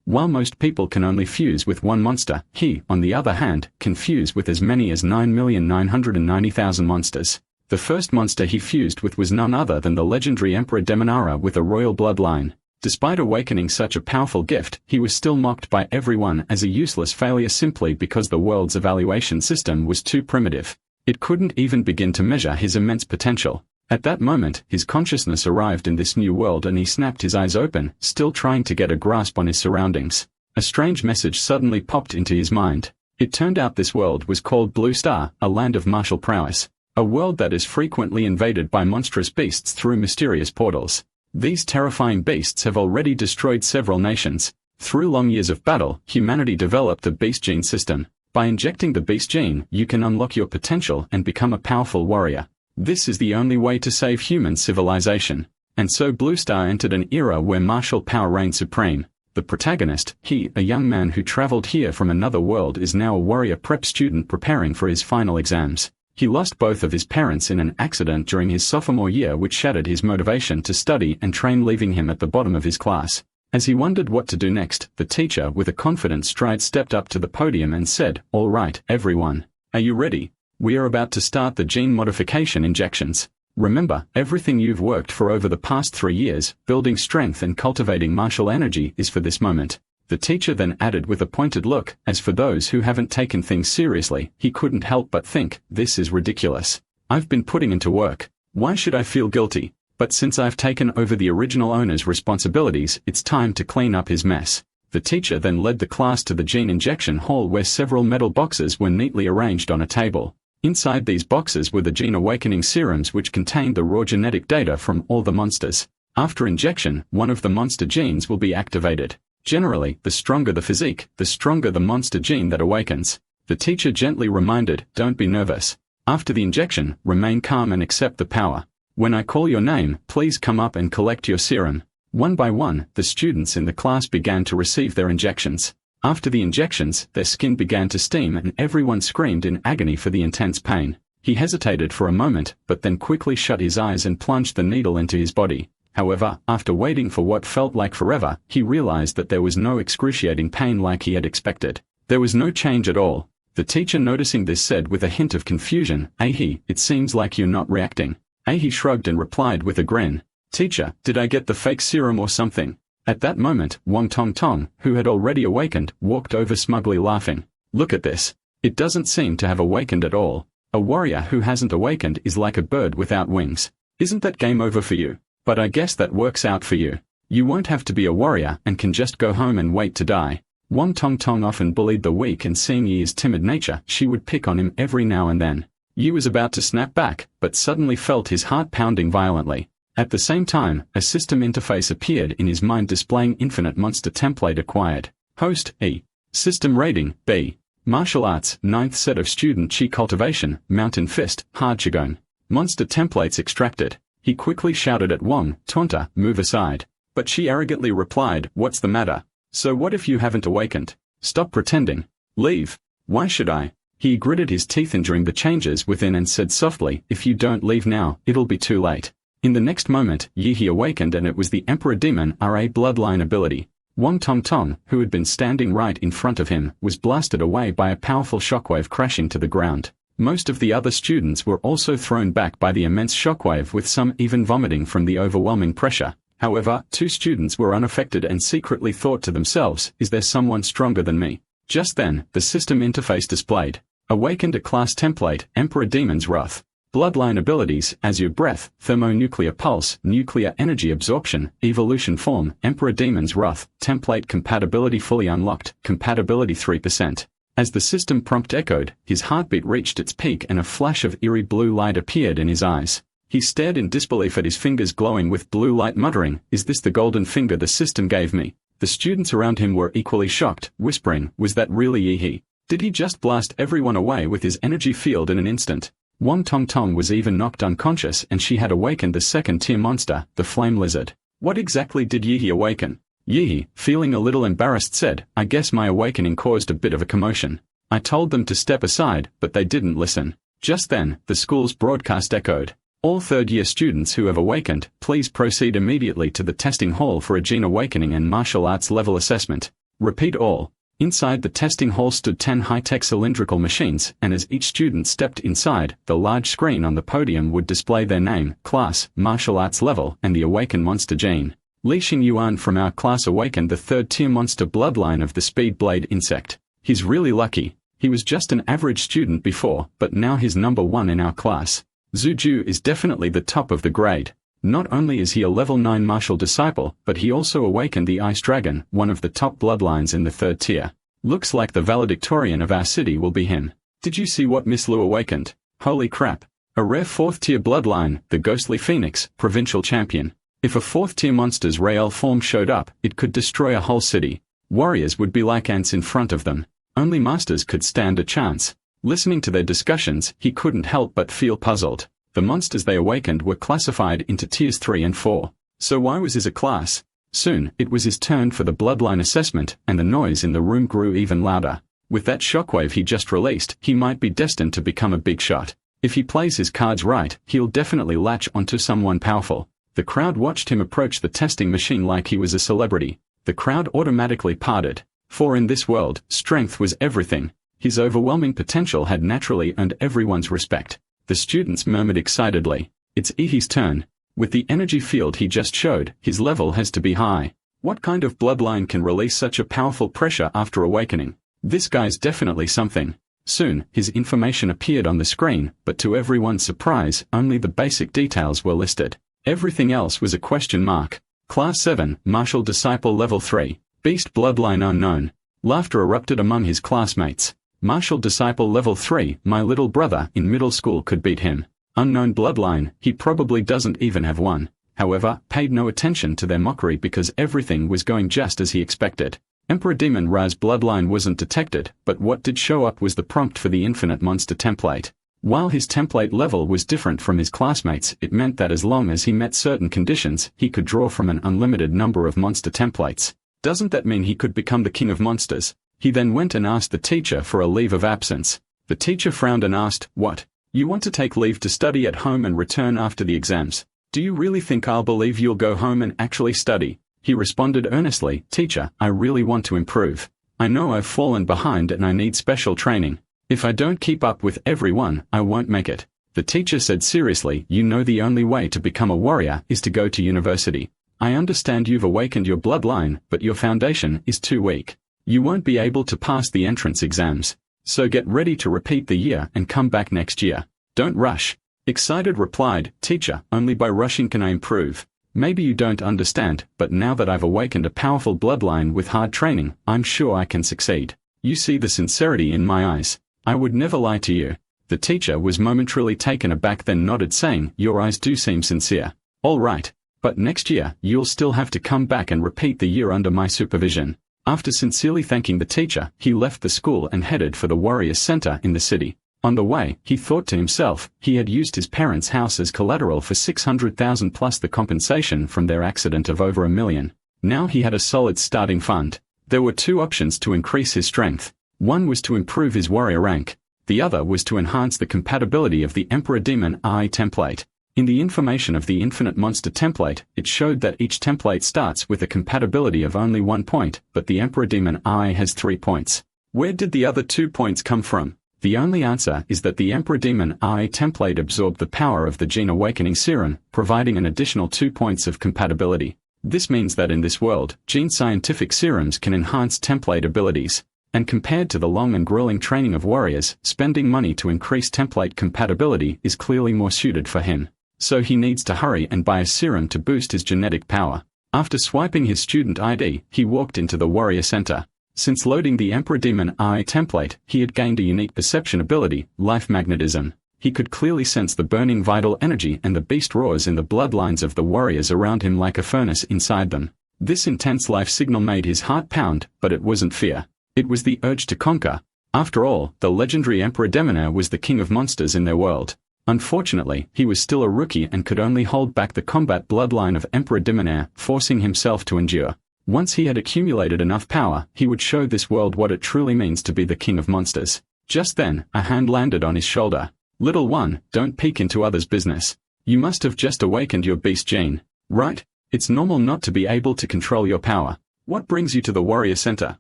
While most people can only fuse with one monster, he, on the other hand, can fuse with as many as 9,990,000 monsters. The first monster he fused with was none other than the legendary Emperor Demonara with a royal bloodline. Despite awakening such a powerful gift, he was still mocked by everyone as a useless failure simply because the world's evaluation system was too primitive. It couldn't even begin to measure his immense potential. At that moment, his consciousness arrived in this new world and he snapped his eyes open, still trying to get a grasp on his surroundings. A strange message suddenly popped into his mind. It turned out this world was called Blue Star, a land of martial prowess. A world that is frequently invaded by monstrous beasts through mysterious portals. These terrifying beasts have already destroyed several nations. Through long years of battle, humanity developed the beast gene system. By injecting the beast gene, you can unlock your potential and become a powerful warrior. This is the only way to save human civilization. And so Blue Star entered an era where martial power reigned supreme. The protagonist, he, a young man who traveled here from another world, is now a warrior prep student preparing for his final exams. He lost both of his parents in an accident during his sophomore year, which shattered his motivation to study and train, leaving him at the bottom of his class. As he wondered what to do next, the teacher with a confident stride stepped up to the podium and said, "All right, everyone. Are you ready? We are about to start the gene modification injections. Remember, everything you've worked for over the past 3 years, building strength and cultivating martial energy, is for this moment." The teacher then added with a pointed look, as for those who haven't taken things seriously, he couldn't help but think, this is ridiculous. I've been putting into work. Why should I feel guilty? But since I've taken over the original owner's responsibilities, it's time to clean up his mess. The teacher then led the class to the gene injection hall where several metal boxes were neatly arranged on a table. Inside these boxes were the gene awakening serums which contained the raw genetic data from all the monsters. After injection, one of the monster genes will be activated. Generally, the stronger the physique, the stronger the monster gene that awakens. The teacher gently reminded, "Don't be nervous. After the injection, remain calm and accept the power. When I call your name, please come up and collect your serum." One by one, the students in the class began to receive their injections. After the injections, their skin began to steam and everyone screamed in agony for the intense pain. He hesitated for a moment, but then quickly shut his eyes and plunged the needle into his body. However, after waiting for what felt like forever, he realized that there was no excruciating pain like he had expected. There was no change at all. The teacher, noticing this, said with a hint of confusion, "Ahi, it seems like you're not reacting." Ahi shrugged and replied with a grin, "Teacher, did I get the fake serum or something?" At that moment, Wong Tong Tong, who had already awakened, walked over smugly laughing. "Look at this. It doesn't seem to have awakened at all. A warrior who hasn't awakened is like a bird without wings. Isn't that game over for you? But I guess that works out for you. You won't have to be a warrior and can just go home and wait to die." Wong Tong Tong often bullied the weak, and seeing Yi's timid nature, she would pick on him every now and then. Yi was about to snap back, but suddenly felt his heart pounding violently. At the same time, a system interface appeared in his mind displaying infinite monster template acquired. Host, E. System rating, B. Martial arts, 9th set of student chi cultivation, mountain fist, hard qigong. Monster templates extracted. He quickly shouted at Wong, "Taunter, move aside." But she arrogantly replied, "What's the matter? So what if you haven't awakened? Stop pretending. Leave." "Why should I?" He gritted his teeth, enduring the changes within, and said softly, "If you don't leave now, it'll be too late." In the next moment, Yi awakened, and it was the Emperor Demon RA bloodline ability. Wong Tong Tong, who had been standing right in front of him, was blasted away by a powerful shockwave, crashing to the ground. Most of the other students were also thrown back by the immense shockwave, with some even vomiting from the overwhelming pressure. However, 2 students were unaffected and secretly thought to themselves, "Is there someone stronger than me?" Just then, the system interface displayed. Awakened a class template, Emperor Demon's Wrath. Bloodline abilities, Azure Breath, Thermonuclear Pulse, Nuclear Energy Absorption, Evolution Form, Emperor Demon's Wrath, Template Compatibility fully unlocked, Compatibility 3%. As the system prompt echoed, his heartbeat reached its peak and a flash of eerie blue light appeared in his eyes. He stared in disbelief at his fingers glowing with blue light, muttering, "Is this the golden finger the system gave me?" The students around him were equally shocked, whispering, "Was that really Yi? Did he just blast everyone away with his energy field in an instant?" Wong Tong Tong was even knocked unconscious, and she had awakened the second-tier monster, the Flame Lizard. What exactly did Yi awaken? Yi, feeling a little embarrassed, said, "I guess my awakening caused a bit of a commotion. I told them to step aside, but they didn't listen." Just then, the school's broadcast echoed. "All third-year students who have awakened, please proceed immediately to the testing hall for a gene awakening and martial arts level assessment." Repeat all. Inside the testing hall stood 10 high-tech cylindrical machines, and as each student stepped inside, the large screen on the podium would display their name, class, martial arts level, and the awakened monster gene. Li Xingyuan from our class awakened the 3rd-tier monster bloodline of the speed blade insect. He's really lucky. He was just an average student before, but now he's number 1 in our class. Zhu Ju is definitely the top of the grade. Not only is he a level 9 martial disciple, but he also awakened the Ice Dragon, one of the top bloodlines in the 3rd tier. Looks like the valedictorian of our city will be him. Did you see what Miss Lu awakened? Holy crap. A rare 4th tier bloodline, the Ghostly Phoenix, provincial champion. If a 4th tier monster's real form showed up, it could destroy a whole city. Warriors would be like ants in front of them. Only masters could stand a chance. Listening to their discussions, he couldn't help but feel puzzled. The monsters they awakened were classified into tiers 3 and 4. So why was his a class? Soon, it was his turn for the bloodline assessment, and the noise in the room grew even louder. With that shockwave he just released, he might be destined to become a big shot. If he plays his cards right, he'll definitely latch onto someone powerful. The crowd watched him approach the testing machine like he was a celebrity. The crowd automatically parted. For in this world, strength was everything. His overwhelming potential had naturally earned everyone's respect. The students murmured excitedly. It's Ihi's turn. With the energy field he just showed, his level has to be high. What kind of bloodline can release such a powerful pressure after awakening? This guy's definitely something. Soon, his information appeared on the screen, but to everyone's surprise, only the basic details were listed. Everything else was a question mark. Class 7, Martial Disciple Level 3, Beast Bloodline Unknown. Laughter erupted among his classmates. Martial Disciple Level 3, my little brother in middle school could beat him. Unknown bloodline, he probably doesn't even have one. However, paid no attention to their mockery because everything was going just as he expected. Emperor Demon Ra's bloodline wasn't detected, but what did show up was the prompt for the infinite monster template. While his template level was different from his classmates, it meant that as long as he met certain conditions, he could draw from an unlimited number of monster templates. Doesn't that mean he could become the king of monsters? He then went and asked the teacher for a leave of absence. The teacher frowned and asked, "What? You want to take leave to study at home and return after the exams? Do you really think I'll believe you'll go home and actually study?" He responded earnestly, "Teacher, I really want to improve. I know I've fallen behind and I need special training. If I don't keep up with everyone, I won't make it." The teacher said seriously, "You know the only way to become a warrior is to go to university. I understand you've awakened your bloodline, but your foundation is too weak. You won't be able to pass the entrance exams. So get ready to repeat the year and come back next year. Don't rush." Excited replied, "Teacher, only by rushing can I improve. Maybe you don't understand, but now that I've awakened a powerful bloodline with hard training, I'm sure I can succeed. You see the sincerity in my eyes. I would never lie to you." The teacher was momentarily taken aback then nodded saying, "Your eyes do seem sincere. All right. But next year, you'll still have to come back and repeat the year under my supervision." After sincerely thanking the teacher, he left the school and headed for the Warriors Center in the city. On the way, he thought to himself, he had used his parents' house as collateral for 600,000 plus the compensation from their accident of over $1 million. Now he had a solid starting fund. There were 2 options to increase his strength. One was to improve his warrior rank. The other was to enhance the compatibility of the Emperor Demon AI template. In the information of the Infinite Monster template, it showed that each template starts with a compatibility of only 1 point, but the Emperor Demon AI has 3 points. Where did the other 2 points come from? The only answer is that the Emperor Demon AI template absorbed the power of the Gene Awakening Serum, providing an additional 2 points of compatibility. This means that in this world, gene scientific serums can enhance template abilities. And compared to the long and grueling training of warriors, spending money to increase template compatibility is clearly more suited for him. So he needs to hurry and buy a serum to boost his genetic power. After swiping his student ID, he walked into the Warrior Center. Since loading the Emperor Demon AI template, he had gained a unique perception ability, life magnetism. He could clearly sense the burning vital energy and the beast roars in the bloodlines of the warriors around him like a furnace inside them. This intense life signal made his heart pound, but it wasn't fear. It was the urge to conquer. After all, the legendary Emperor Demonair was the king of monsters in their world. Unfortunately, he was still a rookie and could only hold back the combat bloodline of Emperor Demonair, forcing himself to endure. Once he had accumulated enough power, he would show this world what it truly means to be the king of monsters. Just then, a hand landed on his shoulder. "Little one, don't peek into others' business. You must have just awakened your beast gene, right? It's normal not to be able to control your power. What brings you to the Warrior Center?"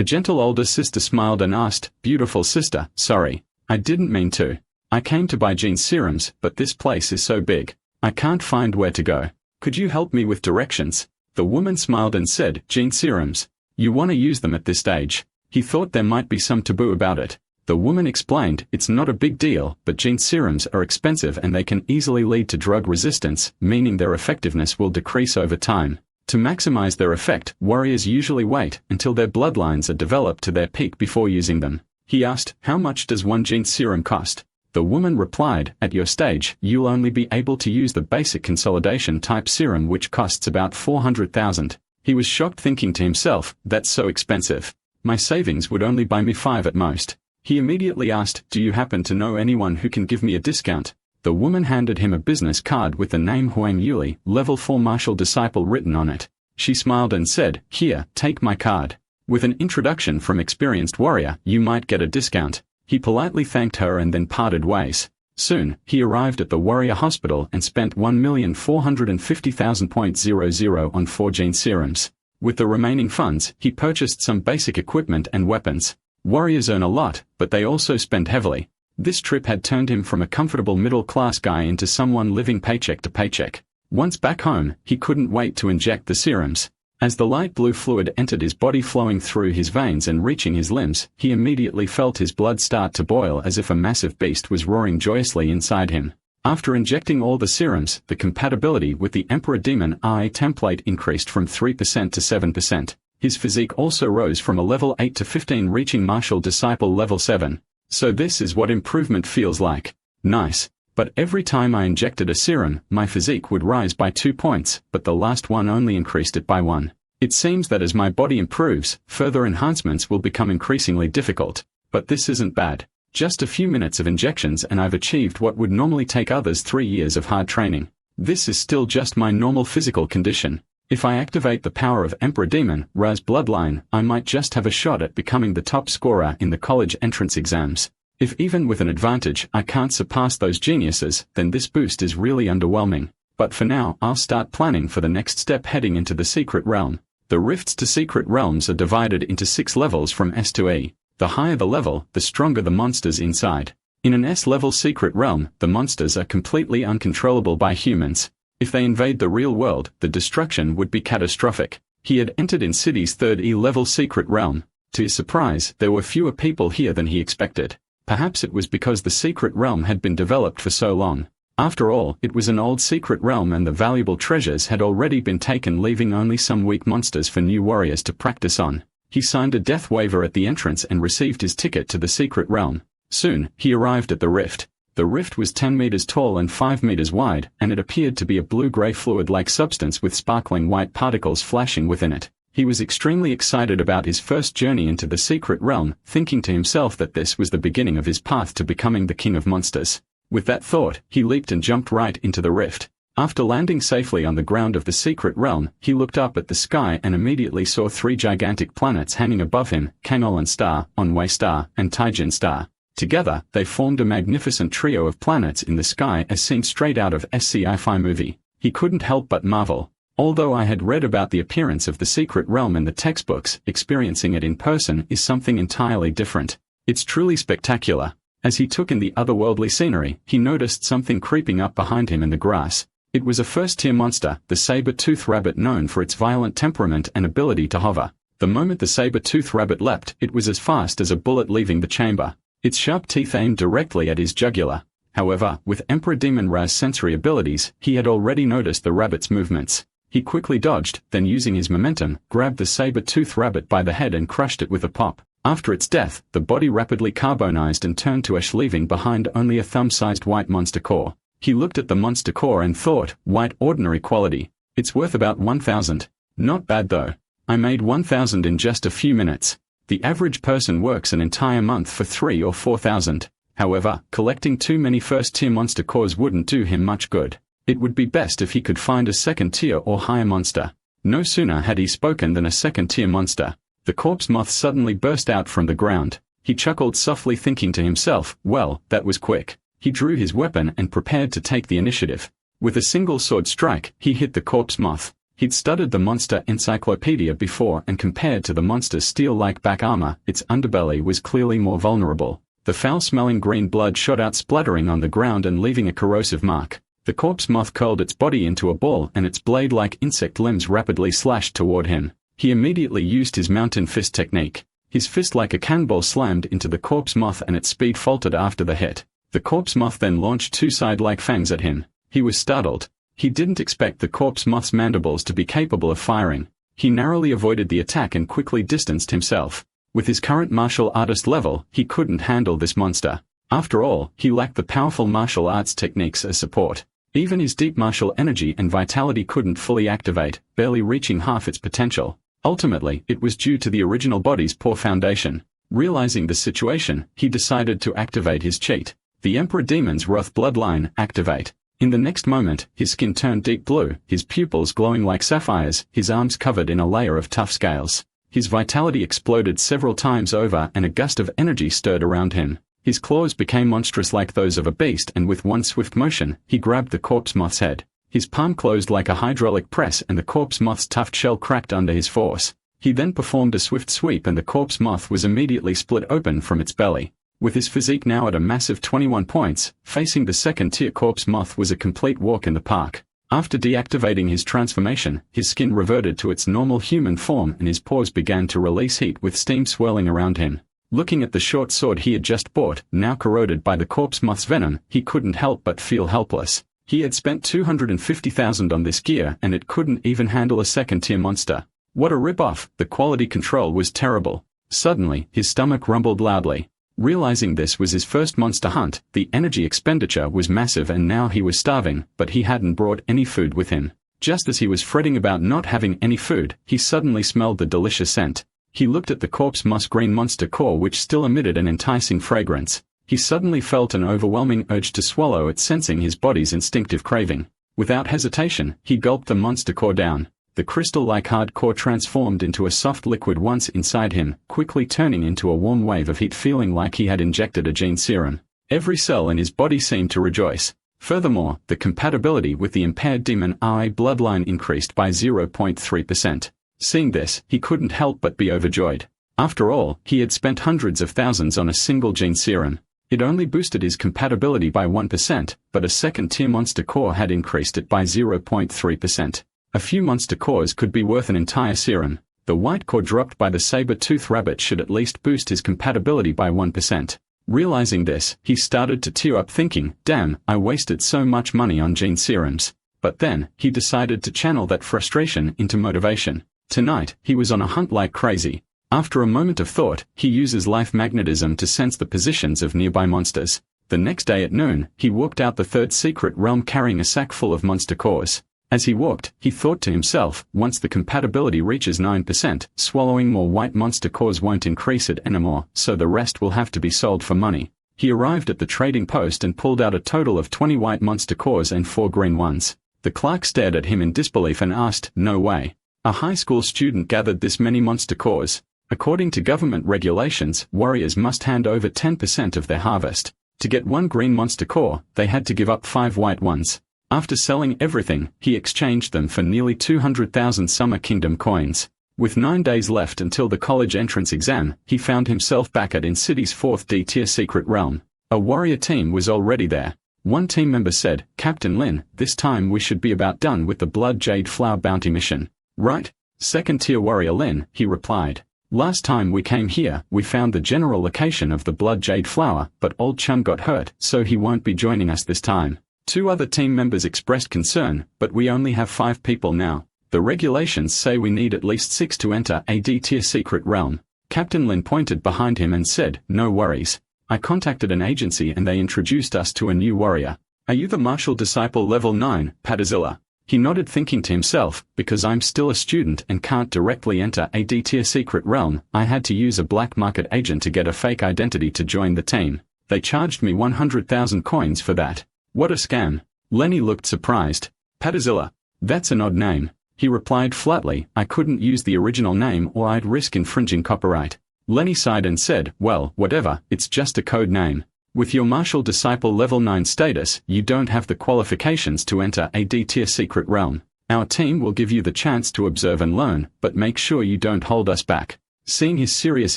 A gentle older sister smiled and asked, "Beautiful sister, sorry. I didn't mean to. I came to buy Jean's serums, but this place is so big. I can't find where to go. Could you help me with directions?" The woman smiled and said, "Jean serums. You want to use them at this stage?" He thought there might be some taboo about it. The woman explained, "It's not a big deal, but Jean serums are expensive and they can easily lead to drug resistance, meaning their effectiveness will decrease over time. To maximize their effect, warriors usually wait until their bloodlines are developed to their peak before using them." He asked, "How much does one Jean serum cost?" The woman replied, "At your stage, you'll only be able to use the basic consolidation type serum which costs about 400,000. He was shocked, thinking to himself, "That's so expensive. My savings would only buy me 5 at most." He immediately asked, "Do you happen to know anyone who can give me a discount?" The woman handed him a business card with the name Huang Yuli, level 4 martial disciple written on it. She smiled and said, "Here, take my card. With an introduction from experienced warrior, you might get a discount." He politely thanked her and then parted ways. Soon, he arrived at the warrior hospital and spent 1,450,000.00 on 4 Jean serums. With the remaining funds, he purchased some basic equipment and weapons. Warriors earn a lot, but they also spend heavily. This trip had turned him from a comfortable middle-class guy into someone living paycheck to paycheck. Once back home, he couldn't wait to inject the serums. As the light blue fluid entered his body, flowing through his veins and reaching his limbs, he immediately felt his blood start to boil as if a massive beast was roaring joyously inside him. After injecting all the serums, the compatibility with the Emperor Demon Eye template increased from 3% to 7%. His physique also rose from a level 8 to 15, reaching Martial Disciple level 7. So this is what improvement feels like. Nice. But every time I injected a serum, my physique would rise by 2 points, but the last one only increased it by 1. It seems that as my body improves, further enhancements will become increasingly difficult. But this isn't bad. Just a few minutes of injections and I've achieved what would normally take others 3 years of hard training. This is still just my normal physical condition. If I activate the power of Emperor Demon Ra's bloodline, I might just have a shot at becoming the top scorer in the college entrance exams. If even with an advantage I can't surpass those geniuses, then this boost is really underwhelming. But for now, I'll start planning for the next step, heading into the secret realm. The rifts to secret realms are divided into 6 levels from S to E. The higher the level, the stronger the monsters inside. In an S-level secret realm, the monsters are completely uncontrollable by humans. If they invade the real world, the destruction would be catastrophic. He had entered in City's 3rd E-level secret realm. To his surprise, there were fewer people here than he expected. Perhaps it was because the secret realm had been developed for so long. After all, it was an old secret realm and the valuable treasures had already been taken, leaving only some weak monsters for new warriors to practice on. He signed a death waiver at the entrance and received his ticket to the secret realm. Soon, he arrived at the rift. The rift was 10 meters tall and 5 meters wide, and it appeared to be a blue-gray fluid-like substance with sparkling white particles flashing within it. He was extremely excited about his first journey into the secret realm, thinking to himself that this was the beginning of his path to becoming the king of monsters. With that thought, he leaped and jumped right into the rift. After landing safely on the ground of the secret realm, he looked up at the sky and immediately saw 3 gigantic planets hanging above him: Kangolan Star, Onway Star, and Taijin Star. Together, they formed a magnificent trio of planets in the sky as seen straight out of sci-fi movie. He couldn't help but marvel. Although I had read about the appearance of the secret realm in the textbooks, experiencing it in person is something entirely different. It's truly spectacular. As he took in the otherworldly scenery, he noticed something creeping up behind him in the grass. It was a first-tier monster, the saber-tooth rabbit, known for its violent temperament and ability to hover. The moment the saber-tooth rabbit leapt, it was as fast as a bullet leaving the chamber. Its sharp teeth aimed directly at his jugular. However, with Emperor Demon Ra's sensory abilities, he had already noticed the rabbit's movements. He quickly dodged, then using his momentum, grabbed the saber-tooth rabbit by the head and crushed it with a pop. After its death, the body rapidly carbonized and turned to ash, leaving behind only a thumb-sized white monster core. He looked at the monster core and thought, white, ordinary quality. It's worth about 1,000. Not bad though. I made 1,000 in just a few minutes. The average person works an entire month for 3,000 or 4,000. However, collecting too many first-tier monster cores wouldn't do him much good. It would be best if he could find a second-tier or higher monster. No sooner had he spoken than a second-tier monster. The corpse moth suddenly burst out from the ground. He chuckled softly, thinking to himself, well, that was quick. He drew his weapon and prepared to take the initiative. With a single sword strike, he hit the corpse moth. He'd studied the monster encyclopedia before and compared to the monster's steel-like back armor, its underbelly was clearly more vulnerable. The foul-smelling green blood shot out splattering on the ground and leaving a corrosive mark. The corpse moth curled its body into a ball and its blade-like insect limbs rapidly slashed toward him. He immediately used his mountain fist technique. His fist like a cannonball slammed into the corpse moth and its speed faltered after the hit. The corpse moth then launched two side-like fangs at him. He was startled. He didn't expect the corpse moth's mandibles to be capable of firing. He narrowly avoided the attack and quickly distanced himself. With his current martial artist level, he couldn't handle this monster. After all, he lacked the powerful martial arts techniques as support. Even his deep martial energy and vitality couldn't fully activate, barely reaching half its potential. Ultimately, it was due to the original body's poor foundation. Realizing the situation, he decided to activate his cheat. The Emperor Demon's Wrath bloodline, activate. In the next moment, his skin turned deep blue, his pupils glowing like sapphires, his arms covered in a layer of tough scales. His vitality exploded several times over and a gust of energy stirred around him. His claws became monstrous like those of a beast and with one swift motion, he grabbed the corpse moth's head. His palm closed like a hydraulic press and the corpse moth's tough shell cracked under his force. He then performed a swift sweep and the corpse moth was immediately split open from its belly. With his physique now at a massive 21 points, facing the second-tier corpse moth was a complete walk in the park. After deactivating his transformation, his skin reverted to its normal human form and his pores began to release heat with steam swirling around him. Looking at the short sword he had just bought, now corroded by the corpse moth's venom, he couldn't help but feel helpless. He had spent 250,000 on this gear and it couldn't even handle a second-tier monster. What a rip-off, the quality control was terrible. Suddenly, his stomach rumbled loudly. Realizing this was his first monster hunt, the energy expenditure was massive and now he was starving, but he hadn't brought any food with him. Just as he was fretting about not having any food, he suddenly smelled the delicious scent. He looked at the corpse moth's green monster core which still emitted an enticing fragrance. He suddenly felt an overwhelming urge to swallow it, sensing his body's instinctive craving. Without hesitation, he gulped the monster core down. The crystal-like hard core transformed into a soft liquid once inside him, quickly turning into a warm wave of heat, feeling like he had injected a gene serum. Every cell in his body seemed to rejoice. Furthermore, the compatibility with the impaired demon RA bloodline increased by 0.3%. Seeing this, he couldn't help but be overjoyed. After all, he had spent hundreds of thousands on a single gene serum. It only boosted his compatibility by 1%, but a second-tier monster core had increased it by 0.3%. A few monster cores could be worth an entire serum. The white core dropped by the saber-tooth rabbit should at least boost his compatibility by 1%. Realizing this, he started to tear up thinking, damn, I wasted so much money on gene serums. But then, he decided to channel that frustration into motivation. Tonight, he was on a hunt like crazy. After a moment of thought, he uses life magnetism to sense the positions of nearby monsters. The next day at noon, he walked out the third secret realm carrying a sack full of monster cores. As he walked, he thought to himself, once the compatibility reaches 9%, swallowing more white monster cores won't increase it anymore, so the rest will have to be sold for money. He arrived at the trading post and pulled out a total of 20 white monster cores and 4 green ones. The clerk stared at him in disbelief and asked, no way. A high school student gathered this many monster cores. According to government regulations, warriors must hand over 10% of their harvest. To get 1 green monster core, they had to give up 5 white ones. After selling everything, he exchanged them for nearly 200,000 Summer Kingdom coins. With 9 days left until the college entrance exam, he found himself back at InCity's 4th D-tier secret realm. A warrior team was already there. One team member said, Captain Lin, this time we should be about done with the Blood Jade Flower bounty mission. Right? Second-tier warrior Lin, he replied. Last time we came here, we found the general location of the Blood Jade Flower, but old chum got hurt, so he won't be joining us this time. 2 other team members expressed concern, but we only have 5 people now. The regulations say we need at least 6 to enter a D-tier secret realm. Captain Lin pointed behind him and said, no worries. I contacted an agency and they introduced us to a new warrior. Are you the martial disciple level 9, Godzilla? He nodded, thinking to himself, because I'm still a student and can't directly enter a D-tier secret realm, I had to use a black market agent to get a fake identity to join the team. They charged me 100,000 coins for that. What a scam. Lenny looked surprised. Godzilla. That's an odd name. He replied flatly, I couldn't use the original name or I'd risk infringing copyright. Lenny sighed and said, well, whatever, it's just a code name. With your martial disciple level 9 status, you don't have the qualifications to enter a D-tier secret realm. Our team will give you the chance to observe and learn, but make sure you don't hold us back. Seeing his serious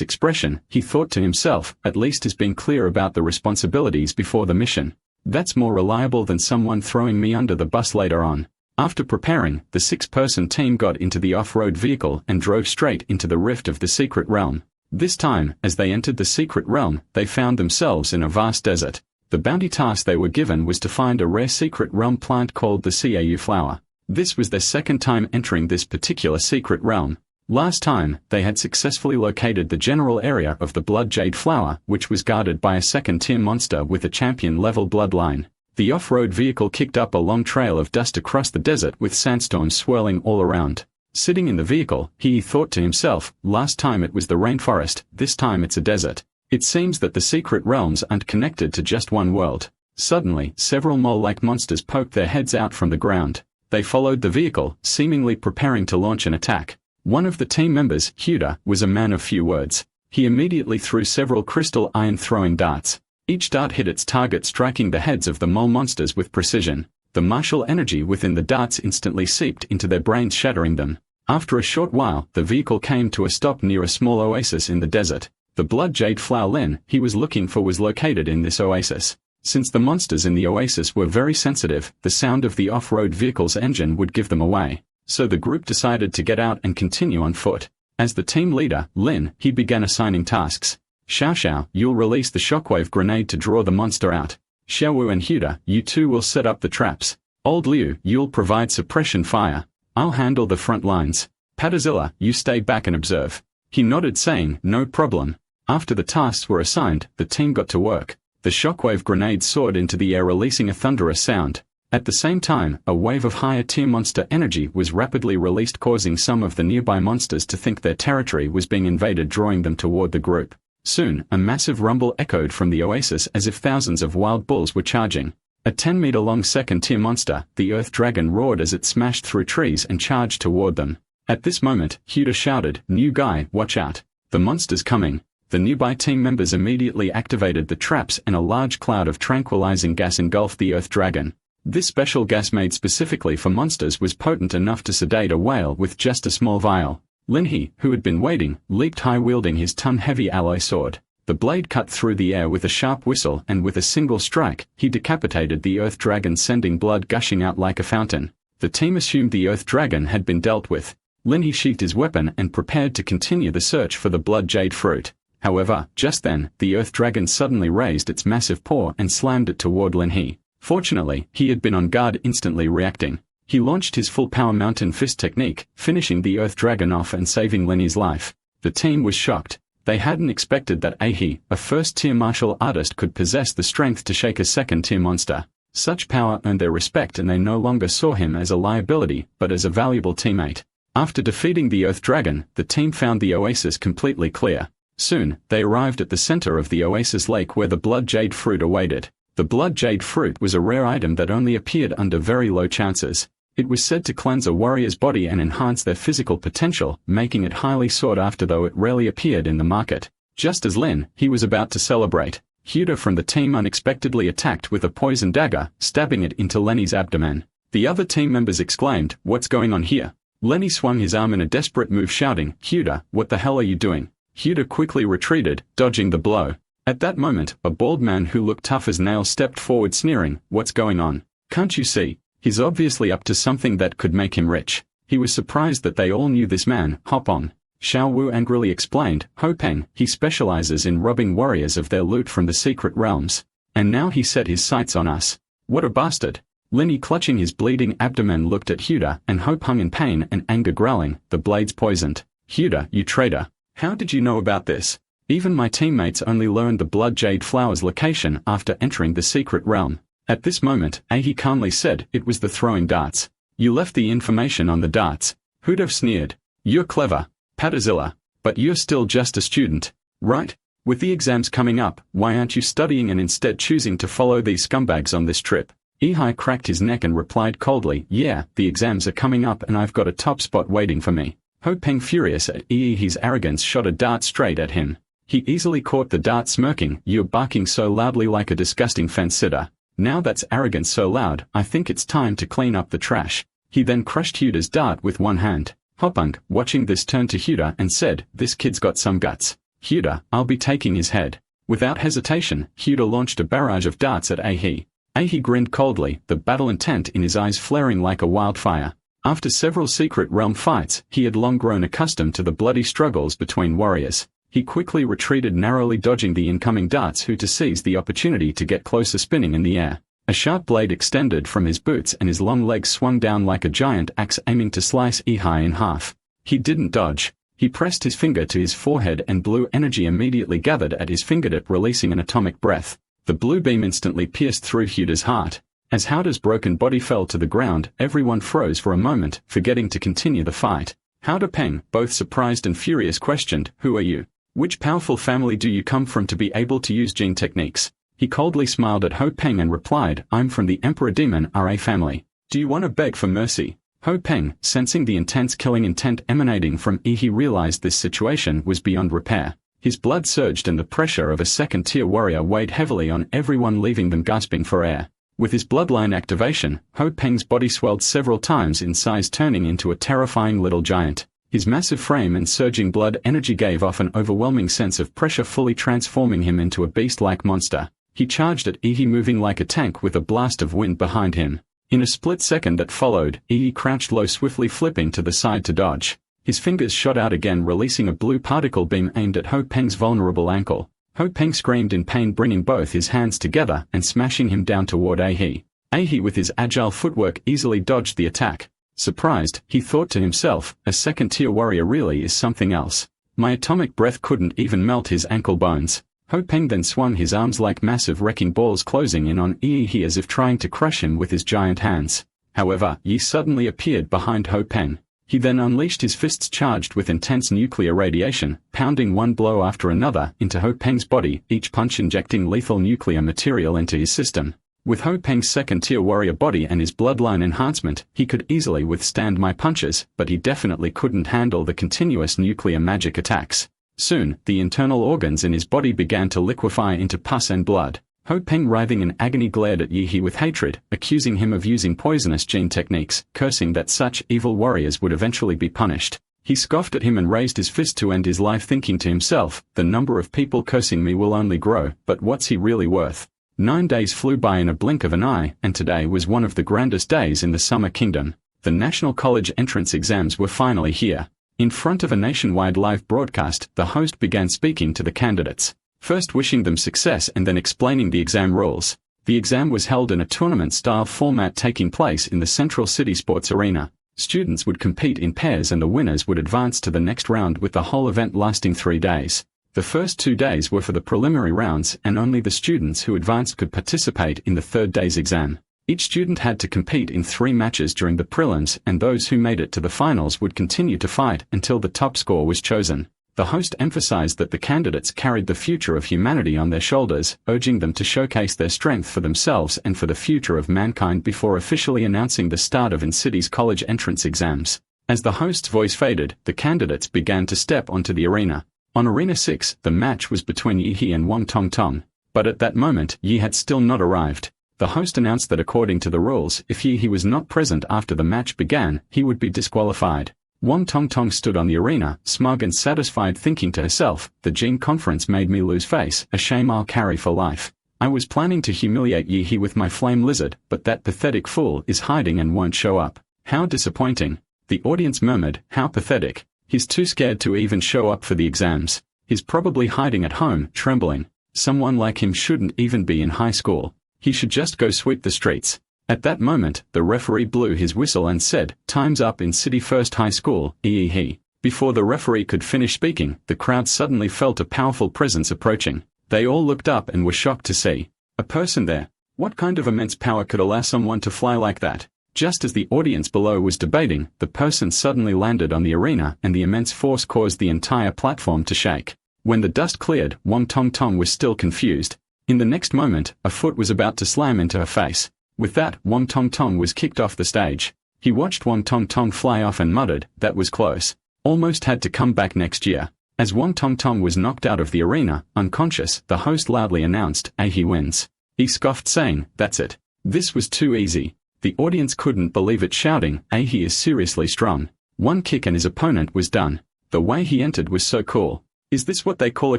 expression, he thought to himself, at least he's been clear about the responsibilities before the mission. That's more reliable than someone throwing me under the bus later on. After preparing, the 6-person team got into the off-road vehicle and drove straight into the rift of the secret realm. This time, as they entered the secret realm, they found themselves in a vast desert. The bounty task they were given was to find a rare secret realm plant called the Cau flower. This was their second time entering this particular secret realm. Last time, they had successfully located the general area of the blood jade flower, which was guarded by a second-tier monster with a champion-level bloodline. The off-road vehicle kicked up a long trail of dust across the desert with sandstorms swirling all around. Sitting in the vehicle, he thought to himself, last time it was the rainforest, this time it's a desert. It seems that the secret realms aren't connected to just one world. Suddenly, several mole-like monsters poked their heads out from the ground. They followed the vehicle, seemingly preparing to launch an attack. One of the team members, Huda, was a man of few words. He immediately threw several crystal iron throwing darts. Each dart hit its target, striking the heads of the mole monsters with precision. The martial energy within the darts instantly seeped into their brains, shattering them. After a short while, the vehicle came to a stop near a small oasis in the desert. The blood jade flower Lin he was looking for was located in this oasis. Since the monsters in the oasis were very sensitive, the sound of the off-road vehicle's engine would give them away. So the group decided to get out and continue on foot. As the team leader, Lin, he began assigning tasks. Xiao, you'll release the shockwave grenade to draw the monster out. Xiaowu and Huda, you two will set up the traps. Old Liu, you'll provide suppression fire. I'll handle the front lines. Padazilla, you stay back and observe. He nodded, saying, no problem. After the tasks were assigned, the team got to work. The shockwave grenade soared into the air, releasing a thunderous sound. At the same time, a wave of higher-tier monster energy was rapidly released, causing some of the nearby monsters to think their territory was being invaded, drawing them toward the group. Soon, a massive rumble echoed from the oasis as if thousands of wild bulls were charging. A 10-meter-long second-tier monster, the Earth Dragon, roared as it smashed through trees and charged toward them. At this moment, Huda shouted, new guy, watch out. The monster's coming. The nearby team members immediately activated the traps and a large cloud of tranquilizing gas engulfed the Earth Dragon. This special gas made specifically for monsters was potent enough to sedate a whale with just a small vial. Linhe, who had been waiting, leaped high, wielding his ton-heavy alloy sword. The blade cut through the air with a sharp whistle, and with a single strike, he decapitated the Earth Dragon, sending blood gushing out like a fountain. The team assumed the Earth Dragon had been dealt with. Linhe sheathed his weapon and prepared to continue the search for the blood jade fruit. However, just then, the Earth Dragon suddenly raised its massive paw and slammed it toward Linhe. Fortunately, he had been on guard, instantly reacting. He launched his full-power mountain fist technique, finishing the Earth Dragon off and saving Linhe's life. The team was shocked. They hadn't expected that Ahi, a first-tier martial artist, could possess the strength to shake a second-tier monster. Such power earned their respect, and they no longer saw him as a liability, but as a valuable teammate. After defeating the Earth Dragon, the team found the oasis completely clear. Soon, they arrived at the center of the oasis lake where the blood jade fruit awaited. The blood jade fruit was a rare item that only appeared under very low chances. It was said to cleanse a warrior's body and enhance their physical potential, making it highly sought after, though it rarely appeared in the market. Just as Lin, he was about to celebrate, Huda from the team unexpectedly attacked with a poison dagger, stabbing it into Lenny's abdomen. The other team members exclaimed, what's going on here? Lenny swung his arm in a desperate move, shouting, Huda, what the hell are you doing? Huda quickly retreated, dodging the blow. At that moment, a bald man who looked tough as nails stepped forward, sneering, what's going on? Can't you see? He's obviously up to something that could make him rich. He was surprised that they all knew this man. Hop on. Xiao Wu angrily explained, Ho Peng, he specializes in robbing warriors of their loot from the secret realms. And now he set his sights on us. What a bastard. Linny, clutching his bleeding abdomen, looked at Huda, and Hope hung in pain and anger, growling, the blade's poisoned. Huda, you traitor. How did you know about this? Even my teammates only learned the blood jade flower's location after entering the secret realm. At this moment, Ahi calmly said, it was the throwing darts. You left the information on the darts. Huda sneered. You're clever, Padazilla, but you're still just a student, right? With the exams coming up, why aren't you studying and instead choosing to follow these scumbags on this trip? Ehai cracked his neck and replied coldly, yeah, the exams are coming up and I've got a top spot waiting for me. Ho Peng, furious at His arrogance, shot a dart straight at him. He easily caught the dart, smirking, you're barking so loudly like a disgusting fence sitter. Now that's arrogance so loud, I think it's time to clean up the trash. He then crushed Huda's dart with one hand. Hopunk, watching this, turned to Huda and said, "This kid's got some guts. Huda, I'll be taking his head." Without hesitation, Huda launched a barrage of darts at Ahi. Ahi grinned coldly, the battle intent in his eyes flaring like a wildfire. After several secret realm fights, he had long grown accustomed to the bloody struggles between warriors. He quickly retreated, narrowly dodging the incoming darts, who to seize the opportunity to get closer, spinning in the air. A sharp blade extended from his boots and his long legs swung down like a giant axe, aiming to slice Ihai in half. He didn't dodge. He pressed his finger to his forehead and blue energy immediately gathered at his fingertip, releasing an atomic breath. The blue beam instantly pierced through Huda's heart. As Huda's broken body fell to the ground, everyone froze for a moment, forgetting to continue the fight. Huda Peng, both surprised and furious, questioned, "Who are you? Which powerful family do you come from to be able to use gene techniques?" He coldly smiled at Ho Peng and replied, "I'm from the Emperor Demon Ra family. Do you want to beg for mercy?" Ho Peng, sensing the intense killing intent emanating from Ihi, realized this situation was beyond repair. His blood surged and the pressure of a second-tier warrior weighed heavily on everyone, leaving them gasping for air. With his bloodline activation, Ho Peng's body swelled several times in size, turning into a terrifying little giant. His massive frame and surging blood energy gave off an overwhelming sense of pressure, fully transforming him into a beast-like monster. He charged at Ihi, moving like a tank with a blast of wind behind him. In a split second that followed, Ihi crouched low, swiftly flipping to the side to dodge. His fingers shot out again, releasing a blue particle beam aimed at Ho Peng's vulnerable ankle. Ho Peng screamed in pain, bringing both his hands together and smashing him down toward Ahi. Ahi, with his agile footwork, easily dodged the attack. Surprised, he thought to himself, a second-tier warrior really is something else. My atomic breath couldn't even melt his ankle bones. Ho Peng then swung his arms like massive wrecking balls, closing in on Yi as if trying to crush him with his giant hands. However, Yi suddenly appeared behind Ho Peng. He then unleashed his fists charged with intense nuclear radiation, pounding one blow after another into Ho Peng's body, each punch injecting lethal nuclear material into his system. With Ho Peng's second-tier warrior body and his bloodline enhancement, he could easily withstand my punches, but he definitely couldn't handle the continuous nuclear magic attacks. Soon, the internal organs in his body began to liquefy into pus and blood. Ho Peng, writhing in agony, glared at Yi with hatred, accusing him of using poisonous gene techniques, cursing that such evil warriors would eventually be punished. He scoffed at him and raised his fist to end his life, thinking to himself, the number of people cursing me will only grow, but what's he really worth? 9 days flew by in a blink of an eye, and today was one of the grandest days in the Summer Kingdom. The National College entrance exams were finally here. In front of a nationwide live broadcast, the host began speaking to the candidates, first wishing them success and then explaining the exam rules. The exam was held in a tournament-style format, taking place in the Central City Sports Arena. Students would compete in pairs and the winners would advance to the next round, with the whole event lasting 3 days. The first 2 days were for the preliminary rounds, and only the students who advanced could participate in the third day's exam. Each student had to compete in 3 matches during the prelims, and those who made it to the finals would continue to fight until the top score was chosen. The host emphasized that the candidates carried the future of humanity on their shoulders, urging them to showcase their strength for themselves and for the future of mankind before officially announcing the start of InCity's college entrance exams. As the host's voice faded, the candidates began to step onto the arena. On Arena 6, the match was between Yi and Wang Tongtong. But at that moment, Yi had still not arrived. The host announced that according to the rules, if Yi was not present after the match began, he would be disqualified. Wang Tongtong stood on the arena, smug and satisfied, thinking to herself, the Gene Conference made me lose face, a shame I'll carry for life. I was planning to humiliate Yi with my flame lizard, but that pathetic fool is hiding and won't show up. How disappointing. The audience murmured, how pathetic. He's too scared to even show up for the exams. He's probably hiding at home, trembling. Someone like him shouldn't even be in high school. He should just go sweep the streets. At that moment, the referee blew his whistle and said, time's up in City First High School, EEH. Before the referee could finish speaking, the crowd suddenly felt a powerful presence approaching. They all looked up and were shocked to see a person there. What kind of immense power could allow someone to fly like that? Just as the audience below was debating, the person suddenly landed on the arena and the immense force caused the entire platform to shake. When the dust cleared, Wang Tongtong was still confused. In the next moment, a foot was about to slam into her face. With that, Wang Tongtong was kicked off the stage. He watched Wang Tongtong fly off and muttered, that was close. Almost had to come back next year. As Wang Tongtong was knocked out of the arena, unconscious, the host loudly announced, he wins. He scoffed, saying, that's it. This was too easy. The audience couldn't believe it, shouting, he is seriously strong. One kick and his opponent was done. The way he entered was so cool. Is this what they call a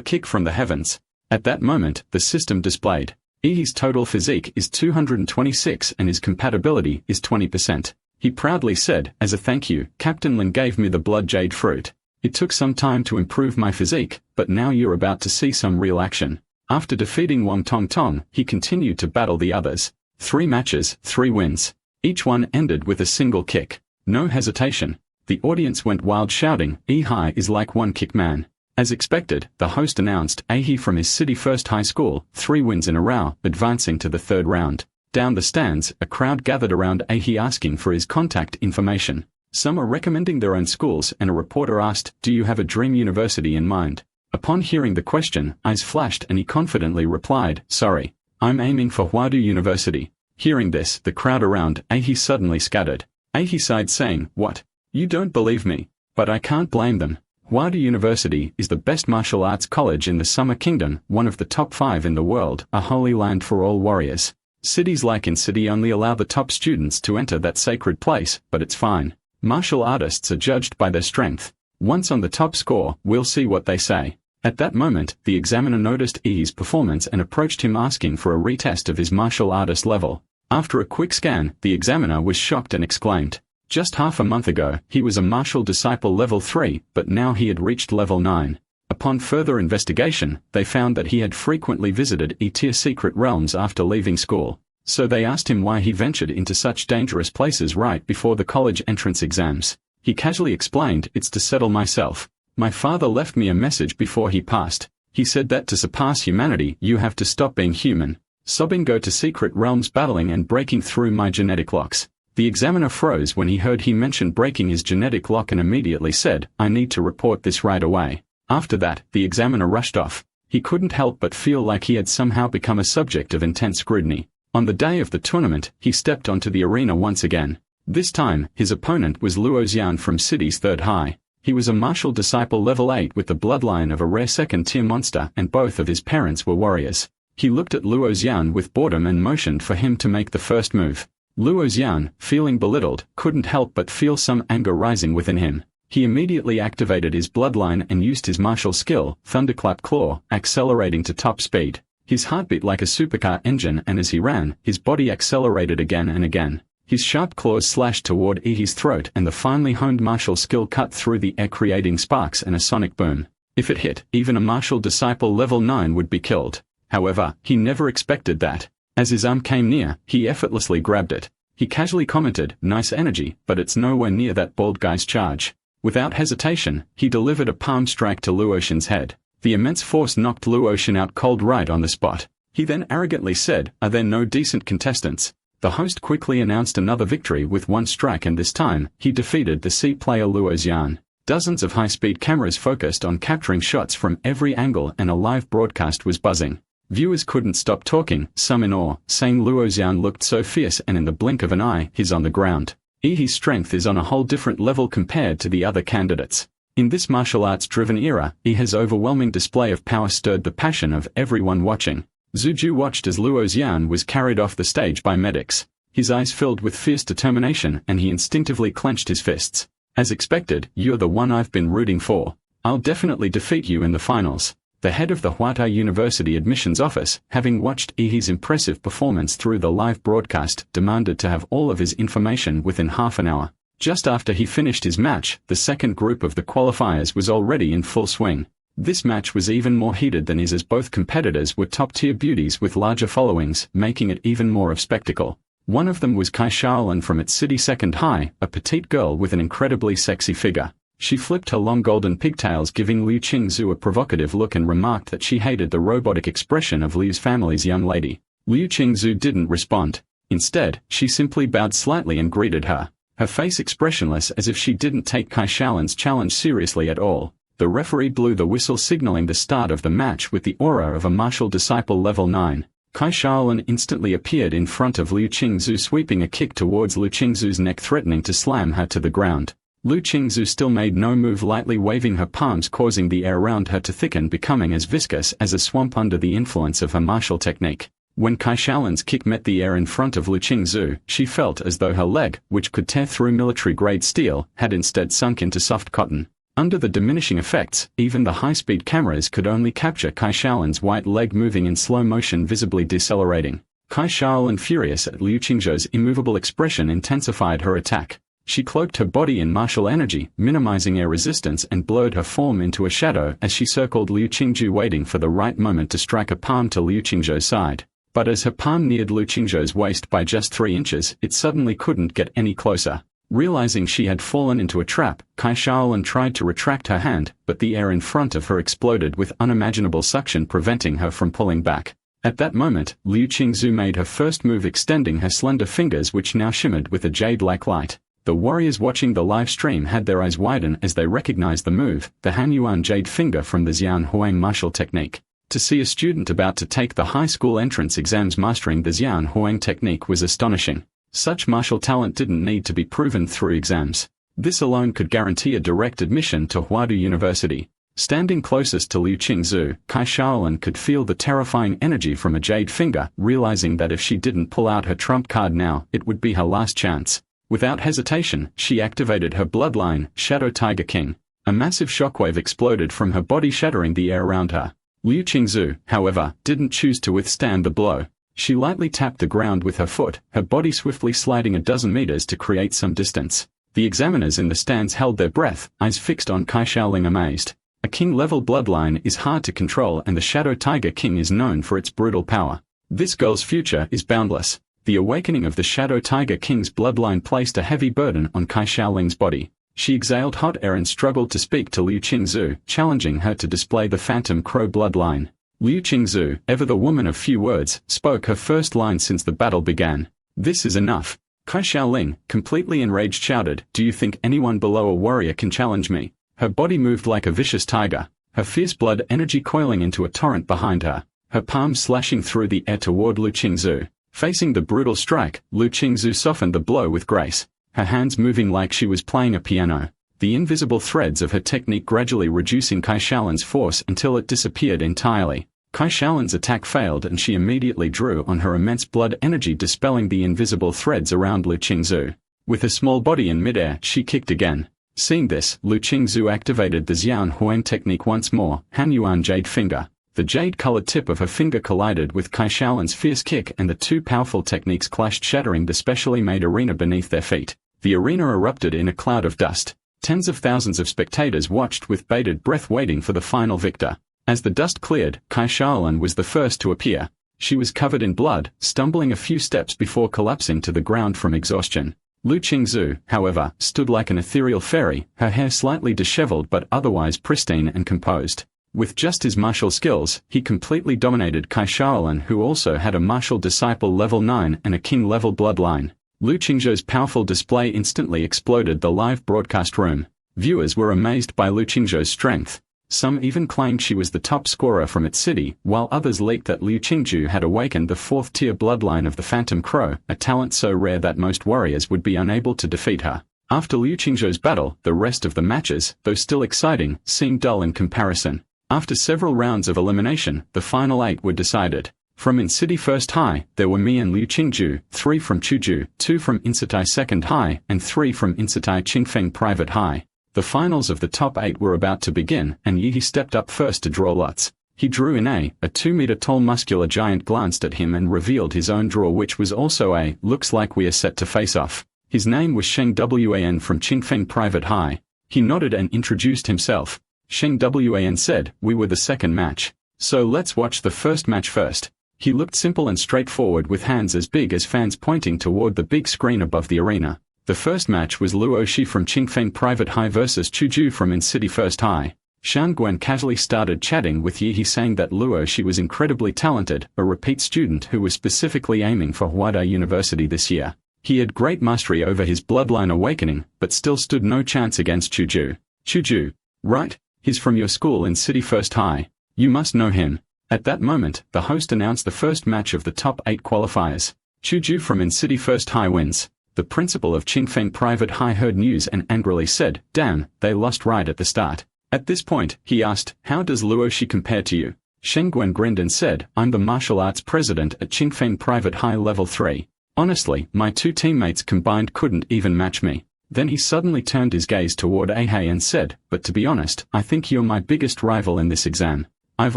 kick from the heavens? At that moment, the system displayed. His total physique is 226 and his compatibility is 20%. He proudly said, as a thank you, Captain Lin gave me the blood jade fruit. It took some time to improve my physique, but now you're about to see some real action. After defeating Wang Tong Tong, he continued to battle the others. 3 matches, 3 wins. Each one ended with a single kick. No hesitation. The audience went wild, shouting, Hi is like one kick man. As expected, the host announced, he from his city first high school, 3 wins in a row, advancing to the 3rd round. Down the stands, a crowd gathered around he asking for his contact information. Some are recommending their own schools, and a reporter asked, do you have a dream university in mind? Upon hearing the question, eyes flashed and he confidently replied, sorry, I'm aiming for Huadu University. Hearing this, the crowd around he suddenly scattered. He sighed, saying, what? You don't believe me? But I can't blame them. Huadu University is the best martial arts college in the Summer Kingdom, one of the top 5 in the world, a holy land for all warriors. Cities like in City only allow the top students to enter that sacred place, but it's fine. Martial artists are judged by their strength. Once on the top score, we'll see what they say. At that moment, the examiner noticed his performance and approached him asking for a retest of his martial artist level. After a quick scan, the examiner was shocked and exclaimed, just half a month ago, he was a martial disciple level 3, but now he had reached level 9. Upon further investigation, they found that he had frequently visited E-tier secret realms after leaving school. So they asked him why he ventured into such dangerous places right before the college entrance exams. He casually explained, it's to settle myself. My father left me a message before he passed. He said that to surpass humanity, you have to stop being human. Sobbing, go to secret realms, battling and breaking through my genetic locks. The examiner froze when he heard he mentioned breaking his genetic lock and immediately said, I need to report this right away. After that, the examiner rushed off. He couldn't help but feel like he had somehow become a subject of intense scrutiny. On the day of the tournament, he stepped onto the arena once again. This time, his opponent was Luo Xian from City's 3rd high. He was a martial disciple level 8 with the bloodline of a rare 2nd-tier monster, and both of his parents were warriors. He looked at Luo Xian with boredom and motioned for him to make the first move. Luo Xian, feeling belittled, couldn't help but feel some anger rising within him. He immediately activated his bloodline and used his martial skill, Thunderclap Claw, accelerating to top speed. His heart beat like a supercar engine, and as he ran, his body accelerated again and again. His sharp claws slashed toward his throat, and the finely honed martial skill cut through the air, creating sparks and a sonic boom. If it hit, even a martial disciple level 9 would be killed. However, he never expected that. As his arm came near, he effortlessly grabbed it. He casually commented, nice energy, but it's nowhere near that bald guy's charge. Without hesitation, he delivered a palm strike to Luotian's head. The immense force knocked Luotian out cold right on the spot. He then arrogantly said, are there no decent contestants? The host quickly announced another victory with one strike, and this time, he defeated the C player Luo Xian. Dozens of high-speed cameras focused on capturing shots from every angle, and a live broadcast was buzzing. Viewers couldn't stop talking, some in awe, saying Luo Xian looked so fierce, and in the blink of an eye, he's on the ground. His strength is on a whole different level compared to the other candidates. In this martial arts-driven era, his overwhelming display of power stirred the passion of everyone watching. Zhu watched as Luo Xian was carried off the stage by medics. His eyes filled with fierce determination, and he instinctively clenched his fists. As expected, you're the one I've been rooting for. I'll definitely defeat you in the finals. The head of the Huatai University admissions office, having watched his impressive performance through the live broadcast, demanded to have all of his information within half an hour. Just after he finished his match, the second group of the qualifiers was already in full swing. This match was even more heated than his, as both competitors were top-tier beauties with larger followings, making it even more of spectacle. One of them was Kai Shaolin from its city 2nd high, a petite girl with an incredibly sexy figure. She flipped her long golden pigtails, giving Liu Qingzu a provocative look, and remarked that she hated the robotic expression of Liu's family's young lady. Liu Qingzu didn't respond. Instead, she simply bowed slightly and greeted her. Her face expressionless, as if she didn't take Kai Shaolin's challenge seriously at all. The referee blew the whistle, signaling the start of the match with the aura of a martial disciple level 9. Kai Shaolin instantly appeared in front of Liu Qingzu, sweeping a kick towards Liu Qingzu's neck, threatening to slam her to the ground. Liu Qingzu still made no move, lightly waving her palms, causing the air around her to thicken, becoming as viscous as a swamp under the influence of her martial technique. When Kai Shaolin's kick met the air in front of Lu Qingzhu, she felt as though her leg, which could tear through military-grade steel, had instead sunk into soft cotton. Under the diminishing effects, even the high-speed cameras could only capture Kai Shaolin's white leg moving in slow motion, visibly decelerating. Kai Shaolin, furious at Liu Qingzhu's immovable expression, intensified her attack. She cloaked her body in martial energy, minimizing air resistance, and blurred her form into a shadow as she circled Liu Qingzhu, waiting for the right moment to strike a palm to Liu Qingzhu's side. But as her palm neared Liu Qingzhu's waist by just 3 inches, it suddenly couldn't get any closer. Realizing she had fallen into a trap, Kai Shaolin tried to retract her hand, but the air in front of her exploded with unimaginable suction, preventing her from pulling back. At that moment, Liu Qingzhu made her first move, extending her slender fingers, which now shimmered with a jade-like light. The warriors watching the live stream had their eyes widen as they recognized the move, the Hanyuan jade finger from the Xian Huang martial technique. To see a student about to take the high school entrance exams mastering the Xian Huang technique was astonishing. Such martial talent didn't need to be proven through exams. This alone could guarantee a direct admission to Huadu University. Standing closest to Liu Qingzhu, Kai Shaolin could feel the terrifying energy from a jade finger, realizing that if she didn't pull out her trump card now, it would be her last chance. Without hesitation, she activated her bloodline, Shadow Tiger King. A massive shockwave exploded from her body, shattering the air around her. Liu Qingzhu, however, didn't choose to withstand the blow. She lightly tapped the ground with her foot, her body swiftly sliding a dozen meters to create some distance. The examiners in the stands held their breath, eyes fixed on Kai Shaolin, amazed. A king-level bloodline is hard to control, and the Shadow Tiger King is known for its brutal power. This girl's future is boundless. The awakening of the Shadow Tiger King's bloodline placed a heavy burden on Kai Shaolin's body. She exhaled hot air and struggled to speak to Liu Qingzhu, challenging her to display the Phantom Crow bloodline. Liu Qingzhu, ever the woman of few words, spoke her first line since the battle began. "This is enough." Kai Shaolin, completely enraged, shouted, "Do you think anyone below a warrior can challenge me?" Her body moved like a vicious tiger, her fierce blood energy coiling into a torrent behind her, her palms slashing through the air toward Liu Qingzhu. Facing the brutal strike, Liu Qingzhu softened the blow with grace, her hands moving like she was playing a piano. The invisible threads of her technique gradually reducing Kai Shaolin's force until it disappeared entirely. Kai Shaolin's attack failed, and she immediately drew on her immense blood energy, dispelling the invisible threads around Liu Qingzhu. With her small body in midair, she kicked again. Seeing this, Liu Qingzhu activated the Xian Huang technique once more, Hanyuan jade finger. The jade-colored tip of her finger collided with Kai Shaolin's fierce kick, and the two powerful techniques clashed, shattering the specially made arena beneath their feet. The arena erupted in a cloud of dust. Tens of thousands of spectators watched with bated breath, waiting for the final victor. As the dust cleared, Kai Shaolin was the first to appear. She was covered in blood, stumbling a few steps before collapsing to the ground from exhaustion. Liu Qingzhu, however, stood like an ethereal fairy, her hair slightly disheveled but otherwise pristine and composed. With just his martial skills, he completely dominated Kai Shaolin, who also had a martial disciple level 9 and a king-level bloodline. Liu Qingzhu's powerful display instantly exploded the live broadcast room. Viewers were amazed by Liu Qingzhu's strength. Some even claimed she was the top scorer from its city, while others leaked that Liu Qingzhu had awakened the 4th-tier bloodline of the Phantom Crow, a talent so rare that most warriors would be unable to defeat her. After Liu Qingzhu's battle, the rest of the matches, though still exciting, seemed dull in comparison. After several rounds of elimination, the final 8 were decided. From In-City First High, there were me and Liu Qingzhu, 3 from Chuju, 2 from In-City Second High, and 3 from In-City Qingfeng Private High. The finals of the top 8 were about to begin, and Yi stepped up first to draw lots. He drew in A 2-meter-tall muscular giant glanced at him and revealed his own draw, which was also A. Looks like we are set to face off. His name was Sheng Wan from Qingfeng Private High. He nodded and introduced himself. Sheng Wan said, "We were the second match. So let's watch the first match first." He looked simple and straightforward, with hands as big as fans pointing toward the big screen above the arena. The first match was Luo Shi from Qingfeng Private High versus Chuju from In-City First High. Shan Guan casually started chatting with Yi, saying that Luo Shi was incredibly talented, a repeat student who was specifically aiming for Huada University this year. He had great mastery over his bloodline awakening, but still stood no chance against Chuju. "Chuju, right? He's from your school in City First High. You must know him." At that moment, the host announced the first match of the top 8 qualifiers. Chuju from In-City First High wins. The principal of Qingfeng Private High heard news and angrily said, "Damn, they lost right at the start." At this point, he asked, "How does Luo Shi compare to you?" Shen Guan grinned and said, I'm the martial arts president at Qingfeng Private High Level 3. Honestly, my two teammates combined couldn't even match me. Then he suddenly turned his gaze toward Ahei and said, but to be honest, I think you're my biggest rival in this exam. I've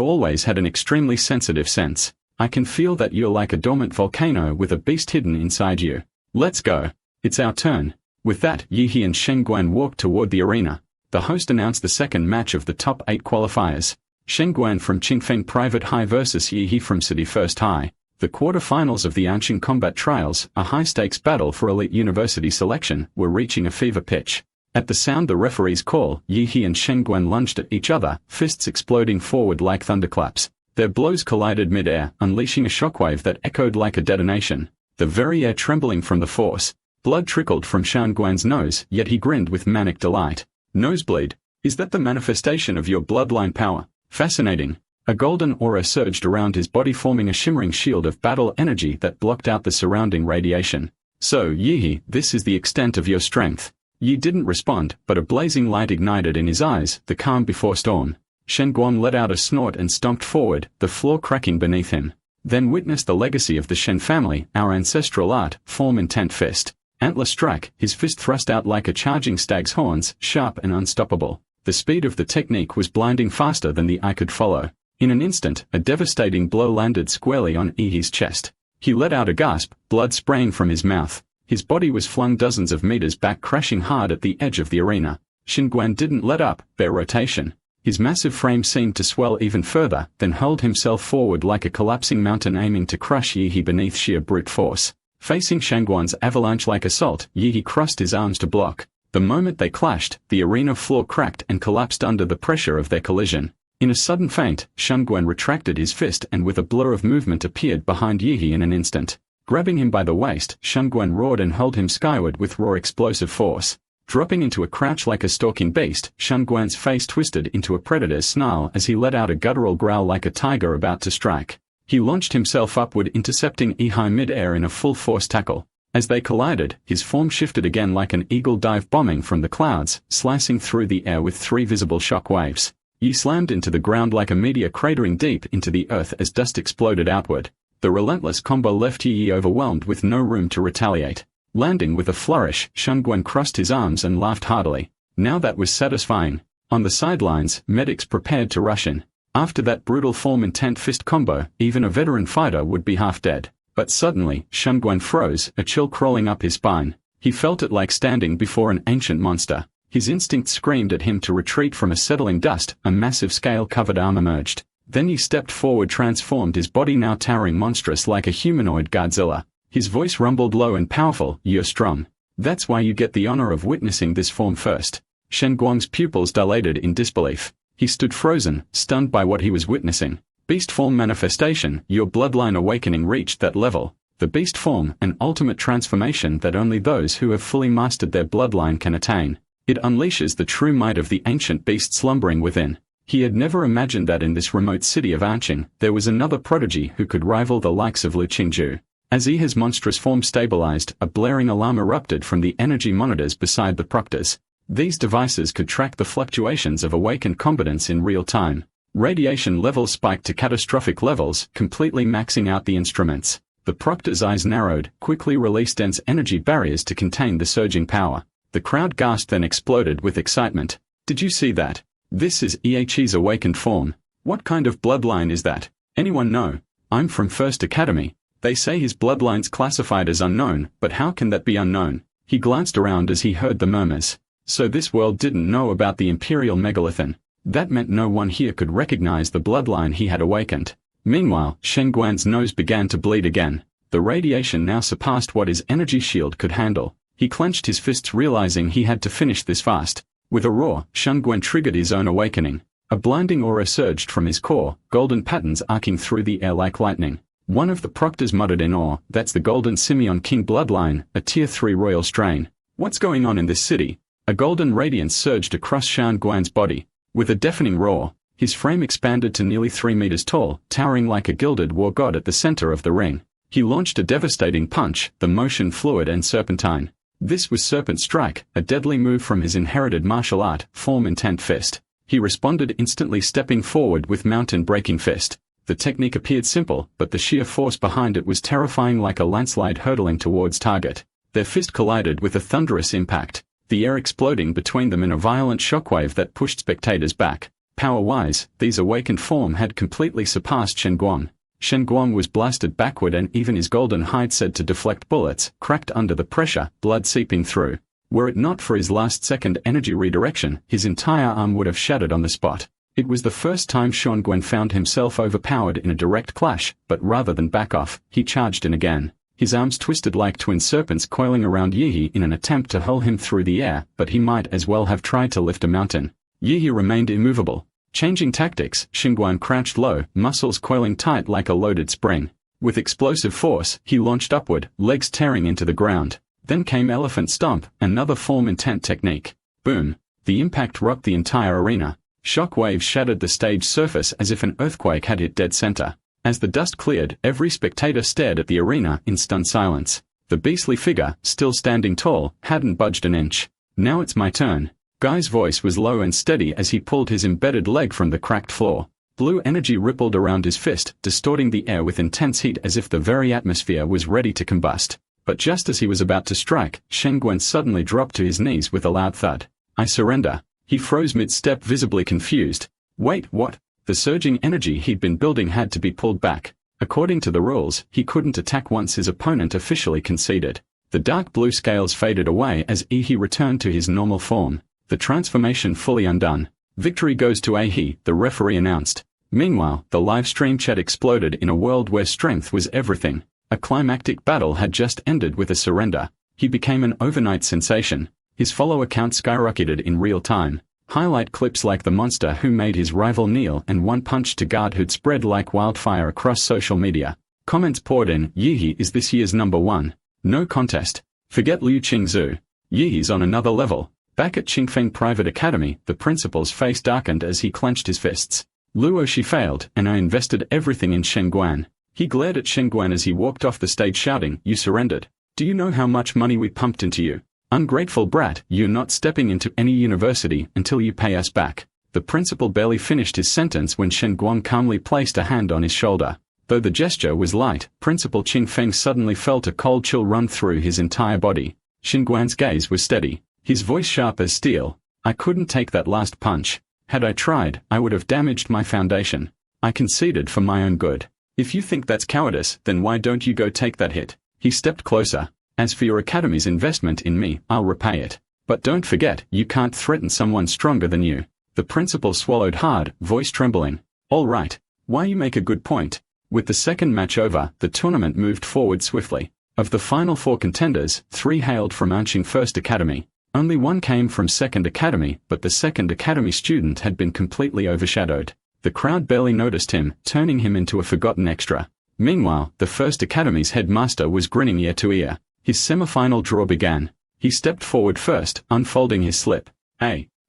always had an extremely sensitive sense. I can feel that you're like a dormant volcano with a beast hidden inside you. Let's go. It's our turn. With that, Yihe and Shen Guan walked toward the arena. The host announced the second match of the top 8 qualifiers. Shen Guan from Qingfeng Private High versus Yihe from City First High. The quarterfinals of the Anshin Combat Trials, a high-stakes battle for elite university selection, were reaching a fever pitch. At the sound the referee's call, Yihe and Shen Guan lunged at each other, fists exploding forward like thunderclaps. Their blows collided mid-air, unleashing a shockwave that echoed like a detonation, the very air trembling from the force. Blood trickled from Shen Guan's nose, yet he grinned with manic delight. Nosebleed? Is that the manifestation of your bloodline power? Fascinating. A golden aura surged around his body, forming a shimmering shield of battle energy that blocked out the surrounding radiation. So, Yihe, this is the extent of your strength. Yi didn't respond, but a blazing light ignited in his eyes, the calm before storm. Shen Guan let out a snort and stomped forward, the floor cracking beneath him. Then witnessed the legacy of the Shen family, our ancestral art, form intent fist. Antler strike, his fist thrust out like a charging stag's horns, sharp and unstoppable. The speed of the technique was blinding, faster than the eye could follow. In an instant, a devastating blow landed squarely on Yihe's chest. He let out a gasp, blood spraying from his mouth. His body was flung dozens of meters back, crashing hard at the edge of the arena. Shen Guan didn't let up, bear rotation. His massive frame seemed to swell even further, then hurled himself forward like a collapsing mountain, aiming to crush Yihe beneath sheer brute force. Facing Shen Guan's avalanche-like assault, Yihe crossed his arms to block. The moment they clashed, the arena floor cracked and collapsed under the pressure of their collision. In a sudden feint, Shen Guan retracted his fist and with a blur of movement appeared behind Yihe in an instant. Grabbing him by the waist, Shen Guan roared and hurled him skyward with raw explosive force. Dropping into a crouch like a stalking beast, Shen Guan's face twisted into a predator's snarl as he let out a guttural growl like a tiger about to strike. He launched himself upward, intercepting Yihe mid-air in a full-force tackle. As they collided, his form shifted again like an eagle dive bombing from the clouds, slicing through the air with 3 visible shock waves. Yi slammed into the ground like a meteor, cratering deep into the earth as dust exploded outward. The relentless combo left Yi overwhelmed with no room to retaliate. Landing with a flourish, Shen Guan crossed his arms and laughed heartily. Now that was satisfying. On the sidelines, medics prepared to rush in. After that brutal form intent fist combo, even a veteran fighter would be half dead. But suddenly, Shen Guan froze, a chill crawling up his spine. He felt it like standing before an ancient monster. His instinct screamed at him to retreat from a settling dust. A massive scale-covered arm emerged. Then he stepped forward, transformed his body, now towering monstrous like a humanoid Godzilla. His voice rumbled low and powerful, "You're strong. That's why you get the honor of witnessing this form first." Shen Guan's pupils dilated in disbelief. He stood frozen, stunned by what he was witnessing. Beast form manifestation, your bloodline awakening reached that level. The beast form, an ultimate transformation that only those who have fully mastered their bloodline can attain. It unleashes the true might of the ancient beast slumbering within. He had never imagined that in this remote city of Anshin, there was another prodigy who could rival the likes of Lu Qingju. As Yihe's monstrous form stabilized, a blaring alarm erupted from the energy monitors beside the proctors. These devices could track the fluctuations of awakened combatants in real time. Radiation levels spiked to catastrophic levels, completely maxing out the instruments. The proctor's eyes narrowed, quickly released dense energy barriers to contain the surging power. The crowd gasped, then exploded with excitement. Did you see that? This is Yihe's awakened form. What kind of bloodline is that? Anyone know? I'm from First Academy. They say his bloodline's classified as unknown, but how can that be unknown? He glanced around as he heard the murmurs. So this world didn't know about the Imperial Megalithon. That meant no one here could recognize the bloodline he had awakened. Meanwhile, Shen Guan's nose began to bleed again. The radiation now surpassed what his energy shield could handle. He clenched his fists, realizing he had to finish this fast. With a roar, Shen Guan triggered his own awakening. A blinding aura surged from his core, golden patterns arcing through the air like lightning. One of the proctors muttered in awe, "That's the Golden Simeon King bloodline, a Tier 3 royal strain. What's going on in this city?" A golden radiance surged across Shen Guan's body. With a deafening roar, his frame expanded to nearly 3 meters tall, towering like a gilded war god at the center of the ring. He launched a devastating punch, the motion fluid and serpentine. This was Serpent Strike, a deadly move from his inherited martial art, form intent fist. He responded instantly, stepping forward with mountain-breaking fist. The technique appeared simple, but the sheer force behind it was terrifying, like a landslide hurtling towards target. Their fist collided with a thunderous impact, the air exploding between them in a violent shockwave that pushed spectators back. Power-wise, these awakened form had completely surpassed Shen Guang. Shen Guang was blasted backward, and even his golden hide, said to deflect bullets, cracked under the pressure, blood seeping through. Were it not for his last-second energy redirection, his entire arm would have shattered on the spot. It was the first time Shen Guang found himself overpowered in a direct clash, but rather than back off, he charged in again. His arms twisted like twin serpents coiling around Yihe in an attempt to hurl him through the air, but he might as well have tried to lift a mountain. Yihe remained immovable. Changing tactics, Shen Guang crouched low, muscles coiling tight like a loaded spring. With explosive force, he launched upward, legs tearing into the ground. Then came Elephant Stomp, another form-intent technique. Boom! The impact rocked the entire arena. Shock waves shattered the stage surface as if an earthquake had hit dead center. As the dust cleared, every spectator stared at the arena in stunned silence. The beastly figure, still standing tall, hadn't budged an inch. Now it's my turn. Guy's voice was low and steady as he pulled his embedded leg from the cracked floor. Blue energy rippled around his fist, distorting the air with intense heat as if the very atmosphere was ready to combust. But just as he was about to strike, Shen Guang suddenly dropped to his knees with a loud thud. I surrender. He froze mid-step, visibly confused. Wait, what? The surging energy he'd been building had to be pulled back. According to the rules, he couldn't attack once his opponent officially conceded. The dark blue scales faded away as Yihe returned to his normal form. The transformation fully undone. Victory goes to Yihe, the referee announced. Meanwhile, the live stream chat exploded in a world where strength was everything. A climactic battle had just ended with a surrender. He became an overnight sensation. His follower count skyrocketed in real time. Highlight clips like the monster who made his rival kneel and one punch to Godhood spread like wildfire across social media. Comments poured in. Yihe is this year's #1. No contest. Forget Liu Qingzhu. Yihe's on another level. Back at Qingfeng Private Academy, the principal's face darkened as he clenched his fists. Luo, she failed, and I invested everything in Shen Guang. He glared at Shen Guang as he walked off the stage shouting, you surrendered. Do you know how much money we pumped into you? Ungrateful brat, you're not stepping into any university until you pay us back. The principal barely finished his sentence when Shen Guang calmly placed a hand on his shoulder. Though the gesture was light, Principal Qingfeng suddenly felt a cold chill run through his entire body. Shen Guang's gaze was steady, his voice sharp as steel. I couldn't take that last punch. Had I tried, I would have damaged my foundation. I conceded for my own good. If you think that's cowardice, then why don't you go take that hit? He stepped closer. As for your academy's investment in me, I'll repay it. But don't forget, you can't threaten someone stronger than you. The principal swallowed hard, voice trembling. All right. Why, you make a good point. With the second match over, the tournament moved forward swiftly. Of the final 4 contenders, 3 hailed from Anqing First Academy. Only 1 came from Second Academy, but the Second Academy student had been completely overshadowed. The crowd barely noticed him, turning him into a forgotten extra. Meanwhile, the First Academy's headmaster was grinning ear to ear. His semi-final draw began. He stepped forward first, unfolding his slip.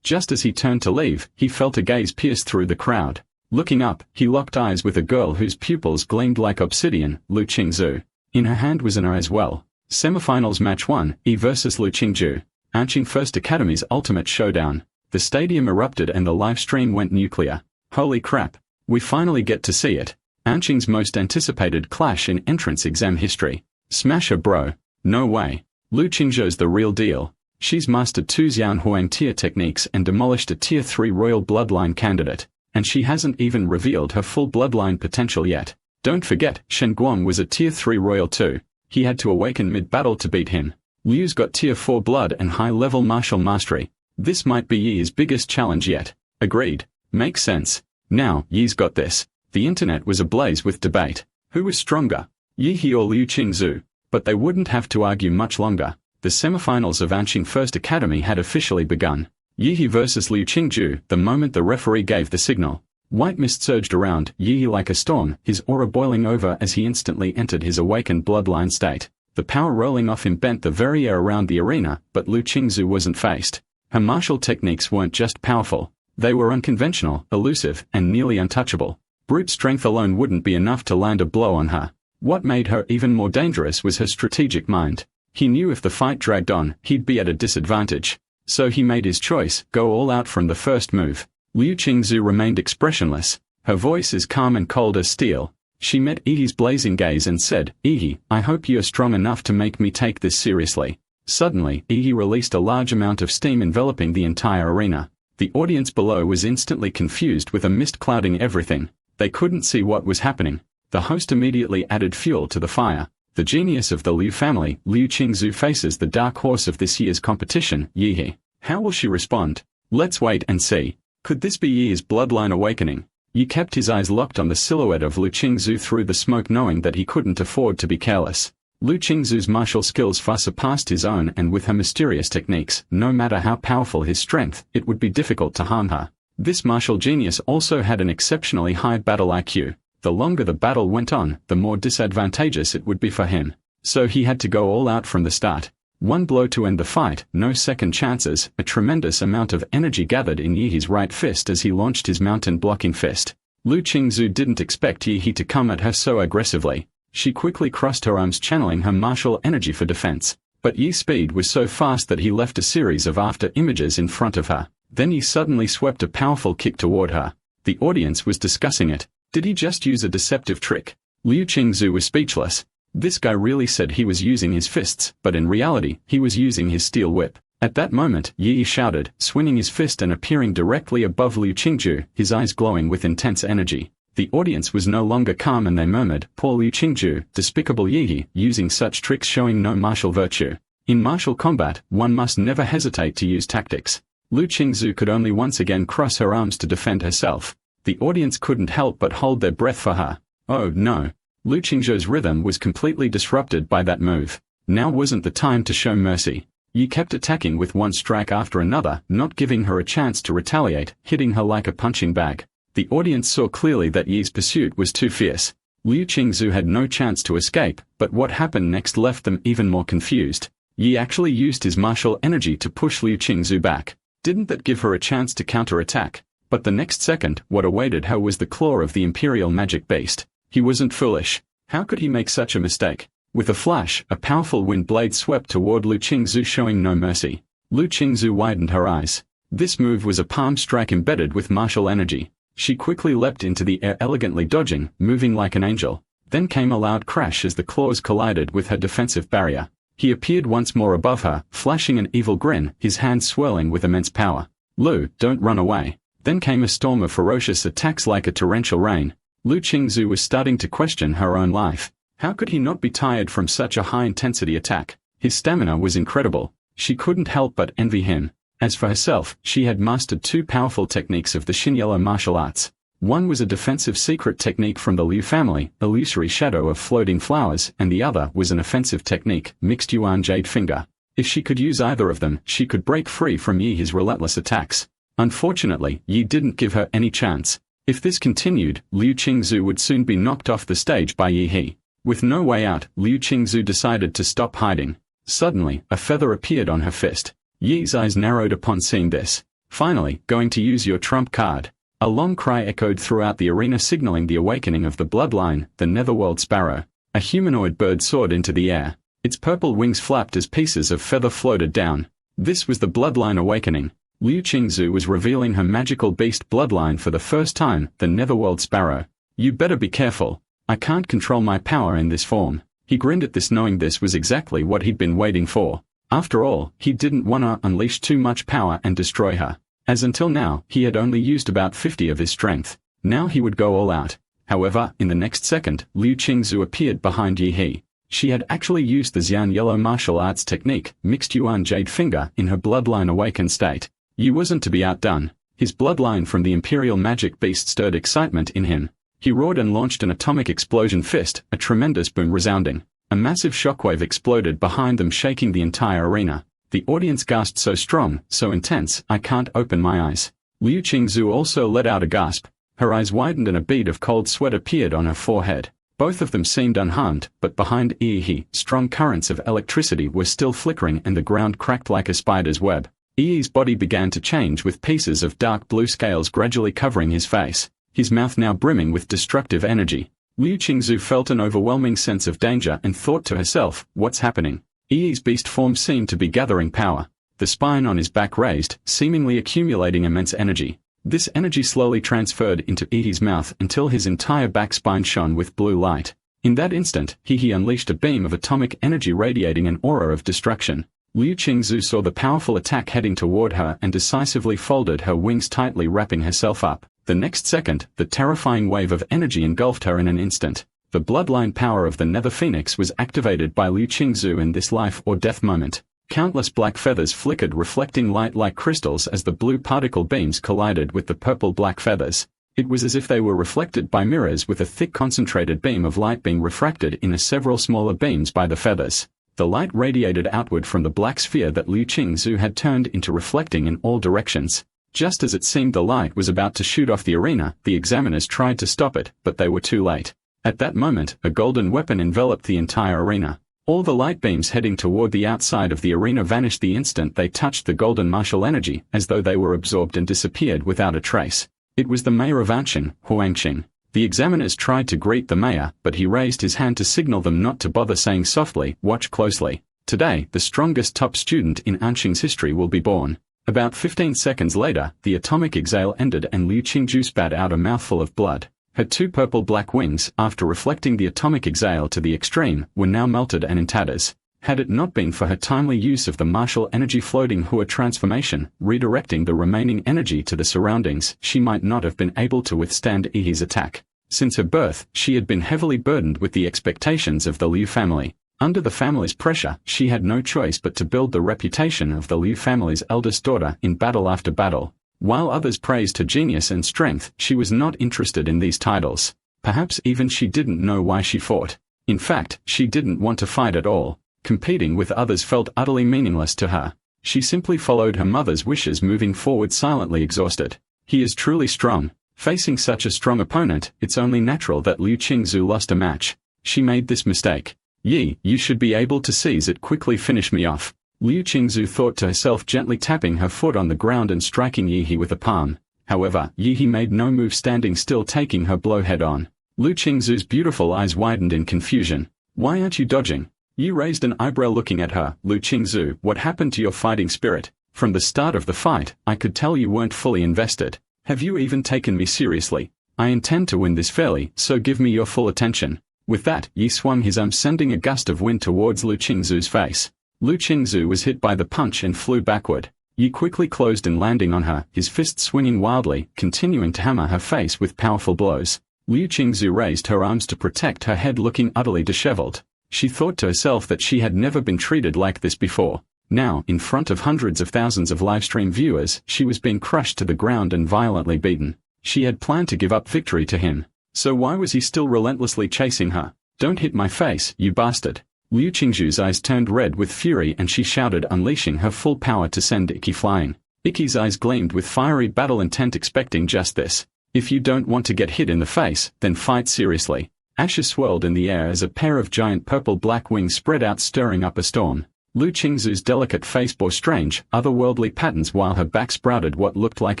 Just as he turned to leave, he felt a gaze pierce through the crowd. Looking up, he locked eyes with a girl whose pupils gleamed like obsidian, Liu Qingzhu. In her hand was an eye as well. Semifinals match 1, Yi versus Liu Qingzhu. Anqing First Academy's ultimate showdown. The stadium erupted and the live stream went nuclear. Holy crap. We finally get to see it. Anqing's most anticipated clash in entrance exam history. Smasher bro. No way. Liu Qingzhu's the real deal. She's mastered 2 Xianhuang tier techniques and demolished a tier 3 royal bloodline candidate. And she hasn't even revealed her full bloodline potential yet. Don't forget, Shen Guang was a tier 3 royal too. He had to awaken mid-battle to beat him. Liu's got tier 4 blood and high-level martial mastery. This might be Yi's biggest challenge yet. Agreed. Makes sense. Now, Yi's got this. The internet was ablaze with debate. Who was stronger? Yihe or Liu Qingzhu? But they wouldn't have to argue much longer. The semifinals of Anqing First Academy had officially begun. Yihe versus Liu Qingzhu, the moment the referee gave the signal. White mist surged around Yihe like a storm, his aura boiling over as he instantly entered his awakened bloodline state. The power rolling off him bent the very air around the arena, but Liu Qingzhu wasn't faced. Her martial techniques weren't just powerful. They were unconventional, elusive, and nearly untouchable. Brute strength alone wouldn't be enough to land a blow on her. What made her even more dangerous was her strategic mind. He knew if the fight dragged on, he'd be at a disadvantage. So he made his choice, go all out from the first move. Liu Qingzu remained expressionless, her voice as calm and cold as steel. She met Yi's blazing gaze and said, "Yi, I hope you are strong enough to make me take this seriously." Suddenly, Yi released a large amount of steam enveloping the entire arena. The audience below was instantly confused with a mist clouding everything. They couldn't see what was happening. The host immediately added fuel to the fire. The genius of the Liu family, Liu Qingzu, faces the dark horse of this year's competition, Yi. How will she respond? Let's wait and see. Could this be Yi's bloodline awakening? Yi kept his eyes locked on the silhouette of Liu Qingzu through the smoke, knowing that he couldn't afford to be careless. Liu Qingzu's martial skills far surpassed his own, and with her mysterious techniques, no matter how powerful his strength, it would be difficult to harm her. This martial genius also had an exceptionally high battle IQ. The longer the battle went on, the more disadvantageous it would be for him. So he had to go all out from the start. One blow to end the fight, no second chances. A tremendous amount of energy gathered in Yi's right fist as he launched his mountain-blocking fist. Liu Qingzu didn't expect Yi to come at her so aggressively. She quickly crossed her arms, channeling her martial energy for defense. But Yi's speed was so fast that he left a series of after images in front of her. Then he suddenly swept a powerful kick toward her. The audience was discussing it. Did he just use a deceptive trick? Liu Qingzu was speechless. This guy really said he was using his fists, but in reality, he was using his steel whip. At that moment, Yi shouted, swinging his fist and appearing directly above Liu Qingzu, his eyes glowing with intense energy. The audience was no longer calm and they murmured, "Poor Liu Qingzu, despicable Yi, using such tricks, showing no martial virtue." In martial combat, one must never hesitate to use tactics. Liu Qingzu could only once again cross her arms to defend herself. The audience couldn't help but hold their breath for her. Oh no. Liu Qingzhu's rhythm was completely disrupted by that move. Now wasn't the time to show mercy. Yi kept attacking with one strike after another, not giving her a chance to retaliate, hitting her like a punching bag. The audience saw clearly that Yi's pursuit was too fierce. Liu Qingzu had no chance to escape, but what happened next left them even more confused. Yi actually used his martial energy to push Liu Qingzu back. Didn't that give her a chance to counterattack? But the next second, what awaited her was the claw of the Imperial Magic Beast. He wasn't foolish. How could he make such a mistake? With a flash, a powerful wind blade swept toward Liu Qingzu, showing no mercy. Liu Qingzu widened her eyes. This move was a palm strike embedded with martial energy. She quickly leapt into the air, elegantly dodging, moving like an angel. Then came a loud crash as the claws collided with her defensive barrier. He appeared once more above her, flashing an evil grin, his hands swirling with immense power. "Liu, don't run away." Then came a storm of ferocious attacks like a torrential rain. Liu Qingzu was starting to question her own life. How could he not be tired from such a high-intensity attack? His stamina was incredible. She couldn't help but envy him. As for herself, she had mastered two powerful techniques of the Yahello martial arts. One was a defensive secret technique from the Liu family, illusory shadow of floating flowers, and the other was an offensive technique, mixed yuan jade finger. If she could use either of them, she could break free from Yi's relentless attacks. Unfortunately, Yi didn't give her any chance. If this continued, Liu Qingzu would soon be knocked off the stage by Yi. With no way out, Liu Qingzu decided to stop hiding. Suddenly, a feather appeared on her fist. Yi's eyes narrowed upon seeing this. "Finally, going to use your trump card." A long cry echoed throughout the arena, signaling the awakening of the bloodline, the netherworld sparrow. A humanoid bird soared into the air. Its purple wings flapped as pieces of feather floated down. This was the bloodline awakening. Liu Qingzu was revealing her magical beast bloodline for the first time, the netherworld sparrow. "You better be careful. I can't control my power in this form." He grinned at this, knowing this was exactly what he'd been waiting for. After all, he didn't want to unleash too much power and destroy her. As until now, he had only used about 50 of his strength. Now he would go all out. However, in the next second, Liu Qingzu appeared behind Yi. She had actually used the Yahello martial arts technique, mixed yuan jade finger, in her bloodline awakened state. Yi wasn't to be outdone. His bloodline from the Imperial Magic Beast stirred excitement in him. He roared and launched an atomic explosion fist, a tremendous boom resounding. A massive shockwave exploded behind them, shaking the entire arena. The audience gasped, "So strong, so intense, I can't open my eyes." Liu Qingzu also let out a gasp. Her eyes widened and a bead of cold sweat appeared on her forehead. Both of them seemed unharmed, but behind Yi, strong currents of electricity were still flickering and the ground cracked like a spider's web. Yi's body began to change, with pieces of dark blue scales gradually covering his face, his mouth now brimming with destructive energy. Liu Qingzu felt an overwhelming sense of danger and thought to herself, "What's happening?" Yi's beast form seemed to be gathering power. The spine on his back raised, seemingly accumulating immense energy. This energy slowly transferred into Ihi's mouth until his entire back spine shone with blue light. In that instant, Ihi unleashed a beam of atomic energy radiating an aura of destruction. Liu Qingzu saw the powerful attack heading toward her and decisively folded her wings tightly, wrapping herself up. The next second, the terrifying wave of energy engulfed her in an instant. The bloodline power of the Nether Phoenix was activated by Liu Qingzu in this life or death moment. Countless black feathers flickered, reflecting light like crystals as the blue particle beams collided with the purple-black feathers. It was as if they were reflected by mirrors, with a thick concentrated beam of light being refracted in several smaller beams by the feathers. The light radiated outward from the black sphere that Liu Qingzu had turned into, reflecting in all directions. Just as it seemed the light was about to shoot off the arena, the examiners tried to stop it, but they were too late. At that moment, a golden weapon enveloped the entire arena. All the light beams heading toward the outside of the arena vanished the instant they touched the golden martial energy, as though they were absorbed and disappeared without a trace. It was the mayor of Anshan, Huangqing. The examiners tried to greet the mayor, but he raised his hand to signal them not to bother, saying softly, "Watch closely. Today, the strongest top student in Anshan's history will be born." About 15 seconds later, the atomic exhale ended and Liu Qingzu spat out a mouthful of blood. Her two purple-black wings, after reflecting the atomic exhale to the extreme, were now melted and in tatters. Had it not been for her timely use of the martial energy floating Hua transformation, redirecting the remaining energy to the surroundings, she might not have been able to withstand Ihi's attack. Since her birth, she had been heavily burdened with the expectations of the Liu family. Under the family's pressure, she had no choice but to build the reputation of the Liu family's eldest daughter in battle after battle. While others praised her genius and strength, she was not interested in these titles. Perhaps even she didn't know why she fought. In fact, she didn't want to fight at all. Competing with others felt utterly meaningless to her. She simply followed her mother's wishes, moving forward silently exhausted. He is truly strong. Facing such a strong opponent, it's only natural that Liu Qingzu lost a match. She made this mistake. "Yi, you should be able to seize it quickly, finish me off." Liu Qingzu thought to herself, gently tapping her foot on the ground and striking Yihe with a palm. However, Yihe made no move, standing still, taking her blow head on. Liu Qingzu's beautiful eyes widened in confusion. "Why aren't you dodging?" Yi raised an eyebrow, looking at her. "Liu Qingzu, what happened to your fighting spirit? From the start of the fight, I could tell you weren't fully invested. Have you even taken me seriously? I intend to win this fairly, so give me your full attention." With that, Yi swung his arm, sending a gust of wind towards Liu Qingzu's face. Liu Qingzu was hit by the punch and flew backward. Yi quickly closed in, landing on her, his fist swinging wildly, continuing to hammer her face with powerful blows. Liu Qingzu raised her arms to protect her head, looking utterly disheveled. She thought to herself that she had never been treated like this before. Now, in front of hundreds of thousands of livestream viewers, she was being crushed to the ground and violently beaten. She had planned to give up victory to him. So why was he still relentlessly chasing her? "Don't hit my face, you bastard." Liu Qingzu's eyes turned red with fury and she shouted, unleashing her full power to send Iki flying. Iki's eyes gleamed with fiery battle intent, expecting just this. "If you don't want to get hit in the face, then fight seriously." Ashes swirled in the air as a pair of giant purple-black wings spread out, stirring up a storm. Liu Qingzu's delicate face bore strange, otherworldly patterns while her back sprouted what looked like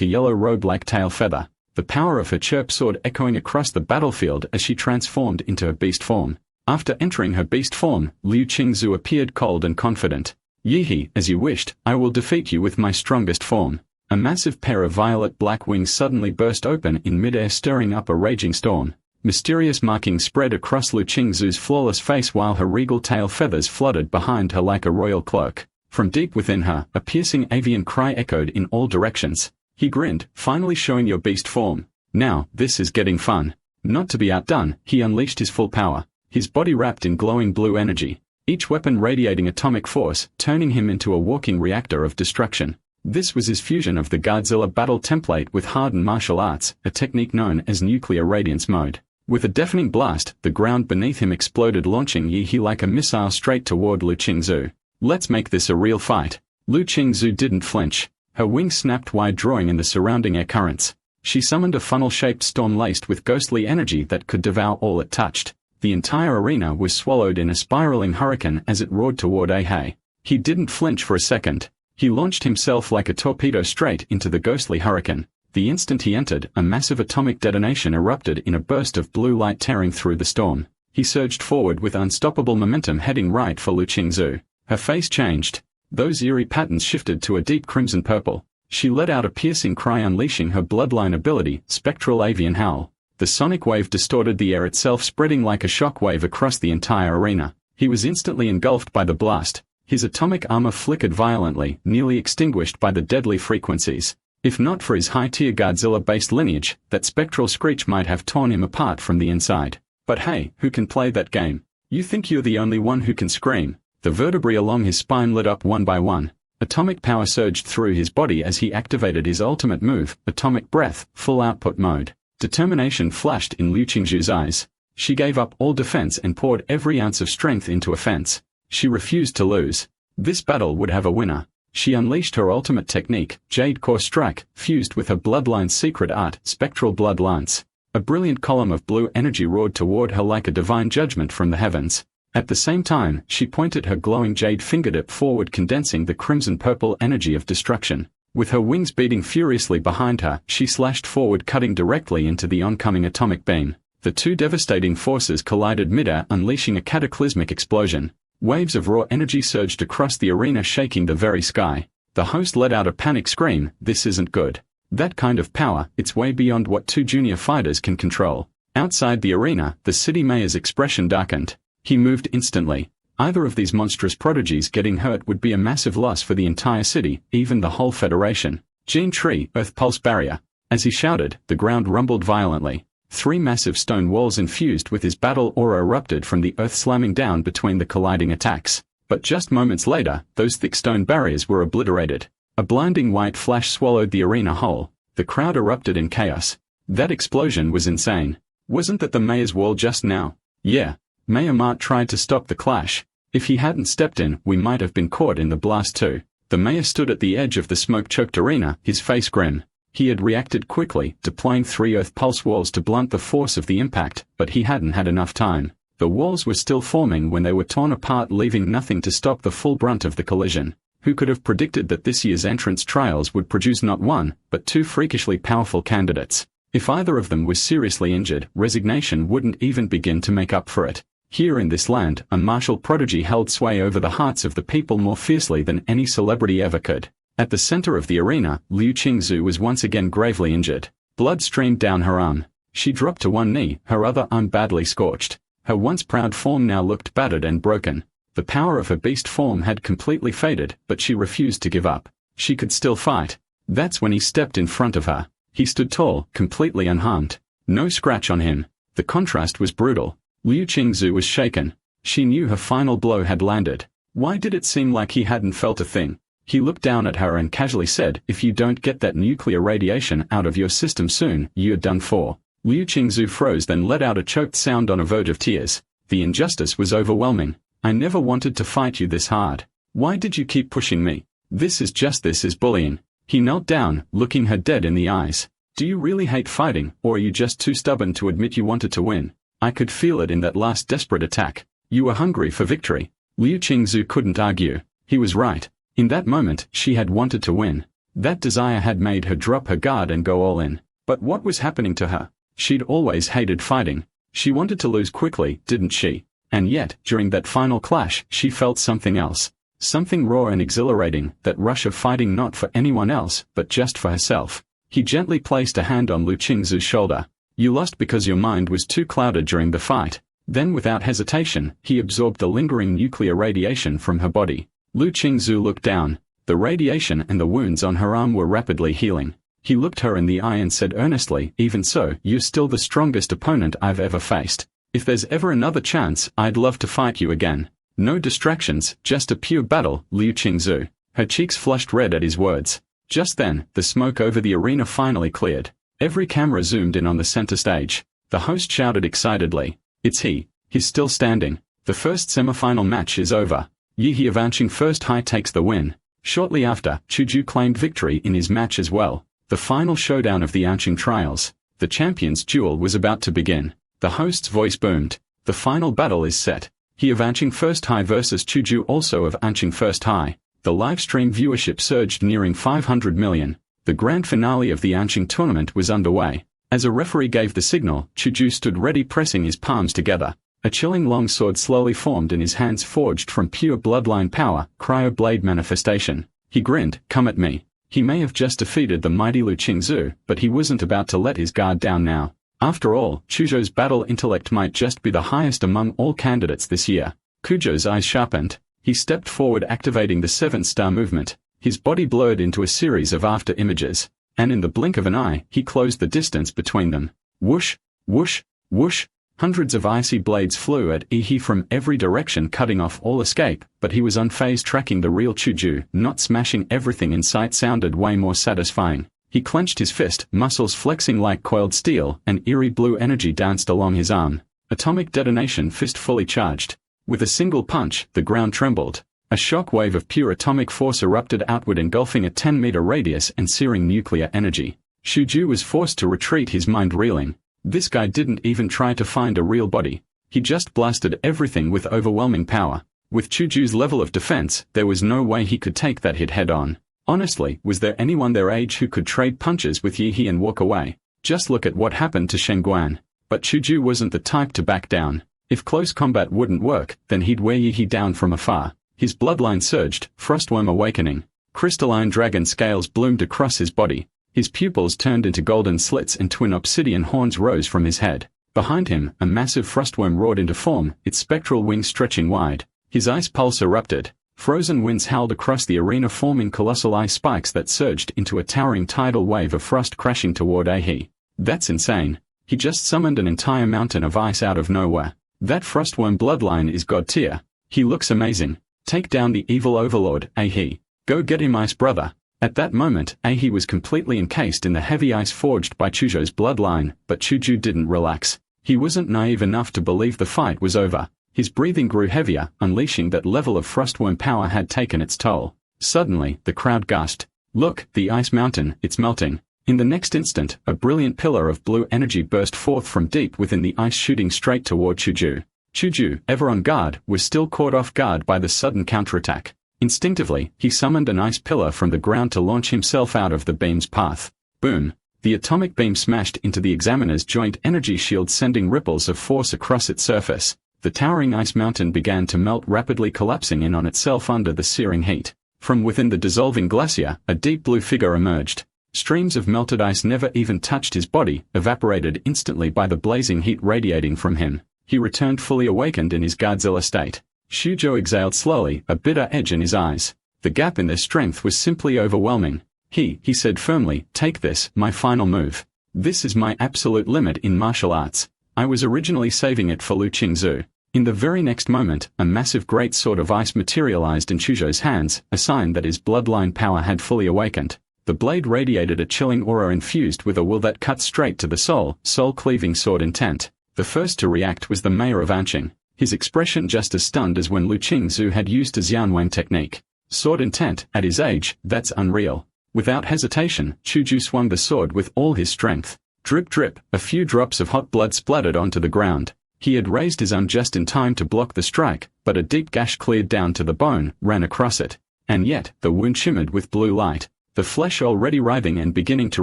a yellow robe-like tail feather. The power of her chirp soared, echoing across the battlefield as she transformed into her beast form. After entering her beast form, Liu Qingzu appeared cold and confident. "Yihe, as you wished, I will defeat you with my strongest form." A massive pair of violet-black wings suddenly burst open in midair, stirring up a raging storm. Mysterious markings spread across Liu Qingzu's flawless face while her regal tail feathers fluttered behind her like a royal cloak. From deep within her, a piercing avian cry echoed in all directions. He grinned, "Finally showing your beast form. Now, this is getting fun." Not to be outdone, he unleashed his full power. His body wrapped in glowing blue energy, each weapon radiating atomic force, turning him into a walking reactor of destruction. This was his fusion of the Godzilla battle template with hardened martial arts, a technique known as nuclear radiance mode. With a deafening blast, the ground beneath him exploded, launching Yihe like a missile straight toward Liu Qingzu. "Let's make this a real fight." Liu Qingzu didn't flinch. Her wings snapped wide, drawing in the surrounding air currents. She summoned a funnel-shaped storm laced with ghostly energy that could devour all it touched. The entire arena was swallowed in a spiraling hurricane as it roared toward Ahei. He didn't flinch for a second. He launched himself like a torpedo straight into the ghostly hurricane. The instant he entered, a massive atomic detonation erupted in a burst of blue light, tearing through the storm. He surged forward with unstoppable momentum, heading right for Liu Qingzu. Her face changed. Those eerie patterns shifted to a deep crimson purple. She let out a piercing cry, unleashing her bloodline ability, Spectral Avian Howl. The sonic wave distorted the air itself, spreading like a shock wave across the entire arena. He was instantly engulfed by the blast. His atomic armor flickered violently, nearly extinguished by the deadly frequencies. If not for his high-tier Godzilla-based lineage, that spectral screech might have torn him apart from the inside. But hey, who can play that game? You think you're the only one who can scream? The vertebrae along his spine lit up one by one. Atomic power surged through his body as he activated his ultimate move, Atomic Breath, full output mode. Determination flashed in Liu Qingzhu's eyes. She gave up all defense and poured every ounce of strength into offense. She refused to lose. This battle would have a winner. She unleashed her ultimate technique, Jade Core Strike, fused with her bloodline's secret art, Spectral Blood Lance. A brilliant column of blue energy roared toward her like a divine judgment from the heavens. At the same time, she pointed her glowing jade fingertip forward, condensing the crimson-purple energy of destruction. With her wings beating furiously behind her, she slashed forward, cutting directly into the oncoming atomic beam. The two devastating forces collided midair, unleashing a cataclysmic explosion. Waves of raw energy surged across the arena, shaking the very sky. The host let out a panic scream. This isn't good. That kind of power, it's way beyond what two junior fighters can control. Outside the arena, the city mayor's expression darkened. He moved instantly. Either of these monstrous prodigies getting hurt would be a massive loss for the entire city, even the whole Federation. Gene Tree, Earth Pulse Barrier. As he shouted, the ground rumbled violently. 3 massive stone walls infused with his battle aura erupted from the earth, slamming down between the colliding attacks. But just moments later, those thick stone barriers were obliterated. A blinding white flash swallowed the arena whole. The crowd erupted in chaos. That explosion was insane. Wasn't that the mayor's wall just now? Yeah. Mayor Mart tried to stop the clash. If he hadn't stepped in, we might have been caught in the blast too. The mayor stood at the edge of the smoke-choked arena, his face grim. He had reacted quickly, deploying 3 earth pulse walls to blunt the force of the impact, but he hadn't had enough time. The walls were still forming when they were torn apart, leaving nothing to stop the full brunt of the collision. Who could have predicted that this year's entrance trials would produce not 1, but 2 freakishly powerful candidates? If either of them was seriously injured, resignation wouldn't even begin to make up for it. Here in this land, a martial prodigy held sway over the hearts of the people more fiercely than any celebrity ever could. At the center of the arena, Liu Qingzhu was once again gravely injured. Blood streamed down her arm. She dropped to one knee, her other arm badly scorched. Her once proud form now looked battered and broken. The power of her beast form had completely faded, but she refused to give up. She could still fight. That's when he stepped in front of her. He stood tall, completely unharmed. No scratch on him. The contrast was brutal. Liu Qingzhu was shaken. She knew her final blow had landed. Why did it seem like he hadn't felt a thing? He looked down at her and casually said, "If you don't get that nuclear radiation out of your system soon, you're done for." Liu Qingzhu froze, then let out a choked sound on a verge of tears. The injustice was overwhelming. I never wanted to fight you this hard. Why did you keep pushing me? This is bullying. He knelt down, looking her dead in the eyes. Do you really hate fighting, or are you just too stubborn to admit you wanted to win? I could feel it in that last desperate attack. You were hungry for victory. Liu Qingzhu couldn't argue. He was right. In that moment, she had wanted to win. That desire had made her drop her guard and go all in. But what was happening to her? She'd always hated fighting. She wanted to lose quickly, didn't she? And yet, during that final clash, she felt something else. Something raw and exhilarating, that rush of fighting not for anyone else, but just for herself. He gently placed a hand on Liu Qingzhu's shoulder. You lost because your mind was too clouded during the fight. Then without hesitation, he absorbed the lingering nuclear radiation from her body. Liu Qingzhu looked down. The radiation and the wounds on her arm were rapidly healing. He looked her in the eye and said earnestly, "Even so, you're still the strongest opponent I've ever faced. If there's ever another chance, I'd love to fight you again. No distractions, just a pure battle, Liu Qingzhu." Her cheeks flushed red at his words. Just then, the smoke over the arena finally cleared. Every camera zoomed in on the center stage. The host shouted excitedly, "It's he. He's still standing. The first semifinal match is over. Yi of Anqing First High takes the win." Shortly after, Chuju claimed victory in his match as well. The final showdown of the Anqing trials. The champions' duel was about to begin. The host's voice boomed. The final battle is set. He of Anqing First High versus Chuju, also of Anqing First High. The livestream viewership surged, nearing 500 million. The grand finale of the Anqing tournament was underway. As a referee gave the signal, Chuju stood ready, pressing his palms together. A chilling longsword slowly formed in his hands, forged from pure bloodline power, cryo blade manifestation. He grinned, "Come at me." He may have just defeated the mighty Lu Qingzu, but he wasn't about to let his guard down now. After all, Chuzhou's battle intellect might just be the highest among all candidates this year. Kuzhou's eyes sharpened. He stepped forward, activating the 7-star movement. His body blurred into a series of after images, and in the blink of an eye, he closed the distance between them. Whoosh, whoosh, whoosh. Hundreds of icy blades flew at He from every direction, cutting off all escape, but he was unfazed, tracking the real Chuzhou. Not smashing everything in sight sounded way more satisfying. He clenched his fist, muscles flexing like coiled steel, and eerie blue energy danced along his arm. Atomic detonation, fist fully charged. With a single punch, the ground trembled. A shock wave of pure atomic force erupted outward, engulfing a 10-meter radius and searing nuclear energy. Chuzhou was forced to retreat, his mind reeling. This guy didn't even try to find a real body. He just blasted everything with overwhelming power. With Chuzhou's level of defense, there was no way he could take that hit head-on. Honestly, was there anyone their age who could trade punches with He and walk away? Just look at what happened to Shengguan. But Chuzhou wasn't the type to back down. If close combat wouldn't work, then he'd wear He down from afar. His bloodline surged, frostworm awakening. Crystalline dragon scales bloomed across his body. His pupils turned into golden slits and twin obsidian horns rose from his head. Behind him, a massive frostworm roared into form, its spectral wings stretching wide. His ice pulse erupted. Frozen winds howled across the arena, forming colossal ice spikes that surged into a towering tidal wave of frost crashing toward He. That's insane. He just summoned an entire mountain of ice out of nowhere. That frostworm bloodline is god tier. He looks amazing. Take down the evil overlord, He. Go get him, ice brother. At that moment, He was completely encased in the heavy ice forged by Chuzhou's bloodline, but Chuzhou didn't relax. He wasn't naive enough to believe the fight was over. His breathing grew heavier, unleashing that level of frostworm power had taken its toll. Suddenly, the crowd gasped. Look, the ice mountain, it's melting. In the next instant, a brilliant pillar of blue energy burst forth from deep within the ice, shooting straight toward Chuzhou. Chuzhou, ever on guard, was still caught off guard by the sudden counterattack. Instinctively, he summoned an ice pillar from the ground to launch himself out of the beam's path. Boom! The atomic beam smashed into the examiner's joint energy shield, sending ripples of force across its surface. The towering ice mountain began to melt, rapidly collapsing in on itself under the searing heat. From within the dissolving glacier, a deep blue figure emerged. Streams of melted ice never even touched his body, evaporated instantly by the blazing heat radiating from him. He returned fully awakened in his Godzilla state. Chuzhou exhaled slowly, a bitter edge in his eyes. The gap in their strength was simply overwhelming. He said firmly, take this, my final move. This is my absolute limit in martial arts. I was originally saving it for Lu Qingzu. In the very next moment, a massive great sword of ice materialized in Chuzhou's hands, a sign that his bloodline power had fully awakened. The blade radiated a chilling aura infused with a will that cut straight to the soul-cleaving sword intent. The first to react was the mayor of Anqing. His expression just as stunned as when Lu Qingzu had used his Yanwang technique. Sword intent, at his age, that's unreal. Without hesitation, Chuzhou swung the sword with all his strength. Drip drip, a few drops of hot blood splattered onto the ground. He had raised his arm just in time to block the strike, but a deep gash cleared down to the bone, ran across it. And yet, the wound shimmered with blue light. The flesh already writhing and beginning to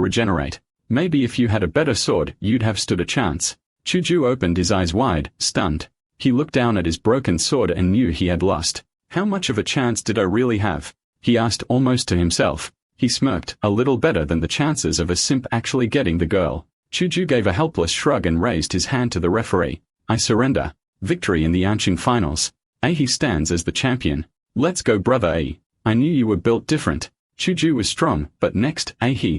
regenerate. Maybe if you had a better sword, you'd have stood a chance. Chuzhou opened his eyes wide, stunned. He looked down at his broken sword and knew he had lost. How much of a chance did I really have? He asked almost to himself. He smirked, a little better than the chances of a simp actually getting the girl. Chuzhou gave a helpless shrug and raised his hand to the referee. I surrender. Victory in the Anqing finals. He stands as the champion. Let's go, brother A. I knew you were built different. Chuzhou was strong, but next,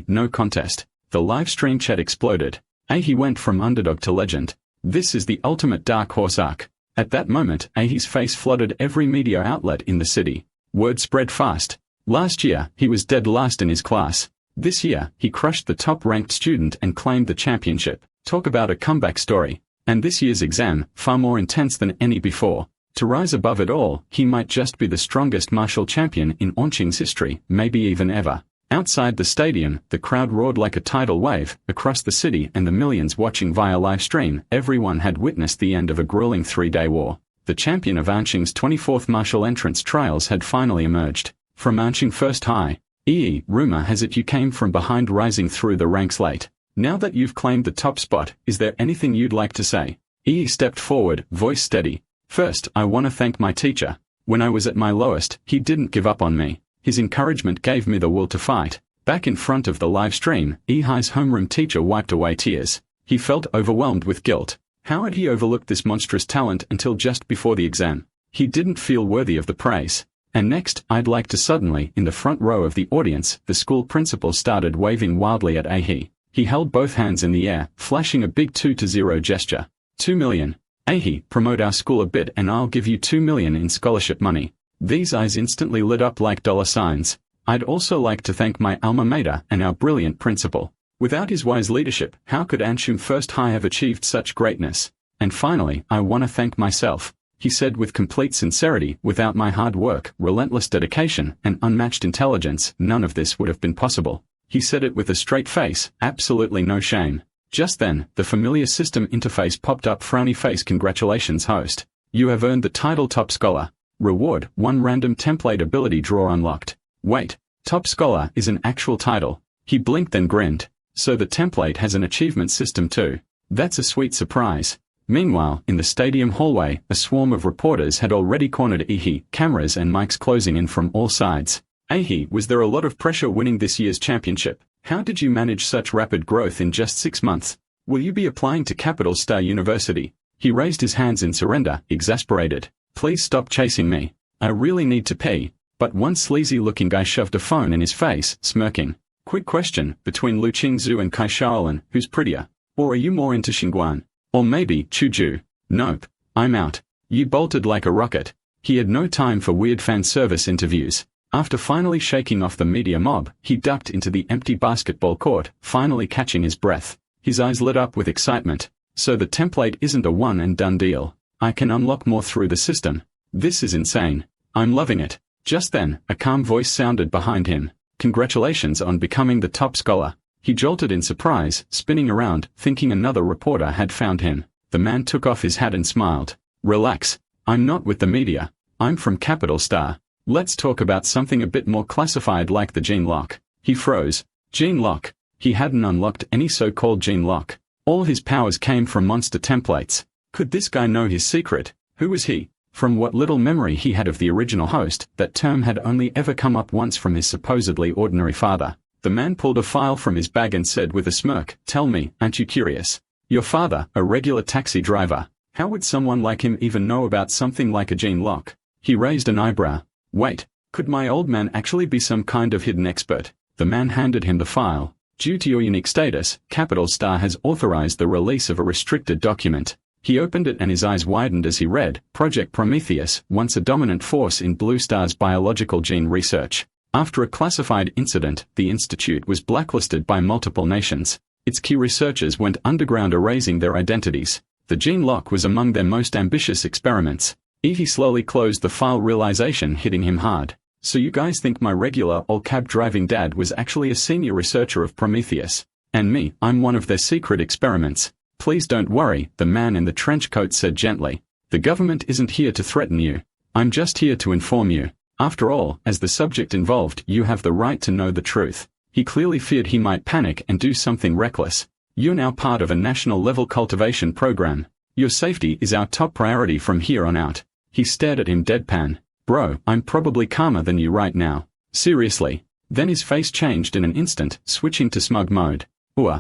no contest. The live stream chat exploded. He went from underdog to legend. This is the ultimate dark horse arc. At that moment, Ahe's face flooded every media outlet in the city. Word spread fast. Last year, he was dead last in his class. This year, he crushed the top-ranked student and claimed the championship. Talk about a comeback story. And this year's exam, far more intense than any before. To rise above it all, he might just be the strongest martial champion in Anqing's history, maybe even ever. Outside the stadium, the crowd roared like a tidal wave. Across the city and the millions watching via live stream, everyone had witnessed the end of a grueling 3-day war. The champion of Anqing's 24th martial entrance trials had finally emerged. From Anqing First High. Rumor has it you came from behind, rising through the ranks late. Now that you've claimed the top spot, is there anything you'd like to say? Stepped forward, voice steady. First, I want to thank my teacher. When I was at my lowest, he didn't give up on me. His encouragement gave me the will to fight. Back in front of the live stream, Ehai's homeroom teacher wiped away tears. He felt overwhelmed with guilt. How had he overlooked this monstrous talent until just before the exam? He didn't feel worthy of the praise. And next, I'd like to suddenly, in the front row of the audience, the school principal started waving wildly at Ehai. He held both hands in the air, flashing a big 2-0 gesture. 2 million. Ehai, promote our school a bit and I'll give you 2 million in scholarship money. These eyes instantly lit up like dollar signs. I'd also like to thank my alma mater and our brilliant principal. Without his wise leadership, how could Anshan First High have achieved such greatness? And finally, I want to thank myself, he said with complete sincerity. Without my hard work, relentless dedication, and unmatched intelligence, none of this would have been possible. He said it with a straight face, absolutely no shame. Just then, the familiar system interface popped up. Frowny face. Congratulations, host. You have earned the title Top Scholar. Reward, 1 random template ability draw unlocked. Wait, Top Scholar is an actual title. He blinked then grinned. So the template has an achievement system too. That's a sweet surprise. Meanwhile, in the stadium hallway, a swarm of reporters had already cornered Ehai, cameras and mics closing in from all sides. Ehai, was there a lot of pressure winning this year's championship? How did you manage such rapid growth in just 6 months? Will you be applying to Capital Star University? He raised his hands in surrender, exasperated. Please stop chasing me. I really need to pee. But one sleazy-looking guy shoved a phone in his face, smirking. Quick question, between Lu Qingzhu and Kai Shaolin, who's prettier? Or are you more into Xingguan? Or maybe Chuju? Nope. I'm out. You bolted like a rocket. He had no time for weird fan service interviews. After finally shaking off the media mob, he ducked into the empty basketball court, finally catching his breath. His eyes lit up with excitement. So the template isn't a one-and-done deal. I can unlock more through the system. This is insane. I'm loving it. Just then, a calm voice sounded behind him. Congratulations on becoming the top scholar. He jolted in surprise, spinning around, thinking another reporter had found him. The man took off his hat and smiled. Relax. I'm not with the media. I'm from Capital Star. Let's talk about something a bit more classified like the gene lock. He froze. Gene lock. He hadn't unlocked any so-called gene lock. All his powers came from monster templates. Could this guy know his secret? Who was he? From what little memory he had of the original host, that term had only ever come up once from his supposedly ordinary father. The man pulled a file from his bag and said with a smirk, "Tell me, aren't you curious? Your father, a regular taxi driver. How would someone like him even know about something like a gene lock?" He raised an eyebrow. Wait, could my old man actually be some kind of hidden expert? The man handed him the file. Due to your unique status, Capital Star has authorized the release of a restricted document. He opened it and his eyes widened as he read, Project Prometheus, once a dominant force in Blue Star's biological gene research. After a classified incident, the institute was blacklisted by multiple nations. Its key researchers went underground erasing their identities. The gene lock was among their most ambitious experiments. He slowly closed the file, realization hitting him hard. So you guys think my regular old cab-driving dad was actually a senior researcher of Prometheus? And me, I'm one of their secret experiments. Please don't worry, the man in the trench coat said gently. The government isn't here to threaten you. I'm just here to inform you. After all, as the subject involved, you have the right to know the truth. He clearly feared he might panic and do something reckless. You're now part of a national-level cultivation program. Your safety is our top priority from here on out. He stared at him deadpan. Bro, I'm probably calmer than you right now. Seriously. Then his face changed in an instant, switching to smug mode.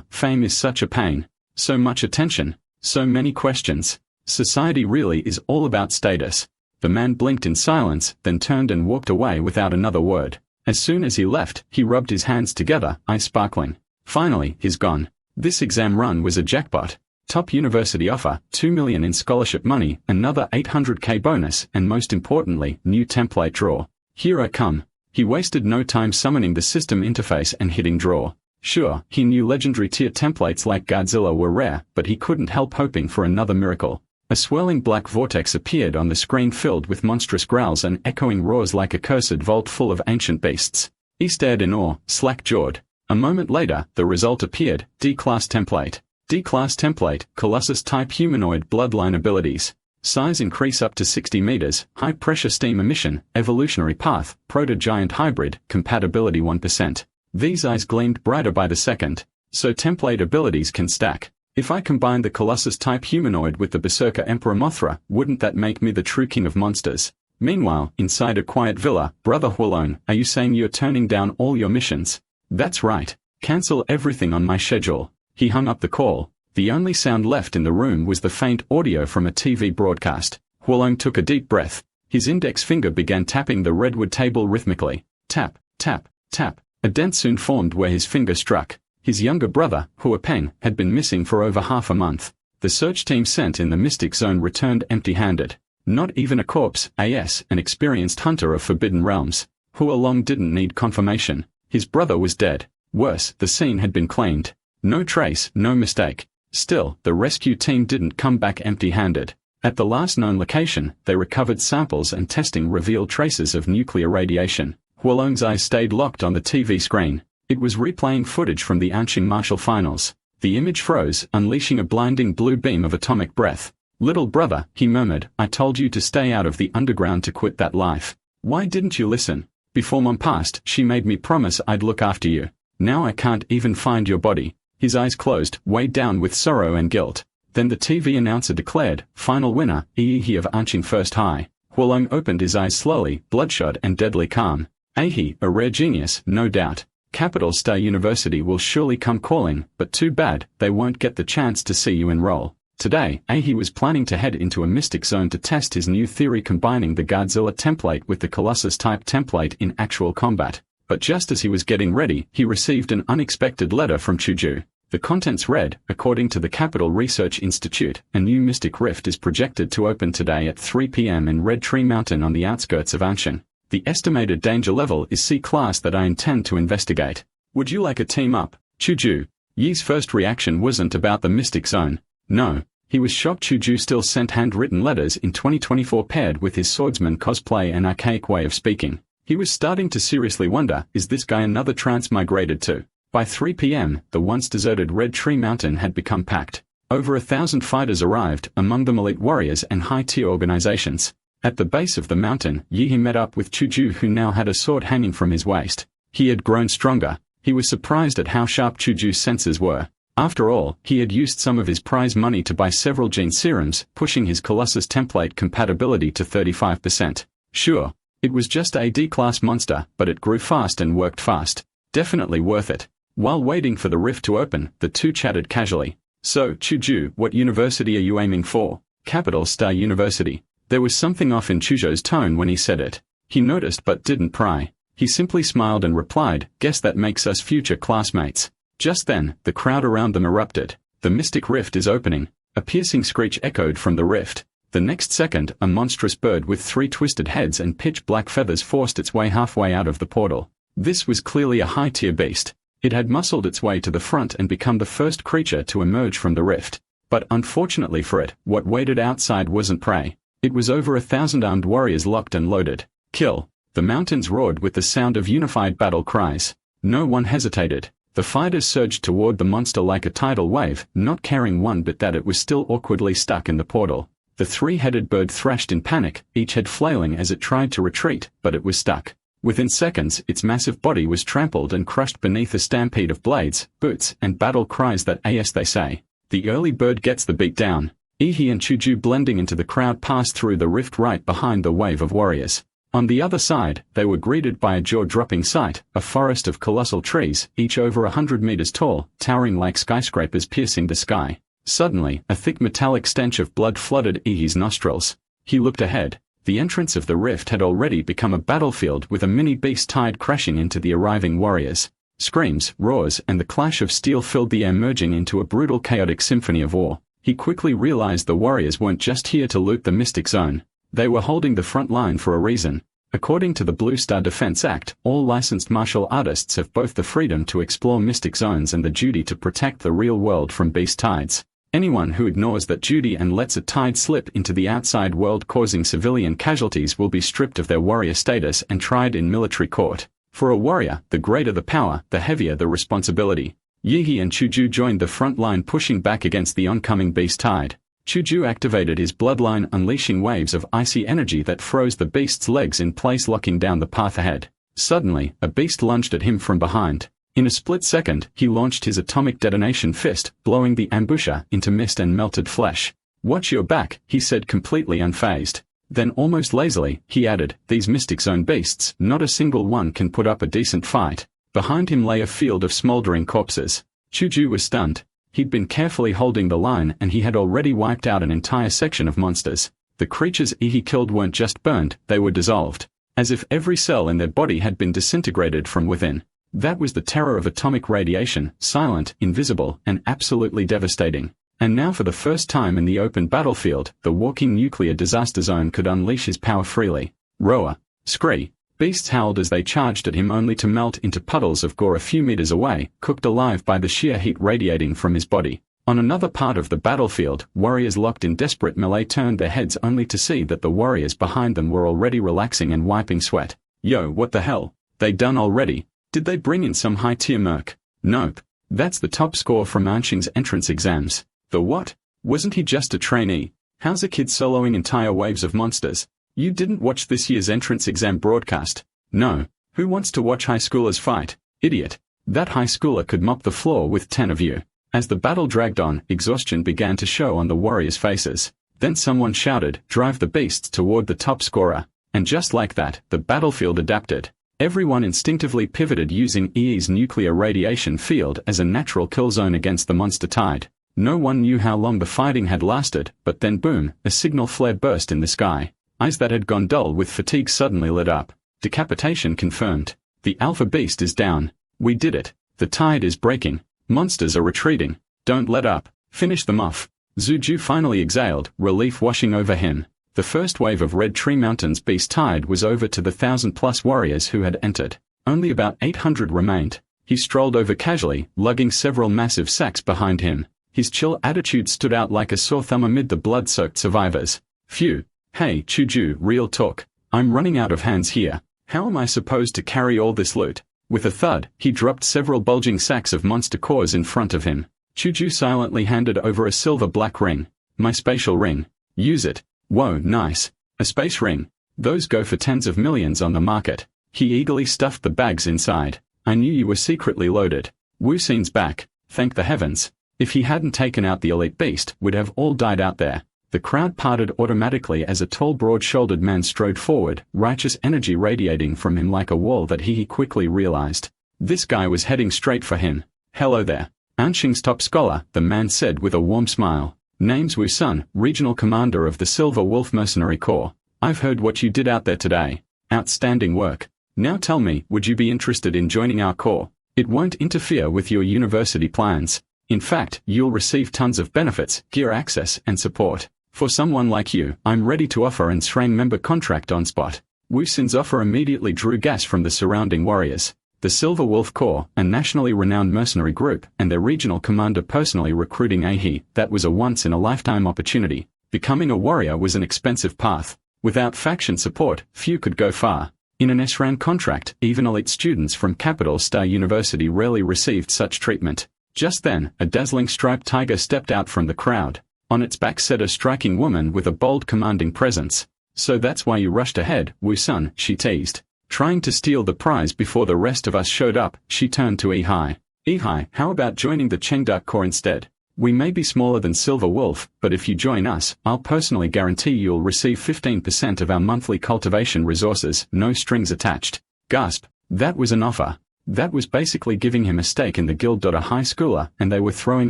Fame is such a pain. So much attention. So many questions. Society really is all about status. The man blinked in silence, then turned and walked away without another word. As soon as he left, he rubbed his hands together, eyes sparkling. Finally, he's gone. This exam run was a jackpot. Top university offer, 2 million in scholarship money, another 800k bonus, and most importantly, new template draw. Here I come. He wasted no time summoning the system interface and hitting draw. Sure, he knew legendary tier templates like Godzilla were rare, but he couldn't help hoping for another miracle. A swirling black vortex appeared on the screen filled with monstrous growls and echoing roars like a cursed vault full of ancient beasts. He stared in awe, slack-jawed. A moment later, the result appeared, D-Class Template. D-Class Template, Colossus-type humanoid bloodline abilities. Size increase up to 60 meters, high-pressure steam emission, evolutionary path, proto-giant hybrid, compatibility 1%. These eyes gleamed brighter by the second. So template abilities can stack. If I combine the Colossus-type humanoid with the Berserker Emperor Mothra, wouldn't that make me the true king of monsters? Meanwhile, inside a quiet villa, Brother Huolone, are you saying you're turning down all your missions? That's right. Cancel everything on my schedule. He hung up the call. The only sound left in the room was the faint audio from a TV broadcast. Huolong took a deep breath. His index finger began tapping the redwood table rhythmically. Tap, tap, tap. A dent soon formed where his finger struck. His younger brother, Huopeng, had been missing for over half a month. The search team sent in the Mystic Zone returned empty-handed. Not even a corpse, an experienced hunter of forbidden realms. Huolong didn't need confirmation. His brother was dead. Worse, the scene had been claimed. No trace, no mistake. Still, the rescue team didn't come back empty-handed. At the last known location, they recovered samples and testing revealed traces of nuclear radiation. Huolong's eyes stayed locked on the TV screen. It was replaying footage from the Anqing Martial Finals. The image froze, unleashing a blinding blue beam of atomic breath. "Little brother," he murmured, "I told you to stay out of the underground to quit that life. Why didn't you listen? Before Mom passed, she made me promise I'd look after you. Now I can't even find your body." His eyes closed, weighed down with sorrow and guilt. Then the TV announcer declared, "Final winner, Yi of Anqing First High." Huolong opened his eyes slowly, bloodshot and deadly calm. "Yi, a rare genius, no doubt. Capital Star University will surely come calling, but too bad, they won't get the chance to see you enroll." Today, Yi was planning to head into a Mystic Zone to test his new theory combining the Godzilla template with the Colossus-type template in actual combat. But just as he was getting ready, he received an unexpected letter from Chuju. The contents read, "According to the Capital Research Institute, a new mystic rift is projected to open today at 3 p.m. in Red Tree Mountain on the outskirts of Anqing. The estimated danger level is C-class that I intend to investigate. Would you like a team up?" Chuju. Yi's first reaction wasn't about the Mystic Zone. No. He was shocked Chuju still sent handwritten letters in 2024 paired with his swordsman cosplay and archaic way of speaking. He was starting to seriously wonder, is this guy another transmigrated too? By 3 p.m., the once deserted Red Tree Mountain had become packed. Over 1,000 fighters arrived, among them elite warriors and high-tier organizations. At the base of the mountain, Yi met up with Chuju, who now had a sword hanging from his waist. He had grown stronger. He was surprised at how sharp Chuju's senses were. After all, he had used some of his prize money to buy several gene serums, pushing his Colossus template compatibility to 35%. Sure, it was just a D-class monster, but it grew fast and worked fast. Definitely worth it. While waiting for the rift to open, the two chatted casually. "So, Chuju, what university are you aiming for?" "Capital Star University." There was something off in Chuju's tone when he said it. He noticed but didn't pry. He simply smiled and replied, "Guess that makes us future classmates." Just then, the crowd around them erupted. "The mystic rift is opening." A piercing screech echoed from the rift. The next second, a monstrous bird with 3 twisted heads and pitch-black feathers forced its way halfway out of the portal. This was clearly a high-tier beast. It had muscled its way to the front and become the first creature to emerge from the rift. But unfortunately for it, what waited outside wasn't prey. It was over 1,000 armed warriors locked and loaded. "Kill!" The mountains roared with the sound of unified battle cries. No one hesitated. The fighters surged toward the monster like a tidal wave, not caring one bit that it was still awkwardly stuck in the portal. The 3-headed bird thrashed in panic, each head flailing as it tried to retreat, but it was stuck. Within seconds, its massive body was trampled and crushed beneath a stampede of blades, boots, and battle cries that they say. The early bird gets the beat down. Yi and Chuju blending into the crowd passed through the rift right behind the wave of warriors. On the other side, they were greeted by a jaw-dropping sight, a forest of colossal trees, each over 100 meters tall, towering like skyscrapers piercing the sky. Suddenly, a thick metallic stench of blood flooded Yi's nostrils. He looked ahead. The entrance of the rift had already become a battlefield with a mini-beast tide crashing into the arriving warriors. Screams, roars, and the clash of steel filled the air, merging into a brutal chaotic symphony of war. He quickly realized the warriors weren't just here to loot the Mystic Zone. They were holding the front line for a reason. According to the Blue Star Defense Act, all licensed martial artists have both the freedom to explore mystic zones and the duty to protect the real world from beast tides. Anyone who ignores that duty and lets a tide slip into the outside world causing civilian casualties will be stripped of their warrior status and tried in military court. For a warrior, the greater the power, the heavier the responsibility. Yi and Chuju joined the front line, pushing back against the oncoming beast tide. Chuju activated his bloodline, unleashing waves of icy energy that froze the beast's legs in place, locking down the path ahead. Suddenly, a beast lunged at him from behind. In a split second, he launched his atomic detonation fist, blowing the ambusher into mist and melted flesh. "Watch your back," he said, completely unfazed. Then almost lazily, he added, "These Mystic Zone beasts, not a single one can put up a decent fight. Behind him lay a field of smoldering corpses. Chuju was stunned. He'd been carefully holding the line and he had already wiped out an entire section of monsters. The creatures he killed weren't just burned, they were dissolved. As if every cell in their body had been disintegrated from within. That was the terror of atomic radiation, silent, invisible, and absolutely devastating. And now for the first time in the open battlefield, the walking nuclear disaster zone could unleash his power freely. Roar. Scree. Beasts howled as they charged at him only to melt into puddles of gore a few meters away, cooked alive by the sheer heat radiating from his body. On another part of the battlefield, warriors locked in desperate melee turned their heads only to see that the warriors behind them were already relaxing and wiping sweat. Yo, what the hell? They done already? Did they bring in some high-tier merc? Nope. That's the top score from Anshing's entrance exams. The what? Wasn't he just a trainee? How's a kid soloing entire waves of monsters? You didn't watch this year's entrance exam broadcast? No. Who wants to watch high schoolers fight? Idiot. That high schooler could mop the floor with 10 of you. As the battle dragged on, exhaustion began to show on the warriors' faces. Then someone shouted, "Drive the beasts toward the top scorer." And just like that, the battlefield adapted. Everyone instinctively pivoted using EE's nuclear radiation field as a natural kill zone against the monster tide. No one knew how long the fighting had lasted, but then boom, a signal flare burst in the sky. Eyes that had gone dull with fatigue suddenly lit up. Decapitation confirmed. The alpha beast is down. We did it. The tide is breaking. Monsters are retreating. Don't let up. Finish them off. Zuju finally exhaled, relief washing over him. The first wave of Red Tree Mountain's beast tide was over to the 1,000+ warriors who had entered. Only about 800 remained. He strolled over casually, lugging several massive sacks behind him. His chill attitude stood out like a sore thumb amid the blood-soaked survivors. Phew. Hey, Chuju, real talk. I'm running out of hands here. How am I supposed to carry all this loot? With a thud, he dropped several bulging sacks of monster cores in front of him. Chuju silently handed over a silver-black ring. My spatial ring. Use it. Whoa, nice. A space ring. Those go for tens of millions on the market. He eagerly stuffed the bags inside. I knew you were secretly loaded. Wuxin's back. Thank the heavens. If he hadn't taken out the elite beast, we'd have all died out there. The crowd parted automatically as a tall broad-shouldered man strode forward, righteous energy radiating from him like a wall that he quickly realized. This guy was heading straight for him. Hello there. Anshing's top scholar, the man said with a warm smile. Name's Wu-sun, regional commander of the Silver Wolf Mercenary Corps. I've heard what you did out there today. Outstanding work. Now tell me, would you be interested in joining our corps? It won't interfere with your university plans. In fact, you'll receive tons of benefits, gear access, and support. For someone like you, I'm ready to offer an SRAN member contract on spot. Wuxin's offer immediately drew gas from the surrounding warriors. The Silver Wolf Corps, a nationally renowned mercenary group, and their regional commander personally recruiting Ahe, that was a once-in-a-lifetime opportunity. Becoming a warrior was an expensive path. Without faction support, few could go far. In an SRAN contract, even elite students from Capital Star University rarely received such treatment. Just then, a dazzling striped tiger stepped out from the crowd. On its back sat a striking woman with a bold commanding presence. So that's why you rushed ahead, Wu-sun, she teased. Trying to steal the prize before the rest of us showed up, she turned to Ehai. Ehai, how about joining the Chengda Corps instead? We may be smaller than Silver Wolf, but if you join us, I'll personally guarantee you'll receive 15% of our monthly cultivation resources, no strings attached. Gasp. That was an offer. That was basically giving him a stake in the guild. A high schooler, and they were throwing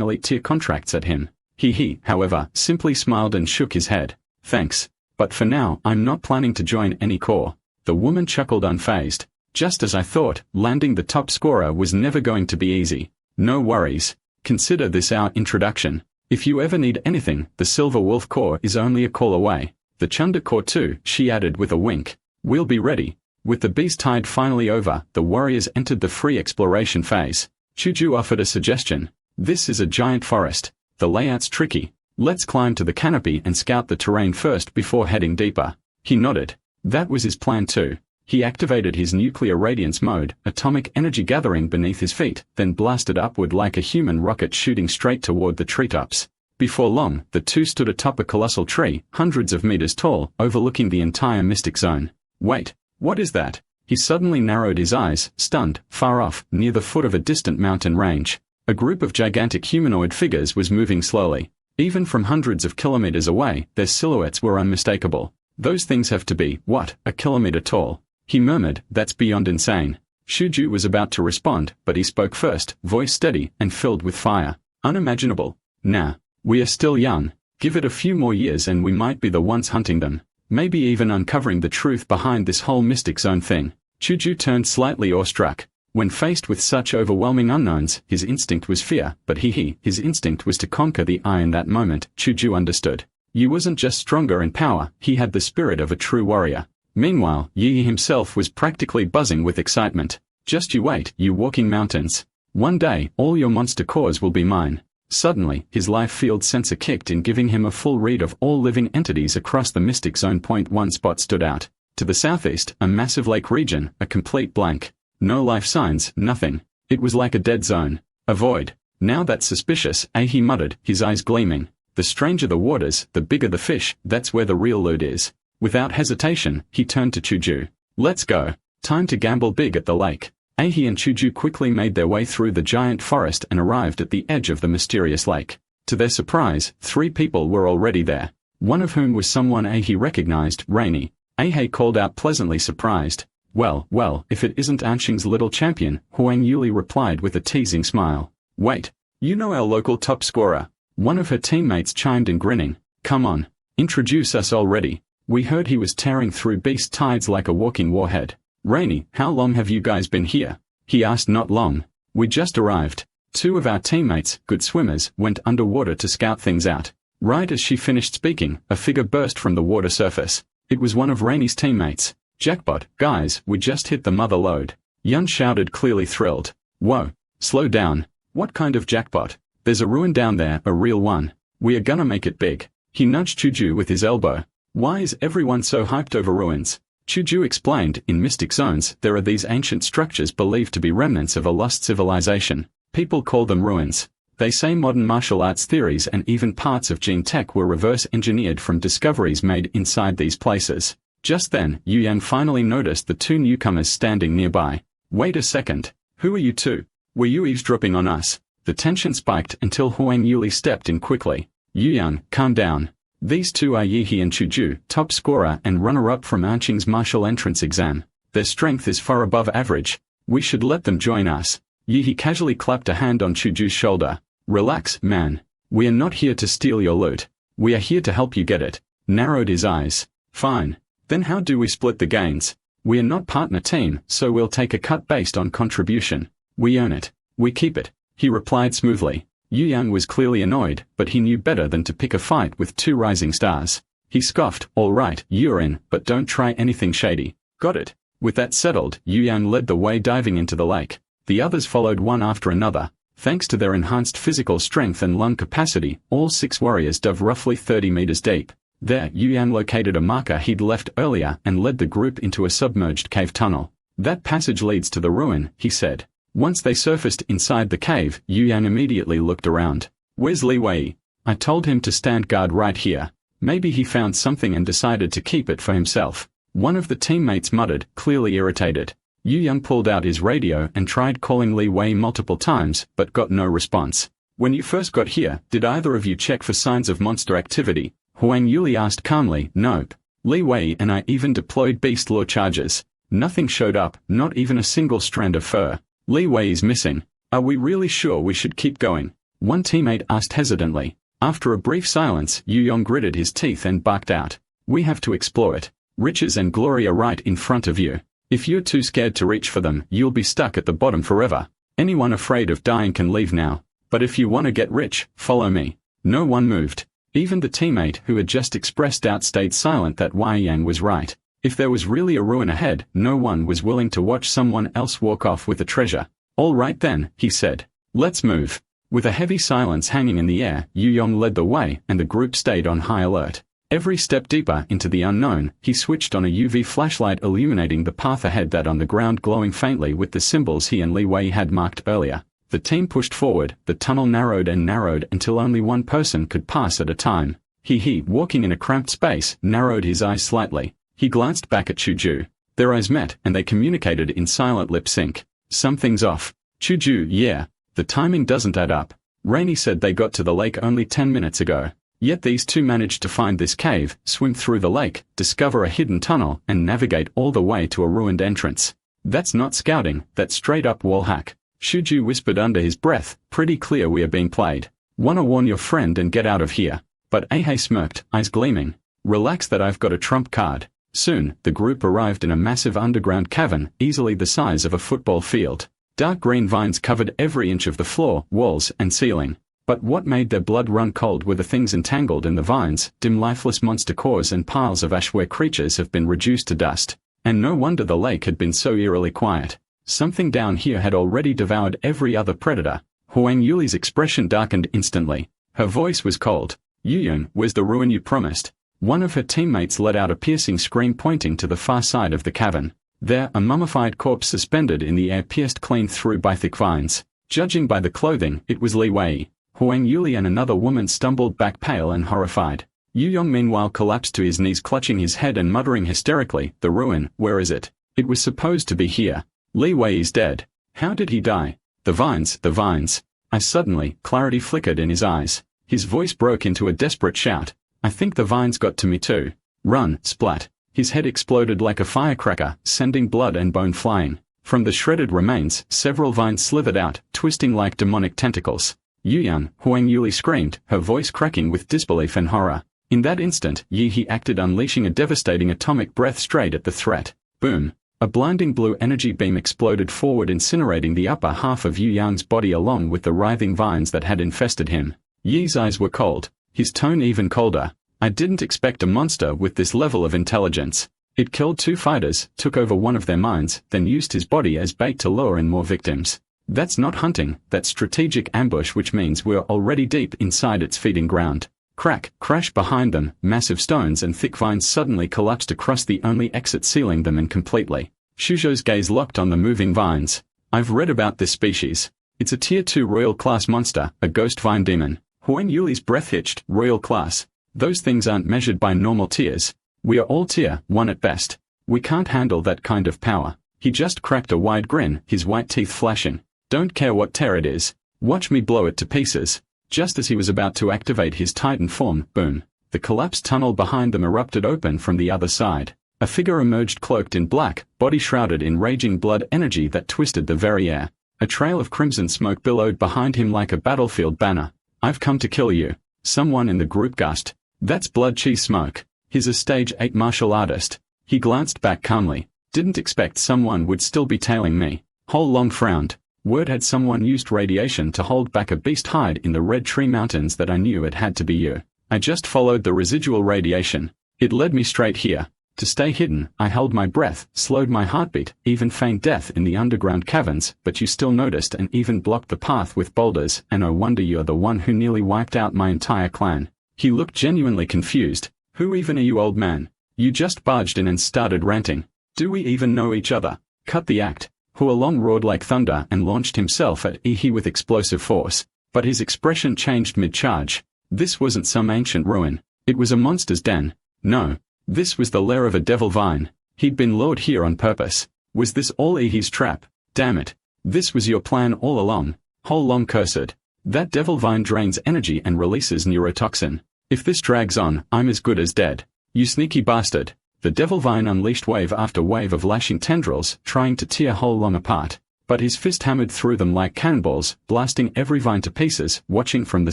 elite-tier contracts at him. He, however, simply smiled and shook his head. Thanks. But for now, I'm not planning to join any corps. The woman chuckled unfazed. Just as I thought, landing the top scorer was never going to be easy. No worries. Consider this our introduction. If you ever need anything, the Silver Wolf Corps is only a call away. The Chunda Corps too, she added with a wink. We'll be ready. With the beast tide finally over, the warriors entered the free exploration phase. Chuju offered a suggestion. This is a giant forest. The layout's tricky. Let's climb to the canopy and scout the terrain first before heading deeper. He nodded. That was his plan too. He activated his nuclear radiance mode, atomic energy gathering beneath his feet, then blasted upward like a human rocket shooting straight toward the treetops. Before long, the two stood atop a colossal tree, hundreds of meters tall, overlooking the entire mystic zone. Wait, what is that? He suddenly narrowed his eyes, stunned, far off, near the foot of a distant mountain range. A group of gigantic humanoid figures was moving slowly. Even from hundreds of kilometers away, their silhouettes were unmistakable. Those things have to be, what, a kilometer tall? He murmured, that's beyond insane. Shuju was about to respond, but he spoke first, voice steady and filled with fire. Unimaginable. Nah. We are still young. Give it a few more years and we might be the ones hunting them. Maybe even uncovering the truth behind this whole Mystic Zone thing. Shuju turned slightly awestruck. When faced with such overwhelming unknowns, his instinct was fear, but his instinct was to conquer the eye in that moment. Shuju understood. Yi wasn't just stronger in power, he had the spirit of a true warrior. Meanwhile, Yi himself was practically buzzing with excitement. Just you wait, you walking mountains. One day, all your monster cores will be mine. Suddenly, his life field sensor kicked in, giving him a full read of all living entities across the Mystic Zone. One spot stood out. To the southeast, a massive lake region, a complete blank. No life signs, nothing. It was like a dead zone. A void. Now that's suspicious, he muttered, his eyes gleaming. The stranger the waters, the bigger the fish, that's where the real loot is. Without hesitation, he turned to Shuju. Let's go. Time to gamble big at the lake. Ahi and Shuju quickly made their way through the giant forest and arrived at the edge of the mysterious lake. To their surprise, 3 people were already there. One of whom was someone Ahi recognized, Rainy. Ahi called out, pleasantly surprised. Well, if it isn't Anqing's little champion, Huang Yuli replied with a teasing smile. Wait. You know our local top scorer. One of her teammates chimed in, grinning. Come on. Introduce us already. We heard he was tearing through beast tides like a walking warhead. Rainy, how long have you guys been here? He asked. Not long. We just arrived. 2 of our teammates, good swimmers, went underwater to scout things out. Right as she finished speaking, a figure burst from the water surface. It was one of Rainy's teammates. Jackpot, guys, we just hit the mother lode. Yun shouted, clearly thrilled. Whoa. Slow down. What kind of jackpot? There's a ruin down there, a real one. We are gonna make it big. He nudged Shuju with his elbow. Why is everyone so hyped over ruins? Shuju explained, in Mystic Zones, there are these ancient structures believed to be remnants of a lost civilization. People call them ruins. They say modern martial arts theories and even parts of gene tech were reverse engineered from discoveries made inside these places. Just then, Yu Yang finally noticed the 2 newcomers standing nearby. Wait a second. Who are you 2? Were you eavesdropping on us? The tension spiked until Huang Yuli stepped in quickly. Yu Yang, calm down. These 2 are Yihi and Shuju, top scorer and runner-up from Anqing's martial entrance exam. Their strength is far above average. We should let them join us. Yihi casually clapped a hand on Shuju's shoulder. Relax, man. We are not here to steal your loot. We are here to help you get it. Narrowed his eyes. Fine. Then how do we split the gains? We are not partner team, so we'll take a cut based on contribution. We earn it. We keep it. He replied smoothly. Yu Yang was clearly annoyed, but he knew better than to pick a fight with 2 rising stars. He scoffed, all right, you're in, but don't try anything shady. Got it. With that settled, Yu Yang led the way, diving into the lake. The others followed one after another. Thanks to their enhanced physical strength and lung capacity, all 6 warriors dove roughly 30 meters deep. There, Yu Yang located a marker he'd left earlier and led the group into a submerged cave tunnel. That passage leads to the ruin, he said. Once they surfaced inside the cave, Yu Yang immediately looked around. Where's Li Wei? I told him to stand guard right here. Maybe he found something and decided to keep it for himself. One of the teammates muttered, clearly irritated. Yu Yang pulled out his radio and tried calling Li Wei multiple times, but got no response. When you first got here, did either of you check for signs of monster activity? Huang Yuli asked calmly. Nope. Li Wei and I even deployed beast law charges. Nothing showed up, not even a single strand of fur. Li Wei is missing. Are we really sure we should keep going? One teammate asked hesitantly. After a brief silence, Yu Yang gritted his teeth and barked out. We have to explore it. Riches and glory are right in front of you. If you're too scared to reach for them, you'll be stuck at the bottom forever. Anyone afraid of dying can leave now. But if you want to get rich, follow me. No one moved. Even the teammate who had just expressed doubt stayed silent. That Wei Yang was right. If there was really a ruin ahead, no one was willing to watch someone else walk off with the treasure. All right then, he said. Let's move. With a heavy silence hanging in the air, Yu Yang led the way and the group stayed on high alert. Every step deeper into the unknown, he switched on a UV flashlight illuminating the path ahead, that on the ground glowing faintly with the symbols he and Li Wei had marked earlier. The team pushed forward, the tunnel narrowed and narrowed until only one person could pass at a time. He, walking in a cramped space, narrowed his eyes slightly. He glanced back at Shuju. Their eyes met, and they communicated in silent lip sync. Something's off. Shuju, yeah. The timing doesn't add up. Rainy said they got to the lake only 10 minutes ago. Yet these 2 managed to find this cave, swim through the lake, discover a hidden tunnel, and navigate all the way to a ruined entrance. That's not scouting, that's straight up wall hack. Shuju whispered under his breath, pretty clear we are being played. Wanna warn your friend and get out of here. But Ahei smirked, eyes gleaming. Relax that I've got a trump card. Soon, the group arrived in a massive underground cavern, easily the size of a football field. Dark green vines covered every inch of the floor, walls, and ceiling. But what made their blood run cold were the things entangled in the vines, dim lifeless monster cores and piles of ash where creatures have been reduced to dust. And no wonder the lake had been so eerily quiet. Something down here had already devoured every other predator. Huang Yuli's expression darkened instantly. Her voice was cold. Yuyun, where's the ruin you promised? One of her teammates let out a piercing scream pointing to the far side of the cavern. There, a mummified corpse suspended in the air pierced clean through by thick vines. Judging by the clothing, it was Li Wei. Huang Yuli and another woman stumbled back pale and horrified. Yu Yong meanwhile collapsed to his knees clutching his head and muttering hysterically, the ruin, where is it? It was supposed to be here. Li Wei is dead. How did he die? The vines, the vines. Suddenly, clarity flickered in his eyes. His voice broke into a desperate shout. I think the vines got to me too. Run, splat. His head exploded like a firecracker, sending blood and bone flying. From the shredded remains, several vines slithered out, twisting like demonic tentacles. Yuyun, Huang Yuli screamed, her voice cracking with disbelief and horror. In that instant, Yi He acted, unleashing a devastating atomic breath straight at the threat. Boom. A blinding blue energy beam exploded forward, incinerating the upper half of Yu Yang's body along with the writhing vines that had infested him. Yi's eyes were cold, his tone even colder. I didn't expect a monster with this level of intelligence. It killed 2 fighters, took over one of their minds, then used his body as bait to lure in more victims. That's not hunting, that's strategic ambush, which means we're already deep inside its feeding ground. Crack, crash behind them, massive stones and thick vines suddenly collapsed across the only exit, sealing them in completely. Shujo's gaze locked on the moving vines. I've read about this species. It's a tier 2 royal class monster, a ghost vine demon. Huang Yuli's breath hitched. Royal class. Those things aren't measured by normal tiers. We are all tier 1 at best. We can't handle that kind of power. He just cracked a wide grin, his white teeth flashing. Don't care what tier it is. Watch me blow it to pieces. Just as he was about to activate his Titan form, boom. The collapsed tunnel behind them erupted open from the other side. A figure emerged cloaked in black, body shrouded in raging blood energy that twisted the very air. A trail of crimson smoke billowed behind him like a battlefield banner. I've come to kill you. Someone in the group gasped. That's blood cheese smoke. He's a stage 8 martial artist. He glanced back calmly. Didn't expect someone would still be tailing me. Hole Long frowned. Word had someone used radiation to hold back a beast hide in the Red Tree Mountains that I knew it had to be you. I just followed the residual radiation. It led me straight here. To stay hidden, I held my breath, slowed my heartbeat, even feigned death in the underground caverns, but you still noticed and even blocked the path with boulders, and no wonder you're the one who nearly wiped out my entire clan. He looked genuinely confused. Who even are you, old man? You just barged in and started ranting. Do we even know each other? Cut the act. Hualong roared like thunder and launched himself at Ihi with explosive force. But his expression changed mid-charge. This wasn't some ancient ruin. It was a monster's den. No. This was the lair of a devil vine. He'd been lured here on purpose. Was this all Ihi's trap? Damn it. This was your plan all along. Hualong cursed. That devil vine drains energy and releases neurotoxin. If this drags on, I'm as good as dead. You sneaky bastard. The devil vine unleashed wave after wave of lashing tendrils, trying to tear Hualong apart. But his fist hammered through them like cannonballs, blasting every vine to pieces. Watching from the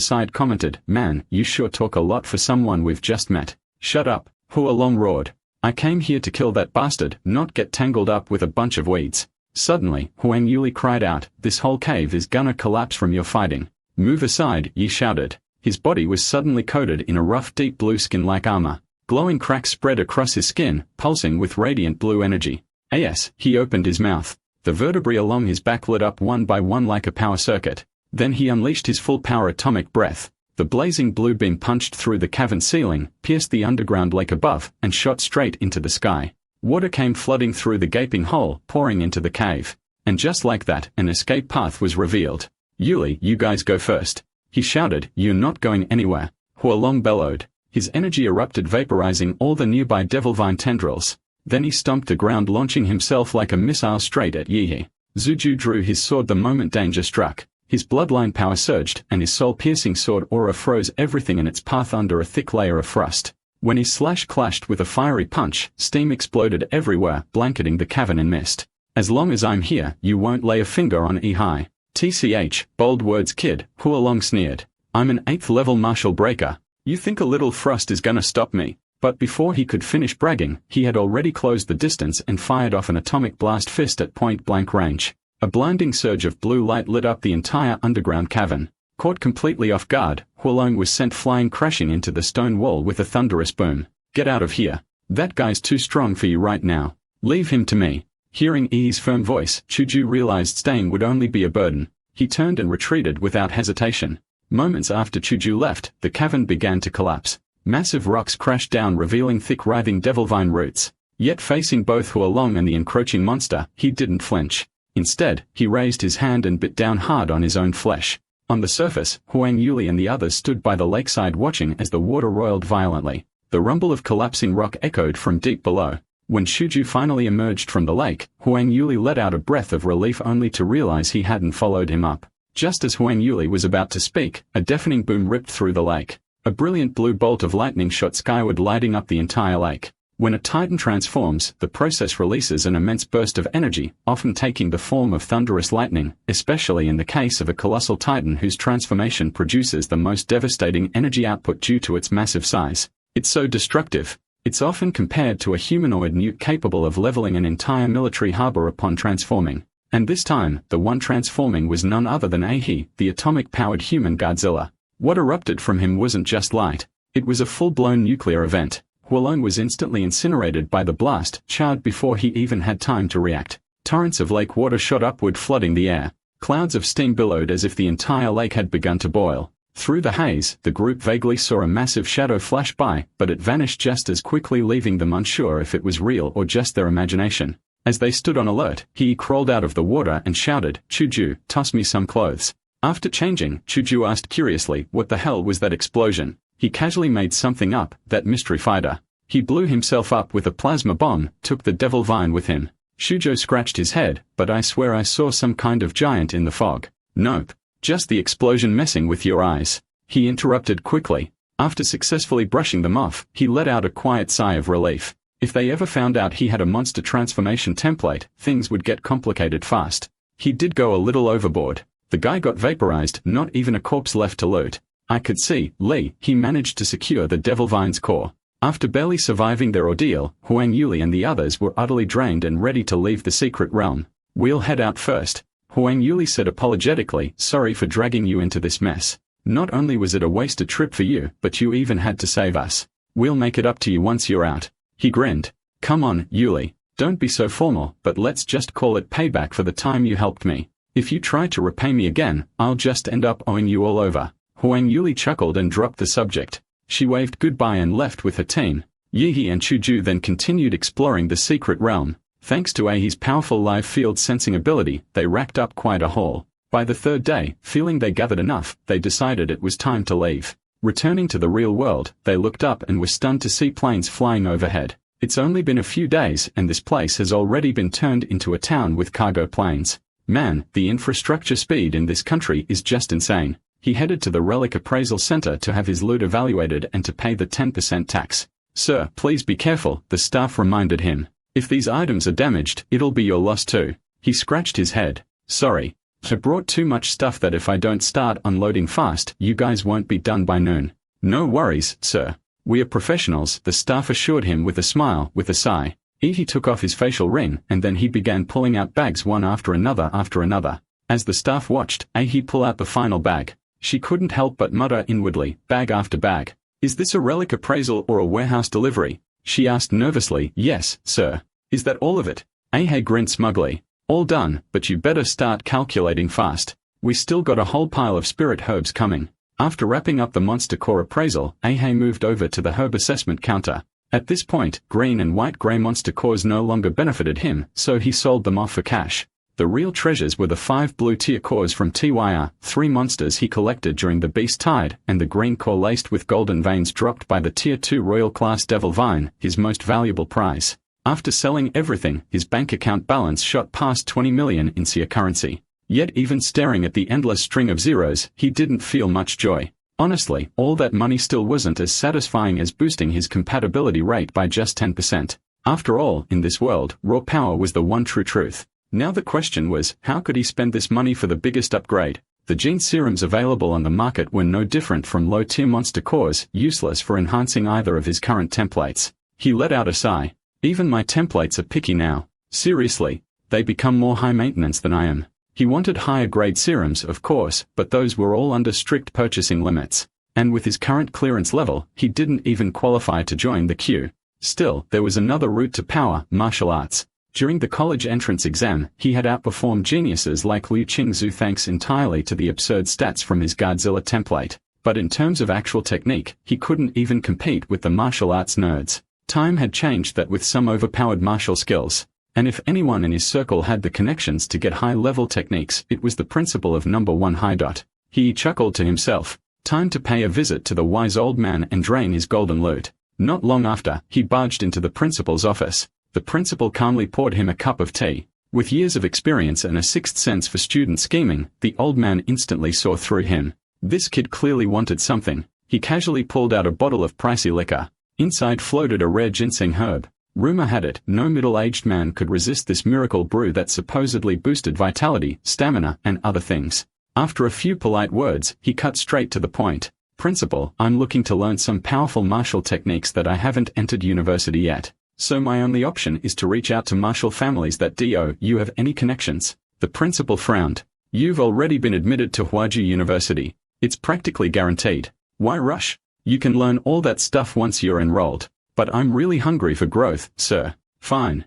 side commented, man, you sure talk a lot for someone we've just met. Shut up, Hualong roared. I came here to kill that bastard, not get tangled up with a bunch of weeds. Suddenly, Huang Yuli cried out, this whole cave is gonna collapse from your fighting. Move aside, Yi shouted. His body was suddenly coated in a rough deep blue skin like armor. Glowing cracks spread across his skin, pulsing with radiant blue energy. As he opened his mouth, the vertebrae along his back lit up one by one like a power circuit. Then he unleashed his full power atomic breath. The blazing blue beam punched through the cavern ceiling, pierced the underground lake above, and shot straight into the sky. Water came flooding through the gaping hole, pouring into the cave. And just like that, an escape path was revealed. Yuli, you guys go first. He shouted, you're not going anywhere. Hualong bellowed. His energy erupted, vaporizing all the nearby devil vine tendrils. Then he stomped the ground, launching himself like a missile straight at Yihi. Zuju drew his sword the moment danger struck. His bloodline power surged, and his soul-piercing sword aura froze everything in its path under a thick layer of frost. When his slash clashed with a fiery punch, steam exploded everywhere, blanketing the cavern in mist. As long as I'm here, you won't lay a finger on Ehai. TCH, bold words kid, Hualong sneered. I'm an 8th level martial breaker. You think a little thrust is gonna stop me? But before he could finish bragging, he had already closed the distance and fired off an atomic blast fist at point-blank range. A blinding surge of blue light lit up the entire underground cavern. Caught completely off guard, Hualong was sent flying crashing into the stone wall with a thunderous boom. Get out of here. That guy's too strong for you right now. Leave him to me. Hearing E's firm voice, Chuju realized staying would only be a burden. He turned and retreated without hesitation. Moments after Chuju left, the cavern began to collapse. Massive rocks crashed down revealing thick writhing devil vine roots. Yet facing both Hualong and the encroaching monster, he didn't flinch. Instead, he raised his hand and bit down hard on his own flesh. On the surface, Huang Yuli and the others stood by the lakeside watching as the water roiled violently. The rumble of collapsing rock echoed from deep below. When Shuju finally emerged from the lake, Huang Yuli let out a breath of relief only to realize he hadn't followed him up. Just as Huang Yuli was about to speak, a deafening boom ripped through the lake. A brilliant blue bolt of lightning shot skyward, lighting up the entire lake. When a titan transforms, the process releases an immense burst of energy, often taking the form of thunderous lightning, especially in the case of a colossal titan whose transformation produces the most devastating energy output due to its massive size. It's so destructive. It's often compared to a humanoid newt capable of leveling an entire military harbor upon transforming. And this time, the one transforming was none other than Ahi, the atomic-powered human Godzilla. What erupted from him wasn't just light. It was a full-blown nuclear event. Hualong was instantly incinerated by the blast, charred before he even had time to react. Torrents of lake water shot upward, flooding the air. Clouds of steam billowed as if the entire lake had begun to boil. Through the haze, the group vaguely saw a massive shadow flash by, but it vanished just as quickly, leaving them unsure if it was real or just their imagination. As they stood on alert, he crawled out of the water and shouted, "Chuju, toss me some clothes." After changing, Chuju asked curiously, what the hell was that explosion? He casually made something up, that mystery fighter. He blew himself up with a plasma bomb, took the devil vine with him. Shujo scratched his head, but I swear I saw some kind of giant in the fog. Nope. Just the explosion messing with your eyes. He interrupted quickly. After successfully brushing them off, he let out a quiet sigh of relief. If they ever found out he had a monster transformation template, things would get complicated fast. He did go a little overboard. The guy got vaporized, not even a corpse left to loot. I could see, Lee, he managed to secure the Devil Vine's core. After barely surviving their ordeal, Huang Yuli and the others were utterly drained and ready to leave the secret realm. We'll head out first. Huang Yuli said apologetically, sorry for dragging you into this mess. Not only was it a wasted trip for you, but you even had to save us. We'll make it up to you once you're out. He grinned. Come on, Yuli. Don't be so formal, but let's just call it payback for the time you helped me. If you try to repay me again, I'll just end up owing you all over. Huang Yuli chuckled and dropped the subject. She waved goodbye and left with her team. Yihi and Chuju then continued exploring the secret realm. Thanks to Ahi's powerful live field sensing ability, they racked up quite a haul. By the third day, feeling they gathered enough, they decided it was time to leave. Returning to the real world, they looked up and were stunned to see planes flying overhead. It's only been a few days and this place has already been turned into a town with cargo planes. Man, the infrastructure speed in this country is just insane. He headed to the Relic Appraisal Center to have his loot evaluated and to pay the 10% tax. Sir, please be careful, the staff reminded him. If these items are damaged, it'll be your loss too. He scratched his head. Sorry. I brought too much stuff that if I don't start unloading fast, you guys won't be done by noon. No worries, sir. We are professionals, the staff assured him with a smile, with a sigh. He took off his facial ring, and then he began pulling out bags one after another. As the staff watched, Ahi pull out the final bag. She couldn't help but mutter inwardly, bag after bag. Is this a relic appraisal or a warehouse delivery? She asked nervously. Yes, sir. Is that all of it? Ahi grinned smugly. All done, but you better start calculating fast. We still got a whole pile of spirit herbs coming. After wrapping up the monster core appraisal, Ahi moved over to the herb assessment counter. At this point, green and white-gray monster cores no longer benefited him, so he sold them off for cash. The real treasures were the 5 blue-tier cores from TYR, 3 monsters he collected during the Beast Tide, and the green core laced with golden veins dropped by the Tier 2 Royal-class Devil Vine, his most valuable prize. After selling everything, his bank account balance shot past 20 million in SIA currency. Yet even staring at the endless string of zeros, he didn't feel much joy. Honestly, all that money still wasn't as satisfying as boosting his compatibility rate by just 10%. After all, in this world, raw power was the one true truth. Now the question was, how could he spend this money for the biggest upgrade? The gene serums available on the market were no different from low-tier monster cores, useless for enhancing either of his current templates. He let out a sigh. Even my templates are picky now. Seriously, they become more high maintenance than I am. He wanted higher grade serums, of course, but those were all under strict purchasing limits. And with his current clearance level, he didn't even qualify to join the queue. Still, there was another route to power: martial arts. During the college entrance exam, he had outperformed geniuses like Liu Qingzhu thanks entirely to the absurd stats from his Godzilla template. But in terms of actual technique, he couldn't even compete with the martial arts nerds. Time had changed that with some overpowered martial skills. And if anyone in his circle had the connections to get high-level techniques, it was the principal of number 1 High Dot. He chuckled to himself. Time to pay a visit to the wise old man and drain his golden loot. Not long after, he barged into the principal's office. The principal calmly poured him a cup of tea. With years of experience and a sixth sense for student scheming, the old man instantly saw through him. This kid clearly wanted something. He casually pulled out a bottle of pricey liquor. Inside floated a rare ginseng herb. Rumor had it, no middle-aged man could resist this miracle brew that supposedly boosted vitality, stamina, and other things. After a few polite words, he cut straight to the point. Principal, I'm looking to learn some powerful martial techniques that I haven't entered university yet. So my only option is to reach out to martial families that do you have any connections? The principal frowned. You've already been admitted to Huaju University. It's practically guaranteed. Why rush? You can learn all that stuff once you're enrolled. But I'm really hungry for growth, sir. Fine.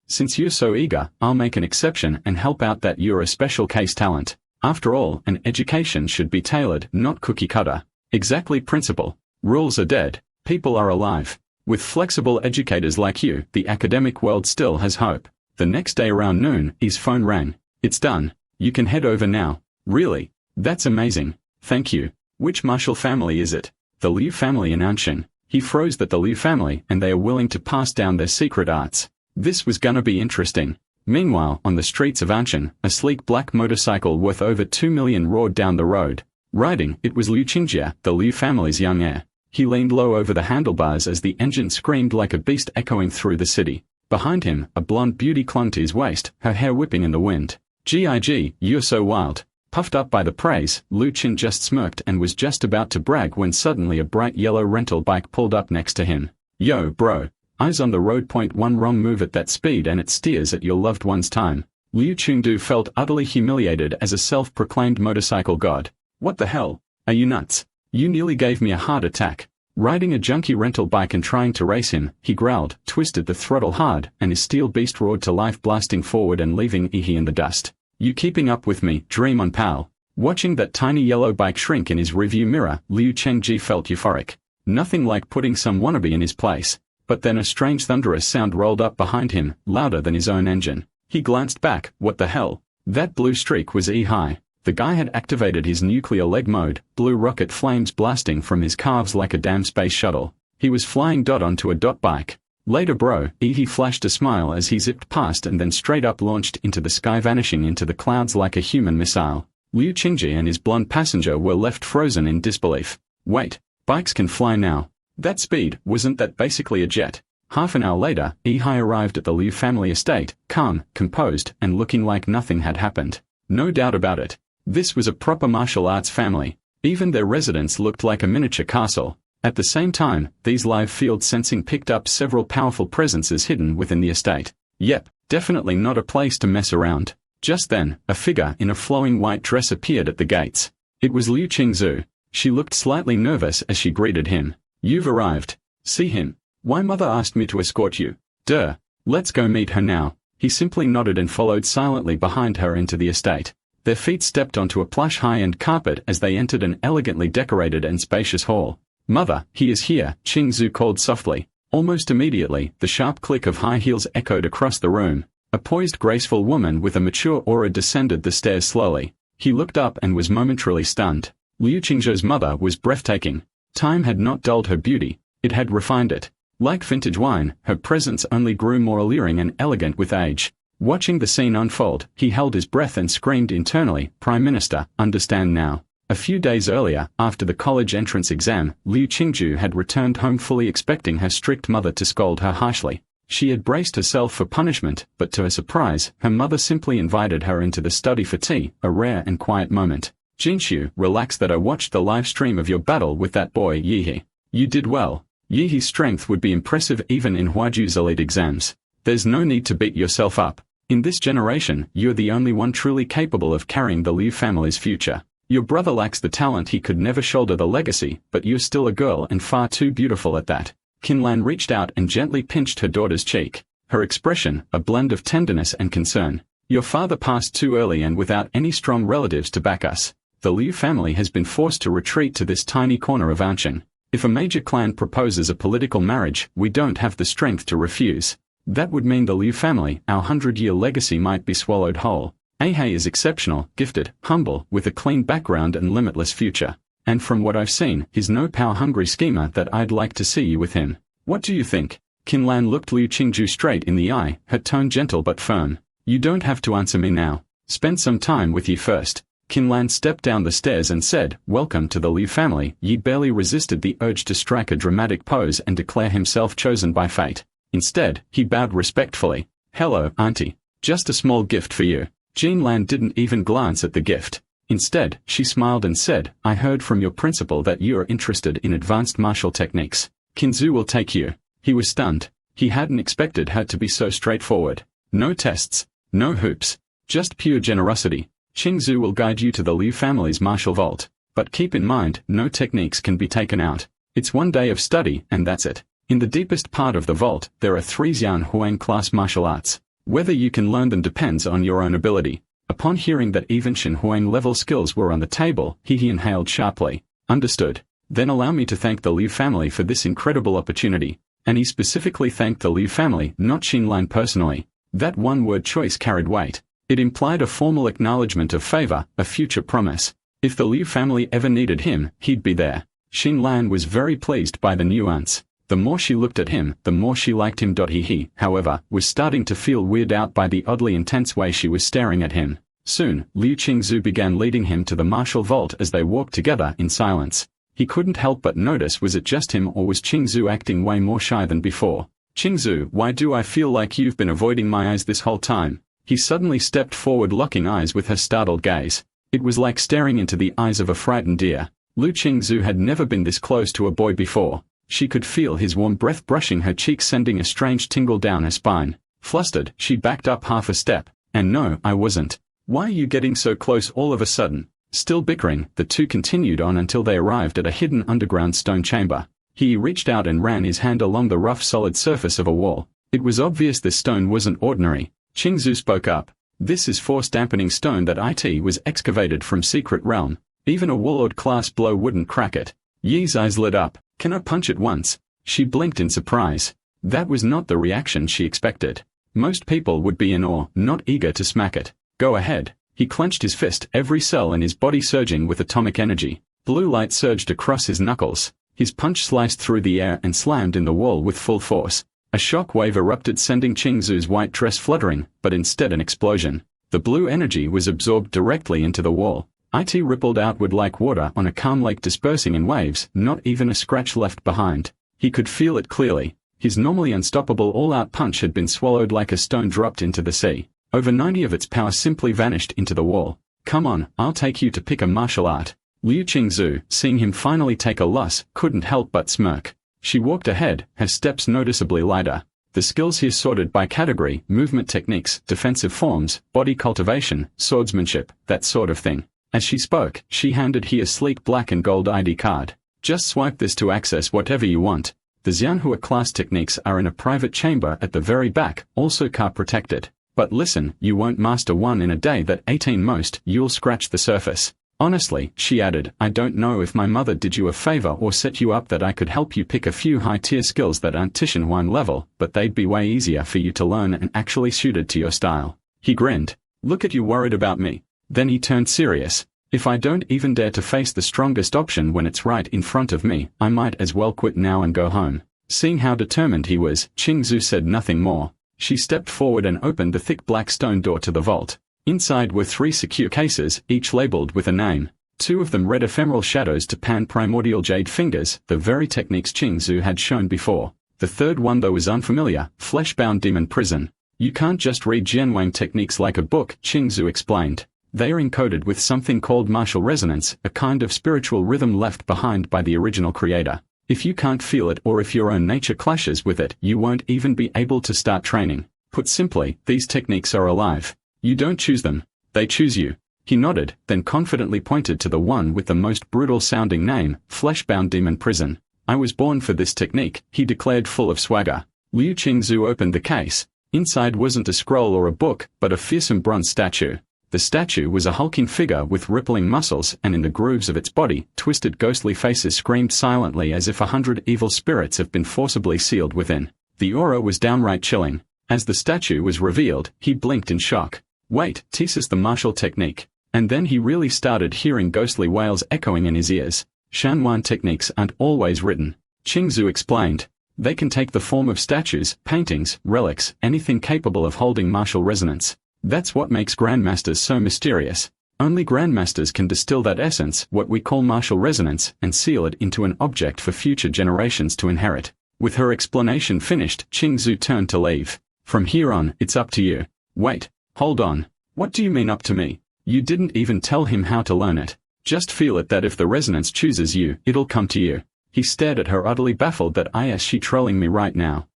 Since you're so eager, I'll make an exception and help out that you're a special case talent. After all, an education should be tailored, not cookie cutter. Exactly, principal. Rules are dead. People are alive. With flexible educators like you, the academic world still has hope. The next day around noon, his phone rang. It's done. You can head over now. Really? That's amazing. Thank you. Which martial family is it? The Liu family in Anshan. He froze. That the Liu family, and they are willing to pass down their secret arts. This was gonna be interesting. Meanwhile, on the streets of Anshan, a sleek black motorcycle worth over 2 million roared down the road. Riding, it was Liu Qingjia, the Liu family's young heir. He leaned low over the handlebars as the engine screamed like a beast echoing through the city. Behind him, a blonde beauty clung to his waist, her hair whipping in the wind. "Gig, you're so wild." Puffed up by the praise, Liu Qin just smirked and was just about to brag when suddenly a bright yellow rental bike pulled up next to him. "Yo, bro. Eyes on the road. One wrong move at that speed and it steers at your loved one's time." Liu Qingdu felt utterly humiliated as a self-proclaimed motorcycle god. "What the hell? Are you nuts? You nearly gave me a heart attack." Riding a junky rental bike and trying to race him, he growled, twisted the throttle hard, and his steel beast roared to life, blasting forward and leaving Ihi in the dust. "You keeping up with me, dream on, pal?" Watching that tiny yellow bike shrink in his rearview mirror, Liu Chengji felt euphoric. Nothing like putting some wannabe in his place. But then a strange thunderous sound rolled up behind him, louder than his own engine. He glanced back. What the hell? That blue streak was E-High. The guy had activated his nuclear leg mode, blue rocket flames blasting from his calves like a damn space shuttle. He was flying onto a bike. "Later, bro," he flashed a smile as he zipped past and then straight up launched into the sky, vanishing into the clouds like a human missile. Liu Qingji and his blonde passenger were left frozen in disbelief. Wait, bikes can fly now? That speed, wasn't that basically a jet? Half an hour later, E-High arrived at the Liu family estate, calm, composed, and looking like nothing had happened. No doubt about it. This was a proper martial arts family. Even their residence looked like a miniature castle. At the same time, these live field sensing picked up several powerful presences hidden within the estate. Yep, definitely not a place to mess around. Just then, a figure in a flowing white dress appeared at the gates. It was Liu Qingzhu. She looked slightly nervous as she greeted him. "You've arrived. See him? Why, mother asked me to escort you." "Duh. Let's go meet her now." He simply nodded and followed silently behind her into the estate. Their feet stepped onto a plush high-end carpet as they entered an elegantly decorated and spacious hall. "Mother, he is here," Qingzhu called softly. Almost immediately, the sharp click of high heels echoed across the room. A poised, graceful woman with a mature aura descended the stairs slowly. He looked up and was momentarily stunned. Liu Qingzhu's mother was breathtaking. Time had not dulled her beauty, it had refined it. Like vintage wine, her presence only grew more alluring and elegant with age. Watching the scene unfold, he held his breath and screamed internally, "Prime Minister, understand now." A few days earlier, after the college entrance exam, Liu Qingzhu had returned home fully expecting her strict mother to scold her harshly. She had braced herself for punishment, but to her surprise, her mother simply invited her into the study for tea, a rare and quiet moment. Jinshu, relax that I watched the live stream of your battle with that boy Yihe. You did well. Yihe's strength would be impressive even in Huaju's elite exams. There's no need to beat yourself up. In this generation, you're the only one truly capable of carrying the Liu family's future. Your brother lacks the talent, he could never shoulder the legacy, but you're still a girl and far too beautiful at that. Kinlan reached out and gently pinched her daughter's cheek. Her expression, a blend of tenderness and concern. Your father passed too early and without any strong relatives to back us. The Liu family has been forced to retreat to this tiny corner of Anshan. If a major clan proposes a political marriage, we don't have the strength to refuse. That would mean the Liu family, our 100-year legacy, might be swallowed whole. Ahei is exceptional, gifted, humble, with a clean background and limitless future. And from what I've seen, he's no power-hungry schemer that I'd like to see you with him. What do you think? Kinlan looked Liu Qingju straight in the eye, her tone gentle but firm. You don't have to answer me now. Spend some time with Yi first. Kinlan stepped down the stairs and said, welcome to the Liu family. Yi barely resisted the urge to strike a dramatic pose and declare himself chosen by fate. Instead, he bowed respectfully. Hello, auntie. Just a small gift for you. Jinlan didn't even glance at the gift. Instead, she smiled and said, I heard from your principal that you are interested in advanced martial techniques. Kinzu will take you. He was stunned. He hadn't expected her to be so straightforward. No tests. No hoops. Just pure generosity. Qingzu will guide you to the Liu family's martial vault. But keep in mind, no techniques can be taken out. It's 1 day of study, and that's it. In the deepest part of the vault, there are 3 Xian Huang class martial arts. Whether you can learn them depends on your own ability. Upon hearing that even Shen Huang level skills were on the table, he inhaled sharply. Understood. Then allow me to thank the Liu family for this incredible opportunity. And he specifically thanked the Liu family, not Xinlan personally. That one-word choice carried weight. It implied a formal acknowledgement of favor, a future promise. If the Liu family ever needed him, he'd be there. Xinlan was very pleased by the nuance. The more she looked at him, the more she liked him. He, however, was starting to feel weirded out by the oddly intense way she was staring at him. Soon, Liu Qingzu began leading him to the martial vault as they walked together in silence. He couldn't help but notice, was it just him or was Qingzu acting way more shy than before? Qingzu, why do I feel like you've been avoiding my eyes this whole time? He suddenly stepped forward, locking eyes with her startled gaze. It was like staring into the eyes of a frightened deer. Liu Qingzu had never been this close to a boy before. She could feel his warm breath brushing her cheeks, sending a strange tingle down her spine. Flustered, she backed up half a step. And no, I wasn't. Why are you getting so close all of a sudden? Still bickering, the two continued on until they arrived at a hidden underground stone chamber. He reached out and ran his hand along the rough solid surface of a wall. It was obvious this stone wasn't ordinary. Qingzu spoke up. This is force dampening stone that it was excavated from secret realm. Even a warlord class blow wouldn't crack it. Yi's eyes lit up. Can I punch it once? She blinked in surprise. That was not the reaction she expected. Most people would be in awe, not eager to smack it. Go ahead. He clenched his fist, every cell in his body surging with atomic energy. Blue light surged across his knuckles. His punch sliced through the air and slammed in the wall with full force. A shock wave erupted, sending Qingzu's white dress fluttering, but instead an explosion. The blue energy was absorbed directly into the wall. It rippled outward like water on a calm lake, dispersing in waves, not even a scratch left behind. He could feel it clearly. His normally unstoppable all-out punch had been swallowed like a stone dropped into the sea. Over 90 of its power simply vanished into the wall. Come on, I'll take you to pick a martial art. Liu Qingzu, seeing him finally take a loss, couldn't help but smirk. She walked ahead, her steps noticeably lighter. The skills here sorted by category, movement techniques, defensive forms, body cultivation, swordsmanship, that sort of thing. As she spoke, she handed he a sleek black and gold ID card. Just swipe this to access whatever you want. The Xianhua class techniques are in a private chamber at the very back, also car protected. But listen, you won't master one in a day, that 18 most, you'll scratch the surface. Honestly, she added, I don't know if my mother did you a favor or set you up that I could help you pick a few high-tier skills that aren't Tishan level, but they'd be way easier for you to learn and actually suited to your style. He grinned. Look at you worried about me. Then he turned serious. If I don't even dare to face the strongest option when it's right in front of me, I might as well quit now and go home. Seeing how determined he was, Qingzu said nothing more. She stepped forward and opened the thick black stone door to the vault. Inside were 3 secure cases, each labeled with a name. 2 of them read ephemeral shadows to pan primordial jade fingers, the very techniques Qingzu had shown before. The third one though is unfamiliar, flesh-bound demon prison. You can't just read Jianwang techniques like a book, Qingzu explained. They are encoded with something called martial resonance, a kind of spiritual rhythm left behind by the original creator. If you can't feel it or if your own nature clashes with it, you won't even be able to start training. Put simply, these techniques are alive. You don't choose them. They choose you. He nodded, then confidently pointed to the one with the most brutal-sounding name, Flesh-Bound Demon Prison. I was born for this technique, he declared full of swagger. Liu Qingzu opened the case. Inside wasn't a scroll or a book, but a fearsome bronze statue. The statue was a hulking figure with rippling muscles, and in the grooves of its body, twisted ghostly faces screamed silently as if 100 evil spirits have been forcibly sealed within. The aura was downright chilling. As the statue was revealed, he blinked in shock. Wait, teases the martial technique. And then he really started hearing ghostly wails echoing in his ears. Shanwan techniques aren't always written. Qingzu explained. They can take the form of statues, paintings, relics, anything capable of holding martial resonance. That's what makes grandmasters so mysterious. Only grandmasters can distill that essence, what we call martial resonance, and seal it into an object for future generations to inherit. With her explanation finished, Qingzu turned to leave. From here on, it's up to you. Wait, hold on. What do you mean up to me? You didn't even tell him how to learn it. Just feel it that if the resonance chooses you, it'll come to you. He stared at her utterly baffled that is she trolling me right now?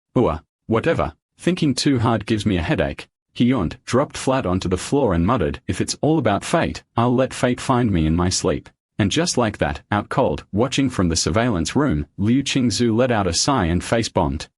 Whatever. Thinking too hard gives me a headache. He yawned, dropped flat onto the floor and muttered, if it's all about fate, I'll let fate find me in my sleep. And just like that, out cold, watching from the surveillance room, Liu Qingzu let out a sigh and face-bombed.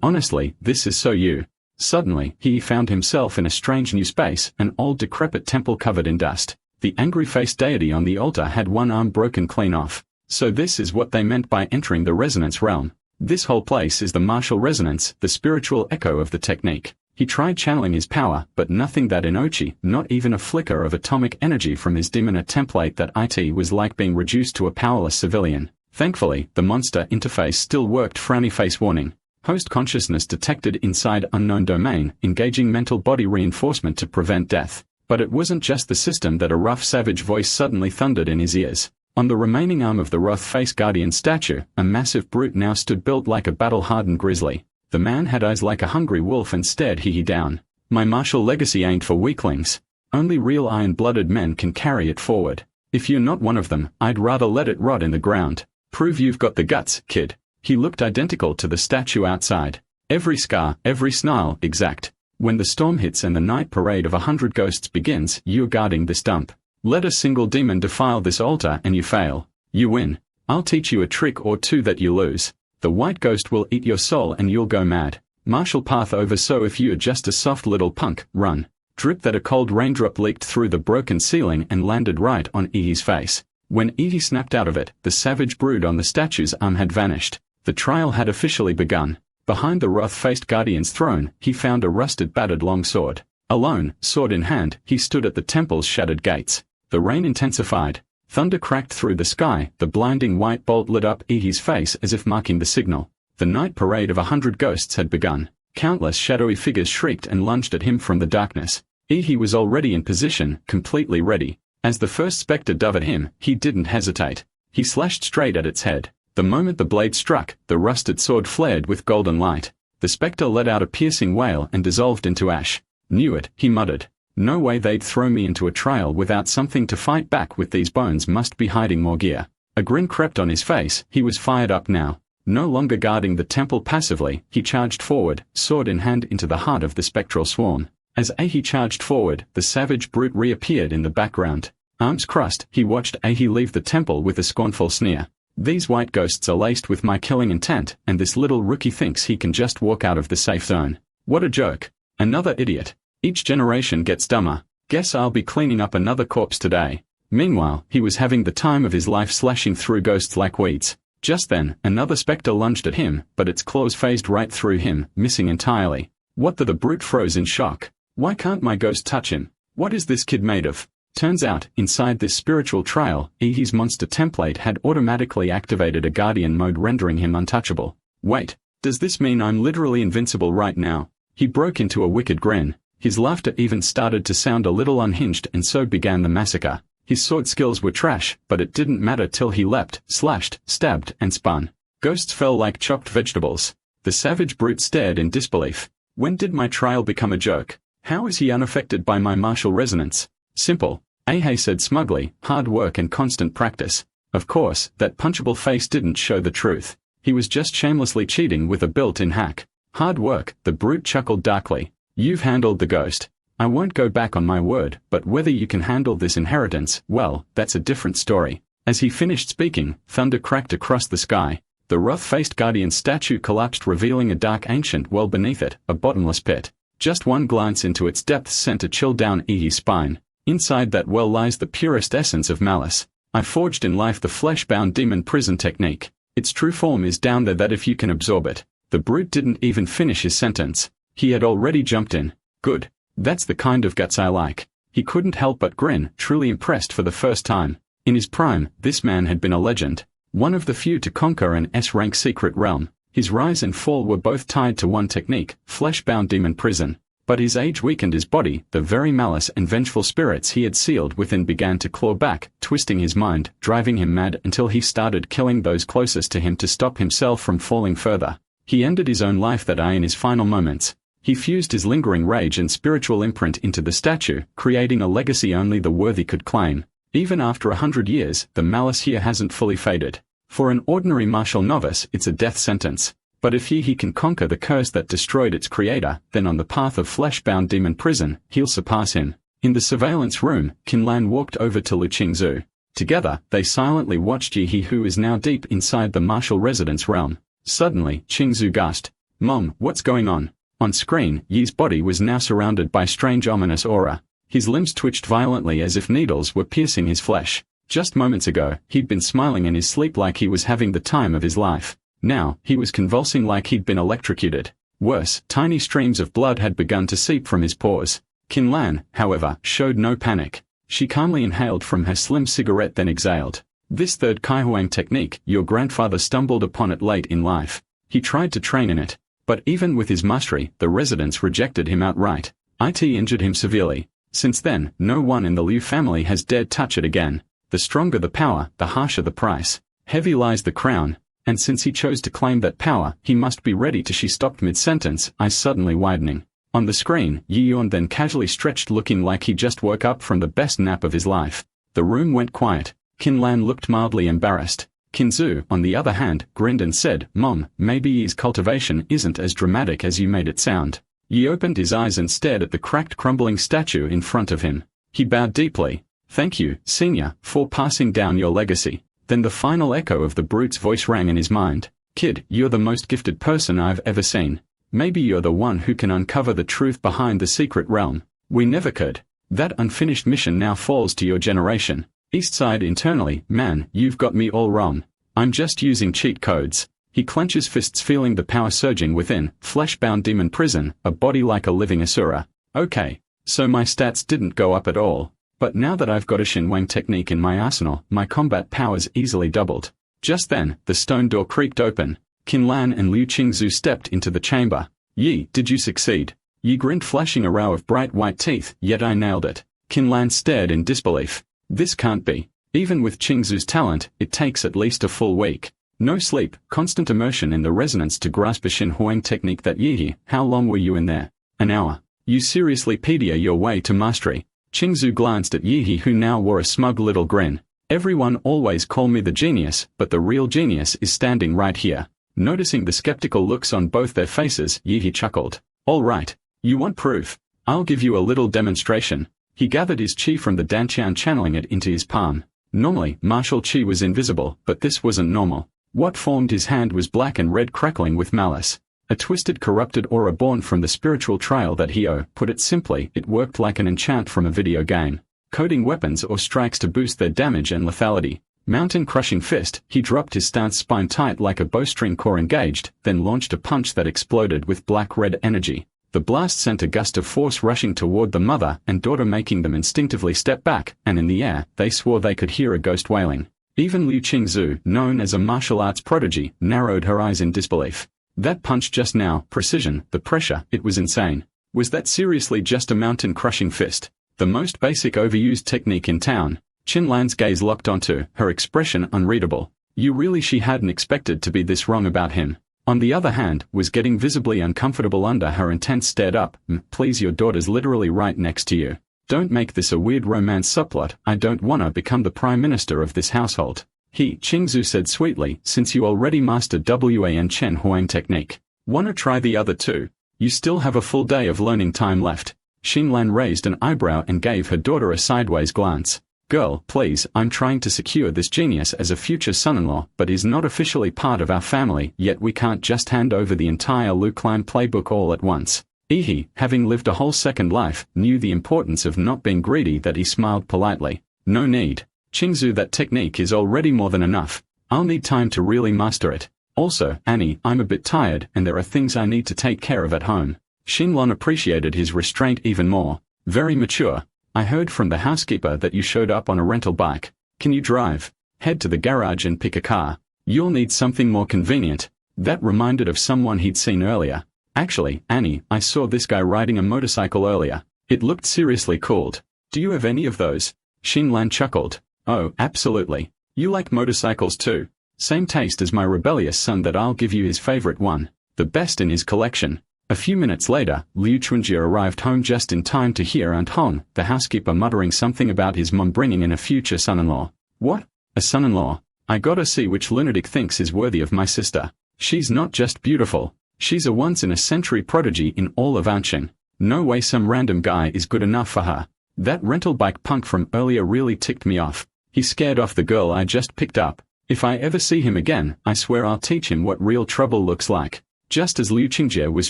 Honestly, this is so you. Suddenly, he found himself in a strange new space, an old decrepit temple covered in dust. The angry-faced deity on the altar had one arm broken clean off. So this is what they meant by entering the resonance realm. This whole place is the martial resonance, the spiritual echo of the technique. He tried channeling his power, but nothing that Inochi, not even a flicker of atomic energy from his demona template that it was like being reduced to a powerless civilian. Thankfully, the monster interface still worked. Frowny face warning. Host consciousness detected inside unknown domain, engaging mental body reinforcement to prevent death. But it wasn't just the system that a rough savage voice suddenly thundered in his ears. On the remaining arm of the wrath-faced guardian statue, a massive brute now stood built like a battle-hardened grizzly. The man had eyes like a hungry wolf and stared he down. My martial legacy ain't for weaklings. Only real iron-blooded men can carry it forward. If you're not one of them, I'd rather let it rot in the ground. Prove you've got the guts, kid. He looked identical to the statue outside. Every scar, every snarl, exact. When the storm hits and the night parade of 100 ghosts begins, you're guarding this dump. Let a single demon defile this altar and you fail. You win. I'll teach you a trick or two that you lose. The white ghost will eat your soul and you'll go mad. Martial path over, so if you're just a soft little punk, run. Drip that a cold raindrop leaked through the broken ceiling and landed right on Ihi's face. When Ihi snapped out of it, the savage brood on the statue's arm had vanished. The trial had officially begun. Behind the wrath-faced guardian's throne, he found a rusted battered longsword. Alone, sword in hand, he stood at the temple's shattered gates. The rain intensified. Thunder cracked through the sky, the blinding white bolt lit up Ihi's face as if marking the signal. The night parade of 100 ghosts had begun. Countless shadowy figures shrieked and lunged at him from the darkness. Ihi was already in position, completely ready. As the first spectre dove at him, he didn't hesitate. He slashed straight at its head. The moment the blade struck, the rusted sword flared with golden light. The spectre let out a piercing wail and dissolved into ash. Knew it, he muttered. No way they'd throw me into a trial without something to fight back with. These bones must be hiding more gear. A grin crept on his face. He was fired up now. No longer guarding the temple passively, he charged forward, sword in hand into the heart of the spectral swarm. As Ahi charged forward, the savage brute reappeared in the background. Arms crossed, he watched Ahi leave the temple with a scornful sneer. These white ghosts are laced with my killing intent, and this little rookie thinks he can just walk out of the safe zone. What a joke. Another idiot. Each generation gets dumber. Guess I'll be cleaning up another corpse today. Meanwhile, he was having the time of his life slashing through ghosts like weeds. Just then, another spectre lunged at him, but its claws phased right through him, missing entirely. What the brute froze in shock. Why can't my ghost touch him? What is this kid made of? Turns out, inside this spiritual trial, Ihi's monster template had automatically activated a guardian mode rendering him untouchable. Wait, does this mean I'm literally invincible right now? He broke into a wicked grin. His laughter even started to sound a little unhinged, and so began the massacre. His sword skills were trash, but it didn't matter till he leapt, slashed, stabbed, and spun. Ghosts fell like chopped vegetables. The savage brute stared in disbelief. When did my trial become a joke? How is he unaffected by my martial resonance? Simple. Ahei said smugly, hard work and constant practice. Of course, that punchable face didn't show the truth. He was just shamelessly cheating with a built-in hack. Hard work, the brute chuckled darkly. You've handled the ghost. I won't go back on my word, but whether you can handle this inheritance, well, that's a different story. As he finished speaking, thunder cracked across the sky. The wrath-faced guardian statue collapsed, revealing a dark ancient well beneath it, a bottomless pit. Just one glance into its depths sent a chill down Ihi's spine. Inside that well lies the purest essence of malice. I forged in life the flesh-bound demon prison technique. Its true form is down there, that if you can absorb it. The brute didn't even finish his sentence. He had already jumped in. Good. That's the kind of guts I like. He couldn't help but grin, truly impressed for the first time. In his prime, this man had been a legend. One of the few to conquer an S-rank secret realm. His rise and fall were both tied to one technique, flesh-bound demon prison. But his age weakened his body. The very malice and vengeful spirits he had sealed within began to claw back, twisting his mind, driving him mad until he started killing those closest to him to stop himself from falling further. He ended his own life that eye in his final moments. He fused his lingering rage and spiritual imprint into the statue, creating a legacy only the worthy could claim. Even after 100 years, the malice here hasn't fully faded. For an ordinary martial novice, it's a death sentence. But if he can conquer the curse that destroyed its creator, then on the path of flesh-bound demon prison, he'll surpass him. In the surveillance room, Qinlan walked over to Lu Qingzu. Together, they silently watched Yi, who is now deep inside the martial residence realm. Suddenly, Qingzu gasped. Mom, what's going on? On screen, Yi's body was now surrounded by strange ominous aura. His limbs twitched violently as if needles were piercing his flesh. Just moments ago, he'd been smiling in his sleep like he was having the time of his life. Now, he was convulsing like he'd been electrocuted. Worse, tiny streams of blood had begun to seep from his pores. Qinlan, however, showed no panic. She calmly inhaled from her slim cigarette, then exhaled. This third Kaihuang technique, your grandfather stumbled upon it late in life. He tried to train in it. But even with his mastery, the residents rejected him outright. It injured him severely. Since then, no one in the Liu family has dared touch it again. The stronger the power, the harsher the price. Heavy lies the crown. And since he chose to claim that power, he must be ready to. She stopped mid-sentence, eyes suddenly widening. On the screen, Yi Yuan then casually stretched, looking like he just woke up from the best nap of his life. The room went quiet. Qinlan looked mildly embarrassed. Qinzu, on the other hand, grinned and said, Mom, maybe Yi's cultivation isn't as dramatic as you made it sound. Yi opened his eyes and stared at the cracked, crumbling statue in front of him. He bowed deeply. Thank you, Senior, for passing down your legacy. Then the final echo of the brute's voice rang in his mind. Kid, you're the most gifted person I've ever seen. Maybe you're the one who can uncover the truth behind the secret realm. We never could. That unfinished mission now falls to your generation. Eastside internally, man, you've got me all wrong. I'm just using cheat codes. He clenches fists, feeling the power surging within. Flesh-bound demon prison, a body like a living Asura. Okay, so my stats didn't go up at all. But now that I've got a Xinwang technique in my arsenal, my combat powers easily doubled. Just then, the stone door creaked open. Qinlan and Lu Qingzu stepped into the chamber. Yi, did you succeed? Yi grinned, flashing a row of bright white teeth. Yet I nailed it. Qinlan stared in disbelief. This can't be. Even with Qingzu's talent, it takes at least a full week. No sleep, constant immersion in the resonance to grasp a Xinwang technique. That Yi, how long were you in there? An hour. You seriously pedia your way to mastery. Qingzu glanced at Yi, who now wore a smug little grin. Everyone always call me the genius, but the real genius is standing right here. Noticing the skeptical looks on both their faces, Yi chuckled. All right. You want proof? I'll give you a little demonstration. He gathered his chi from the danqian, channeling it into his palm. Normally, martial chi was invisible, but this wasn't normal. What formed his hand was black and red, crackling with malice. A twisted, corrupted aura born from the spiritual trial that he put it simply, it worked like an enchant from a video game. Coding weapons or strikes to boost their damage and lethality. Mountain-crushing fist, he dropped his stance, spine tight like a bowstring core engaged, then launched a punch that exploded with black-red energy. The blast sent a gust of force rushing toward the mother and daughter, making them instinctively step back, and in the air, they swore they could hear a ghost wailing. Even Lu Qingzu, known as a martial arts prodigy, narrowed her eyes in disbelief. That punch just now, precision, the pressure, it was insane. Was that seriously just a mountain-crushing fist? The most basic overused technique in town. Qinlan's gaze locked onto, her expression unreadable. You really? She hadn't expected to be this wrong about him. on the other hand, was getting visibly uncomfortable under her intense stared up. Please, your daughter's literally right next to you. Don't make this a weird romance subplot. I don't wanna become the prime minister of this household. Qingzu said sweetly, since you already mastered Wan Chen Huang technique. Wanna try the other two? You still have a full day of learning time left. Xinlan raised an eyebrow and gave her daughter a sideways glance. Girl, please, I'm trying to secure this genius as a future son-in-law, but he's not officially part of our family, yet we can't just hand over the entire Lu Clan playbook all at once. He, having lived a whole second life, knew the importance of not being greedy that he smiled politely. No need. Qingzu, that technique is already more than enough. I'll need time to really master it. Also, Annie, I'm a bit tired and there are things I need to take care of at home. Xinlan appreciated his restraint even more. Very mature. I heard from the housekeeper that you showed up on a rental bike. Can you drive? Head to the garage and pick a car. You'll need something more convenient. That reminded of someone he'd seen earlier. Actually, Annie, I saw this guy riding a motorcycle earlier. It looked seriously cooled. Do you have any of those? Xinlan chuckled. Oh, absolutely. You like motorcycles too. Same taste as my rebellious son. That I'll give you his favorite one. The best in his collection. A few minutes later, Liu Chunjie arrived home just in time to hear Aunt Hong, the housekeeper, muttering something about his mom bringing in a future son-in-law. What? A son-in-law? I gotta see which lunatic thinks is worthy of my sister. She's not just beautiful. She's a once-in-a-century prodigy in all of Anshan. No way some random guy is good enough for her. That rental bike punk from earlier really ticked me off. He scared off the girl I just picked up. If I ever see him again, I swear I'll teach him what real trouble looks like. Just as Liu Qingjie was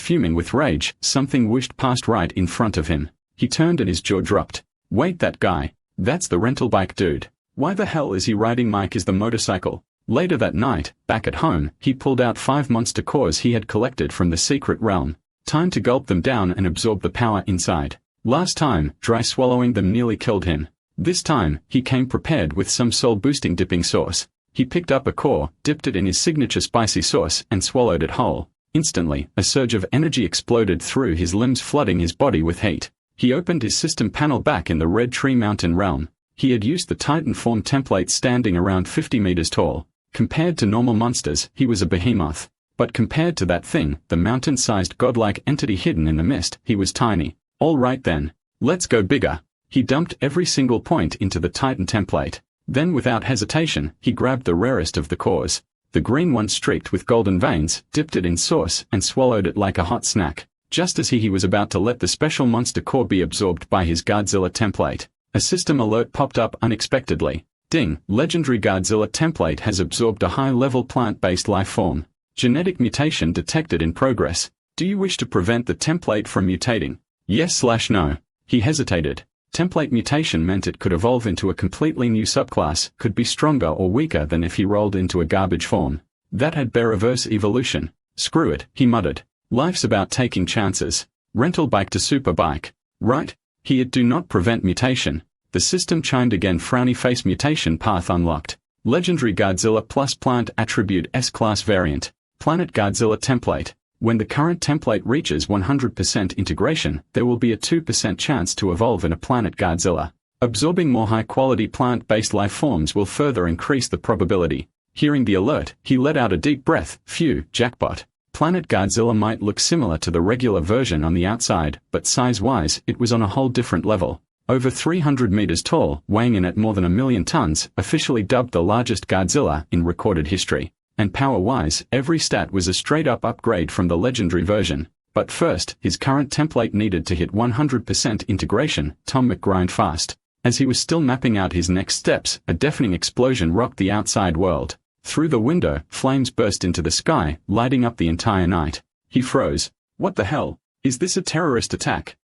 fuming with rage, something whooshed past right in front of him. He turned and his jaw dropped. Wait, that guy. That's the rental bike dude. Why the hell is he riding Mike as the motorcycle? Later that night, back at home, he pulled out 5 monster cores he had collected from the secret realm. Time to gulp them down and absorb the power inside. Last time, dry swallowing them nearly killed him. This time, he came prepared with some soul-boosting dipping sauce. He picked up a core, dipped it in his signature spicy sauce, and swallowed it whole. Instantly, a surge of energy exploded through his limbs, flooding his body with heat. He opened his system panel back in the Red Tree Mountain realm. He had used the Titan form template standing around 50 meters tall. Compared to normal monsters, he was a behemoth. But compared to that thing, the mountain-sized godlike entity hidden in the mist, he was tiny. All right then. Let's go bigger. He dumped every single point into the Titan template. Then without hesitation, he grabbed the rarest of the cores. The green one streaked with golden veins, dipped it in sauce, and swallowed it like a hot snack. Just as he was about to let the special monster core be absorbed by his Godzilla template, a system alert popped up unexpectedly. Ding, legendary Godzilla template has absorbed a high-level plant-based life form. Genetic mutation detected in progress. Do you wish to prevent the template from mutating? Yes/no. He hesitated. Template mutation meant it could evolve into a completely new subclass, could be stronger or weaker than if he rolled into a garbage form. That had bear reverse evolution. Screw it, he muttered. Life's about taking chances. Rental bike to super bike. Right? Do not prevent mutation. The system chimed again. Frowny face. Mutation path unlocked. Legendary Godzilla plus plant attribute S-class variant. Planet Godzilla template. When the current template reaches 100% integration, there will be a 2% chance to evolve in a Planet Godzilla. Absorbing more high-quality plant-based life forms will further increase the probability. Hearing the alert, he let out a deep breath. Phew, jackpot. Planet Godzilla might look similar to the regular version on the outside, but size-wise, it was on a whole different level. Over 300 meters tall, weighing in at more than 1 million tons, officially dubbed the largest Godzilla in recorded history. And power-wise, every stat was a straight-up upgrade from the legendary version. But first, his current template needed to hit 100% integration. Tom McGrind fast. As he was still mapping out his next steps, a deafening explosion rocked the outside world. Through the window, flames burst into the sky, lighting up the entire night. He froze. What the hell? Is this a terrorist attack?